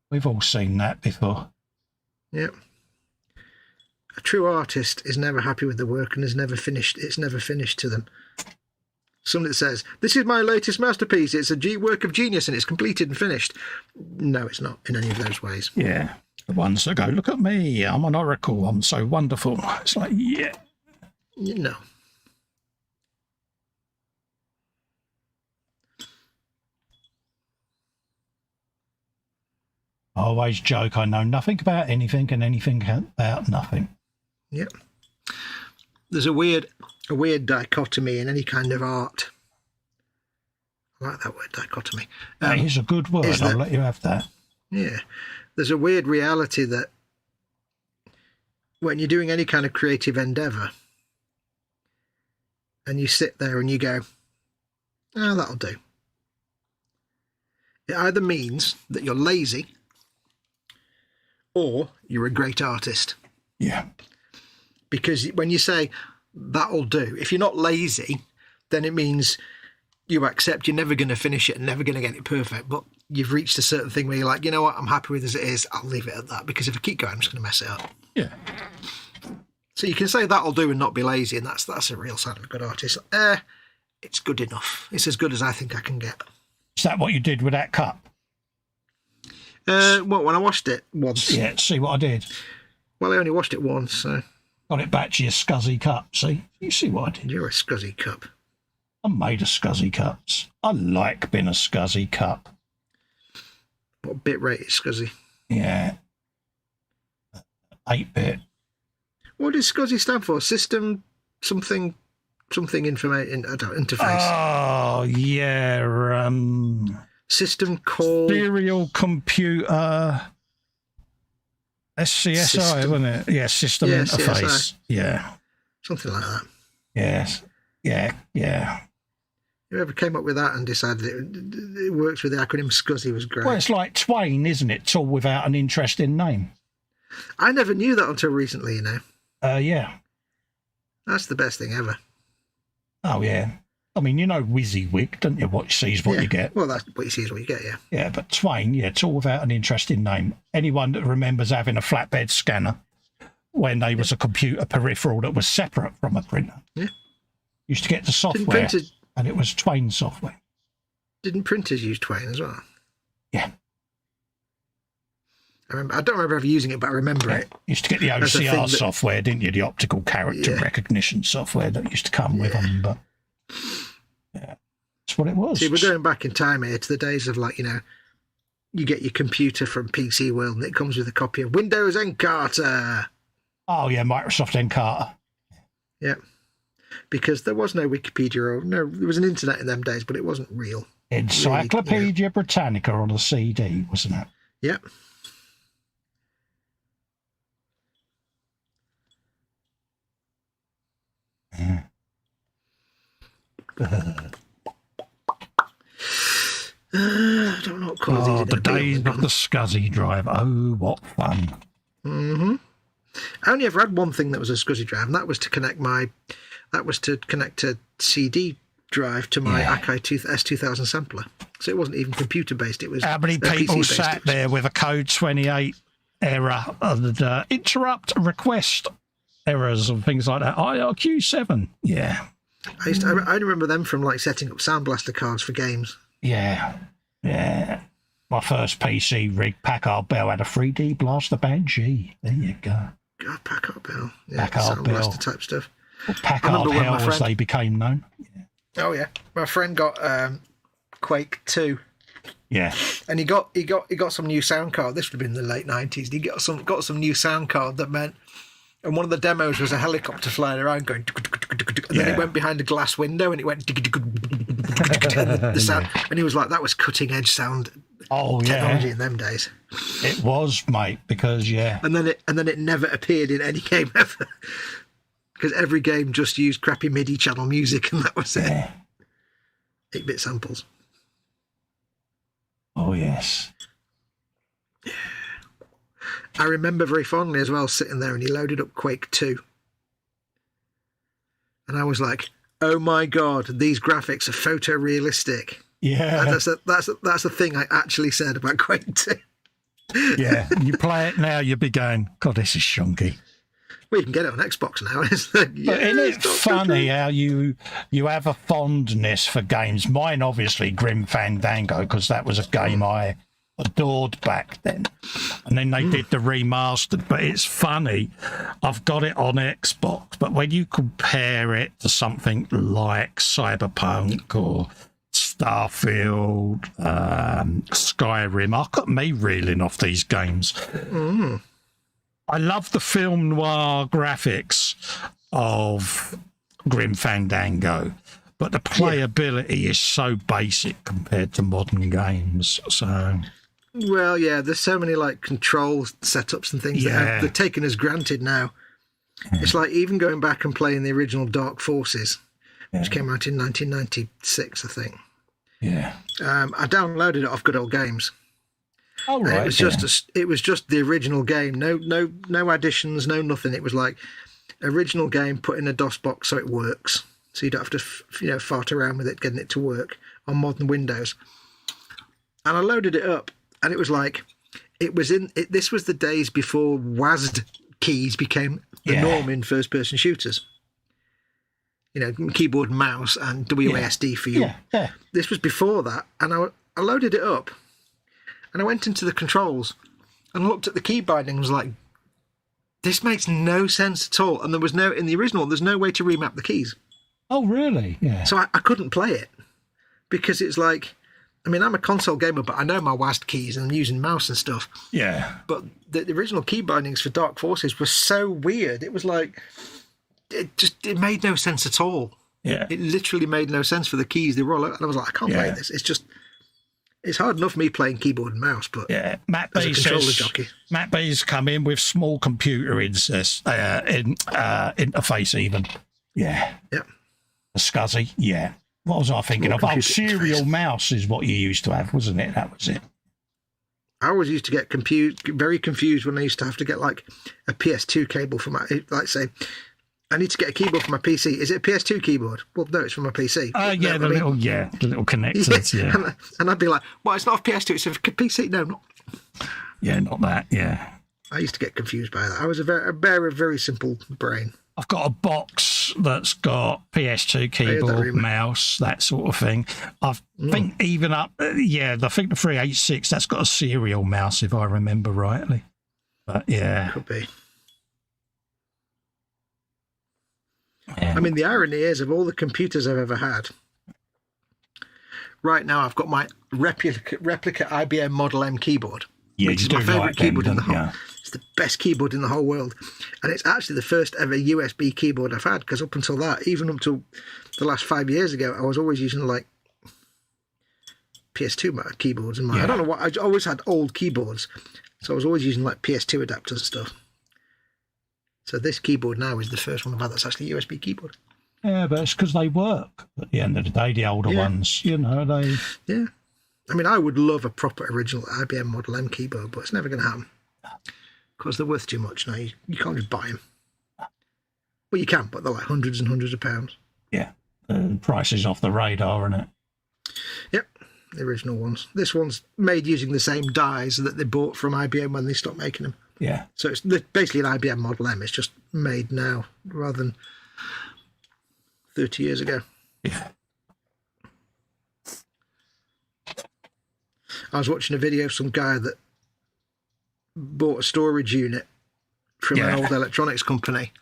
We've all seen that before. Yep. A true artist is never happy with the work and it's never finished to them. Somebody that says, this is my latest masterpiece, it's a work of genius and it's completed and finished. No, it's not in any of those ways. Yeah. The ones that go, look at me, I'm an oracle, I'm so wonderful. It's like, yeah. No. I always joke, I know nothing about anything and anything about nothing. Yep. There's a weird dichotomy in any kind of art. I like that word, dichotomy. That is a good word, I'll let you have that. Yeah. There's a weird reality that when you're doing any kind of creative endeavour and you sit there and you go, oh, that'll do. It either means that you're lazy or you're a great artist. Yeah. Because when you say, that'll do, if you're not lazy, then it means you accept you're never going to finish it and never going to get it perfect, but you've reached a certain thing where you're like, you know what, I'm happy with it as it is, I'll leave it at that, because if I keep going, I'm just going to mess it up. Yeah. So you can say that'll do and not be lazy, and that's a real sign of a good artist. It's good enough. It's as good as I think I can get. Is that what you did with that cup? Well, when I washed it once. Yeah, see what I did? Well, I only washed it once, so... Got it back to your scuzzy cup, see? You see what I did? You're a scuzzy cup. I'm made of scuzzy cups. I like being a scuzzy cup. What bit rate is scuzzy? Yeah. 8-bit. What does SCSI stand for? System something interface. Oh, yeah. System call. Serial computer. SCSI, wasn't it? Yeah, system interface. CSI. Yeah. Something like that. Yes. Yeah. Whoever came up with that and decided it works with the acronym SCSI was great. Well, it's like Twain, isn't it? Tall without an interesting name. I never knew that until recently, you know. Yeah. That's the best thing ever. Oh, yeah. I mean, you know WYSIWYG, don't you? What you see is what you get. Well, that's what you see is what you get, yeah. Yeah, but Twain, yeah, tall without an interesting name. Anyone that remembers having a flatbed scanner when they was a computer peripheral that was separate from a printer. Yeah. Used to get the software, and it was Twain software. Didn't printers use Twain as well? Yeah. I don't remember ever using it, but I remember it. Used to get the OCR software, didn't you? The optical character recognition software that used to come with them. But yeah, that's what it was. See, we're going back in time here to the days of, like, you know, you get your computer from PC World and it comes with a copy of Windows Encarta. Oh, yeah, Microsoft Encarta. Yeah. Because there was no Wikipedia or there was an internet in them days, but it wasn't real. Encyclopedia Britannica on a CD, wasn't it? Yep. Yeah. I don't know what colours these are. The days of the SCSI drive. Oh, what fun. Mm-hmm. I only ever had one thing that was a SCSI drive, and that was to connect a CD drive to my Akai S2000 sampler. So it wasn't even computer based. It was. How many people sat there with a code 28 error and interrupt request errors and things like that? IRQ7. Yeah. I only remember them from, like, setting up Sound Blaster cards for games. Yeah. My first PC rig, Packard Bell, had a 3D Blaster Band G. There you go. God, Packard Bell. Yeah, Packard Sound Bell. Blaster type stuff. Well, Packard Hell, as they became known. Yeah. Oh yeah, my friend got Quake 2. Yeah. And he got some new sound card. This would have been in the late 90s. He got some new sound card that meant, and one of the demos was a helicopter flying around going, and then it went behind a glass window and it went the sound, and he was like, that was cutting edge sound technology in them days. It was, mate, because and then it never appeared in any game ever, because every game just used crappy MIDI channel music, and that was it. 8-bit samples. Oh yes. I remember very fondly as well sitting there and he loaded up Quake 2. And I was like, oh my God, these graphics are photorealistic. Yeah. And that's the thing I actually said about Quake 2. Yeah. You play it now, you'll be going, God, this is shonky. Well, you can get it on Xbox now. It's like, but isn't it funny how you have a fondness for games? Mine, obviously, Grim Fandango, because that was a game I adored back then, and then they did the remastered. But it's funny, I've got it on Xbox, but when you compare it to something like Cyberpunk or Starfield, Skyrim, I got me reeling off these games. I love the film noir graphics of Grim Fandango, but the playability is so basic compared to modern games. So, well, yeah, there's so many, like, control setups and things that they're taken as granted now. It's like even going back and playing the original Dark Forces, which came out in 1996, I think. Yeah. I downloaded it off Good Old Games. Oh, right. It was just the original game. No additions, no nothing. It was like original game put in a DOS box so it works. So you don't have to fart around with it, getting it to work on modern Windows. And I loaded it up, and it was like this was the days before WASD keys became norm in first-person shooters. You know, keyboard and mouse and WASD for you. Yeah. This was before that, and I loaded it up, and I went into the controls and looked at the key binding and was like, this makes no sense at all. And there was in the original, there's no way to remap the keys. Oh, really? Yeah. So I couldn't play it because it's like, I mean, I'm a console gamer, but I know my WASD keys and I'm using mouse and stuff. Yeah. But the original key bindings for Dark Forces were so weird. It was like, it made no sense at all. Yeah. It literally made no sense for the keys. They were all, and I was like, I can't play this. It's hard enough me playing keyboard and mouse, but Matt as B a controller says, jockey. Matt B's come in with small computer interface even. Yeah. Yep. A SCSI. Yeah. What was I thinking of? Oh, serial mouse is what you used to have, wasn't it? That was it. I always used to get very confused when I used to have to get like a PS2 cable for my, like say, I need to get a keyboard for my PC. Is it a PS2 keyboard? Well, no, it's from my PC. Yeah, the little connectors. Yeah. And I'd be like, well, it's not a PS2, it's a PC. No, not. Yeah, not that. Yeah. I used to get confused by that. I was a very simple brain. I've got a box that's got PS2 keyboard, mouse, that sort of thing. I think even up, I think the 386, that's got a serial mouse, if I remember rightly. But yeah. Could be. Yeah. I mean, the irony is, of all the computers I've ever had, right now I've got my replica IBM Model M keyboard, which is my favourite keyboard in the whole. Yeah. It's the best keyboard in the whole world, and it's actually the first ever USB keyboard I've had. Because up until that, even up to the last 5 years ago, I was always using like PS2 keyboards in my. I don't know what. I always had old keyboards, so I was always using like PS2 adapters and stuff. So this keyboard now is the first one I've had that's actually a USB keyboard. Yeah, but it's because they work at the end of the day, the older ones, they... Yeah. I mean, I would love a proper original IBM Model M keyboard, but it's never going to happen. Because they're worth too much now. You can't just buy them. Well, you can, but they're like hundreds and hundreds of pounds. Yeah. The price is off the radar, isn't it? Yep. The original ones. This one's made using the same dies that they bought from IBM when they stopped making them. Yeah. So it's basically an IBM Model M. It's just made now rather than 30 years ago. Yeah. I was watching a video of some guy that bought a storage unit from an old electronics company.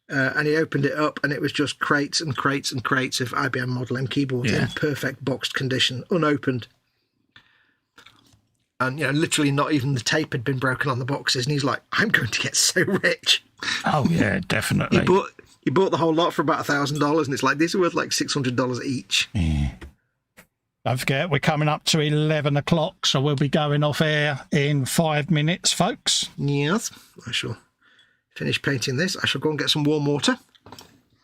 And he opened it up and it was just crates and crates and crates of IBM Model M keyboards in perfect boxed condition, unopened. And, literally not even the tape had been broken on the boxes. And he's like, I'm going to get so rich. Oh, yeah, definitely. He bought the whole lot for about $1,000. And it's like, these are worth like $600 each. Yeah. Don't forget, we're coming up to 11 o'clock. So we'll be going off air in 5 minutes, folks. Yes. I shall finish painting this. I shall go and get some warm water.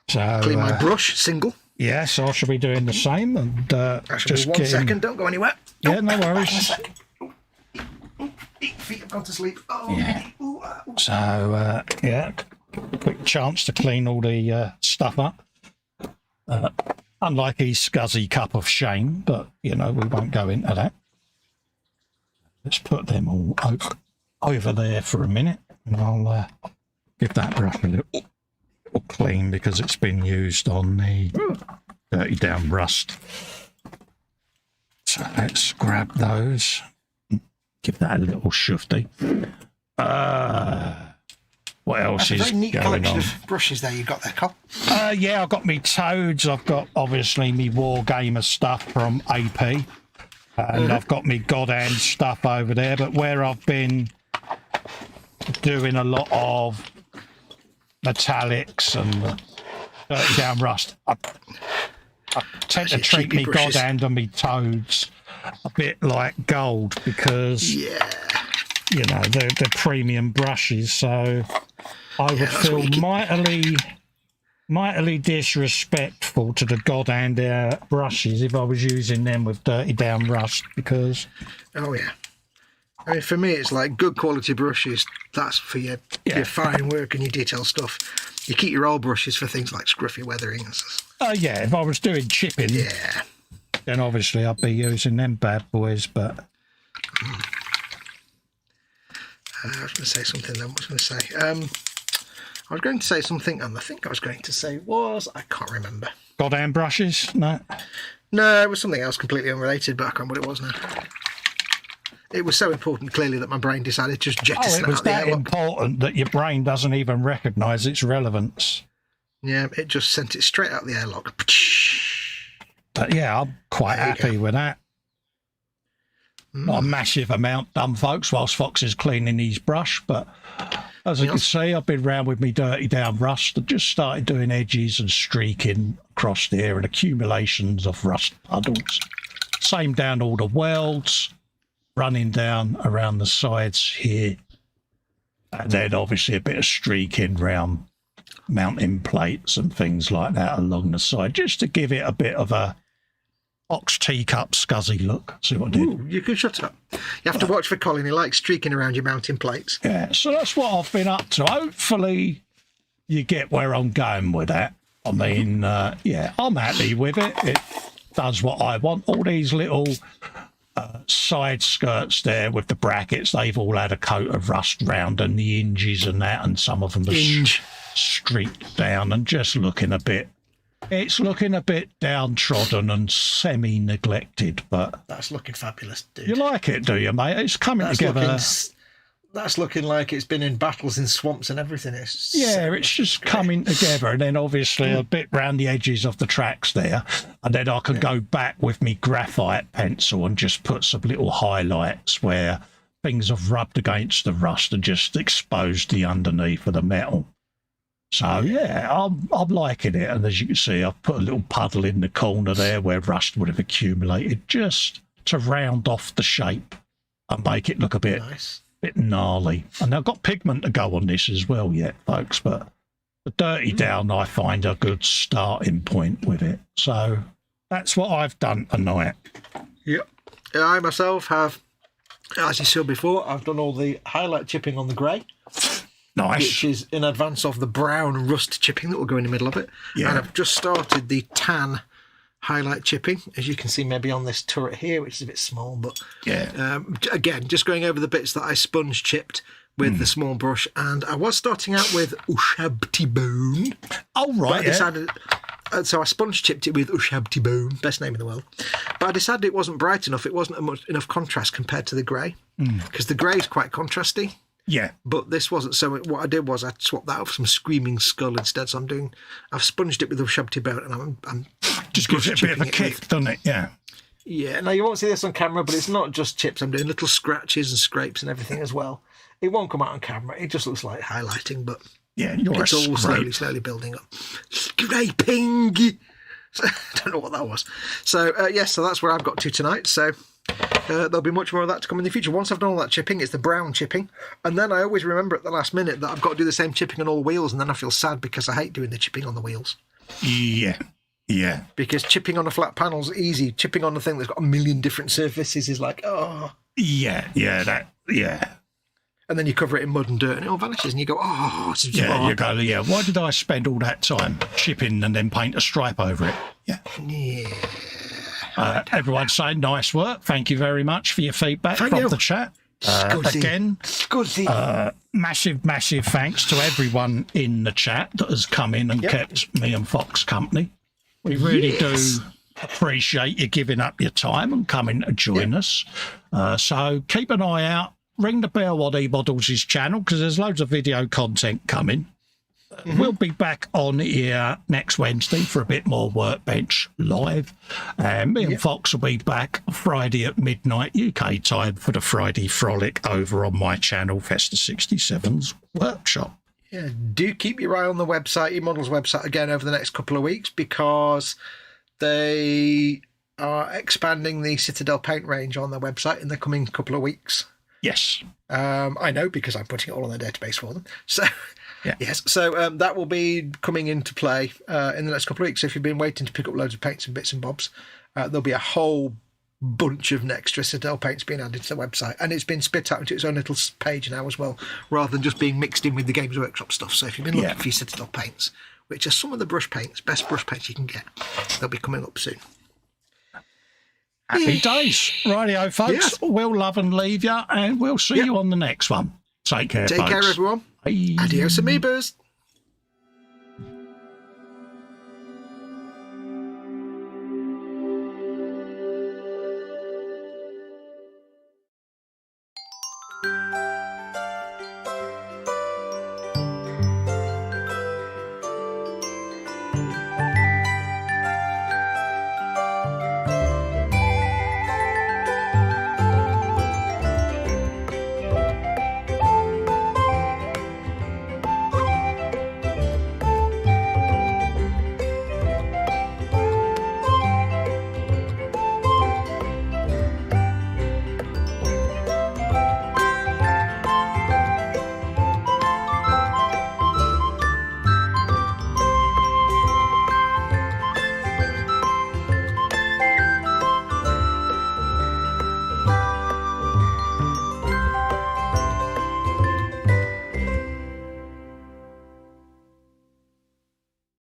So clean my brush, single. Yes, I shall be doing the same. And just be 1 second. Don't go anywhere. Yeah, no worries. Feet have gone to sleep. Oh, yeah. So, quick chance to clean all the stuff up. Unlike his SCSI cup of shame, but, we won't go into that. Let's put them all over there for a minute, and I'll give that brush a little clean because it's been used on the dirty down rust. So let's grab those. Give that a little shufty. What else is very neat going collection on? of brushes there you got there, Col. I've got me Toads. I've got obviously me Wargamer stuff from AP, and I've got me Godhand stuff over there. But where I've been doing a lot of metallics and dirty down rust, I tend to treat me Godhand and me Toads a bit like gold because they're premium brushes, so I would feel mightily disrespectful to the Godhand brushes if I was using them with dirty down rust because I mean, for me it's like good quality brushes, that's for your fine work and your detail stuff. You keep your old brushes for things like scruffy weathering. If I was doing chipping, then obviously I'd be using them bad boys, but... I was going to say something then. What was I going to say? I was going to say something, and I think I was going to say I can't remember. Goddamn brushes? No. No, it was something else completely unrelated, but I can't remember what it was now. It was so important, clearly, that my brain decided to just jettison it was out the that airlock. important that your brain doesn't even recognise its relevance. Yeah, it just sent it straight out the airlock. But yeah, I'm quite happy with that. Not a massive amount done, folks, whilst Fox is cleaning his brush, but as you can see, I've been round with me dirty down rust. I just started doing edges and streaking across there and accumulations of rust puddles. Same down all the welds, running down around the sides here. And then obviously a bit of streaking round mounting plates and things like that along the side, just to give it a bit of a Fox teacup scuzzy look. See what I did? Ooh, you can shut up. You have to watch for Colin. He likes streaking around your mounting plates. Yeah, so that's what I've been up to. Hopefully you get where I'm going with that. I mean, yeah, I'm happy with it. It does what I want. All these little side skirts there with the brackets, they've all had a coat of rust round, and the hinges and that, and some of them are streaked down and just looking a bit... It's looking a bit downtrodden and semi-neglected, but... That's looking fabulous, dude. You like it, do you, mate? It's coming together. That's looking like it's been in battles in swamps and everything. It's just coming together, and then obviously a bit round the edges of the tracks there, and then I can go back with me graphite pencil and just put some little highlights where things have rubbed against the rust and just exposed the underneath of the metal. So yeah, I'm liking it, and as you can see, I've put a little puddle in the corner there where rust would have accumulated, just to round off the shape and make it look a bit gnarly. And I've got pigment to go on this as well yet, folks, but the dirty down I find a good starting point with it. So that's what I've done tonight. Yep. I myself have, as you saw before, I've done all the highlight chipping on the grey. Nice. Which is in advance of the brown rust chipping that will go in the middle of it. Yeah. And I've just started the tan highlight chipping, as you can see maybe on this turret here, which is a bit small, but yeah. Again, just going over the bits that I sponge chipped with the small brush, and I was starting out with Ushabti Bone. Oh, right, I decided, so I sponge chipped it with Ushabti Bone, best name in the world. But I decided it wasn't bright enough, it wasn't enough contrast compared to the grey, because the grey is quite contrasty. Yeah. But this wasn't, so what I did was I swapped that out for some Screaming Skull instead. So I've sponged it with Ushabti Bone, and I'm just gives it a bit of a kick, doesn't it? Yeah. Yeah, now you won't see this on camera, but it's not just chips. I'm doing little scratches and scrapes and everything as well. It won't come out on camera. It just looks like highlighting, but yeah, it's all slowly building up. Scraping! So, I don't know what that was. So, yes, so that's where I've got to tonight. So there'll be much more of that to come in the future. Once I've done all that chipping, it's the brown chipping. And then I always remember at the last minute that I've got to do the same chipping on all the wheels, and then I feel sad because I hate doing the chipping on the wheels. Yeah. Yeah. Because chipping on a flat panel's easy. Chipping on a thing that's got a million different surfaces is like, oh. Yeah. And then you cover it in mud and dirt and it all vanishes and you go, oh. You go, yeah, why did I spend all that time chipping and then paint a stripe over it? Yeah. Everyone saying nice work. Thank you very much for your feedback from the chat. Again, massive thanks to everyone in the chat that has come in and kept me and Fox company. We really do appreciate you giving up your time and coming to join us. So keep an eye out. Ring the bell on eModels' channel because there's loads of video content coming. We'll be back on here next Wednesday for a bit more Workbench live. Me and Fox will be back Friday at midnight UK time for the Friday Frolic over on my channel, Festa 67's Workshop. Yeah, do keep your eye on the website, eModels website, again over the next couple of weeks because they are expanding the Citadel paint range on their website in the coming couple of weeks. Yes. I know because I'm putting it all on their database for them. So, yes. So that will be coming into play in the next couple of weeks. So if you've been waiting to pick up loads of paints and bits and bobs, there'll be a whole bunch of extra Citadel paints being added to the website. And it's been spit out into its own little page now as well, rather than just being mixed in with the Games Workshop stuff. So if you've been looking for your Citadel paints, which are some of the brush paints, best brush paints you can get, they'll be coming up soon. Happy days. Rightio, folks. Yes. We'll love and leave you, and we'll see you on the next one. Take care, folks. Take care, everyone. Bye. Adios, amoebas.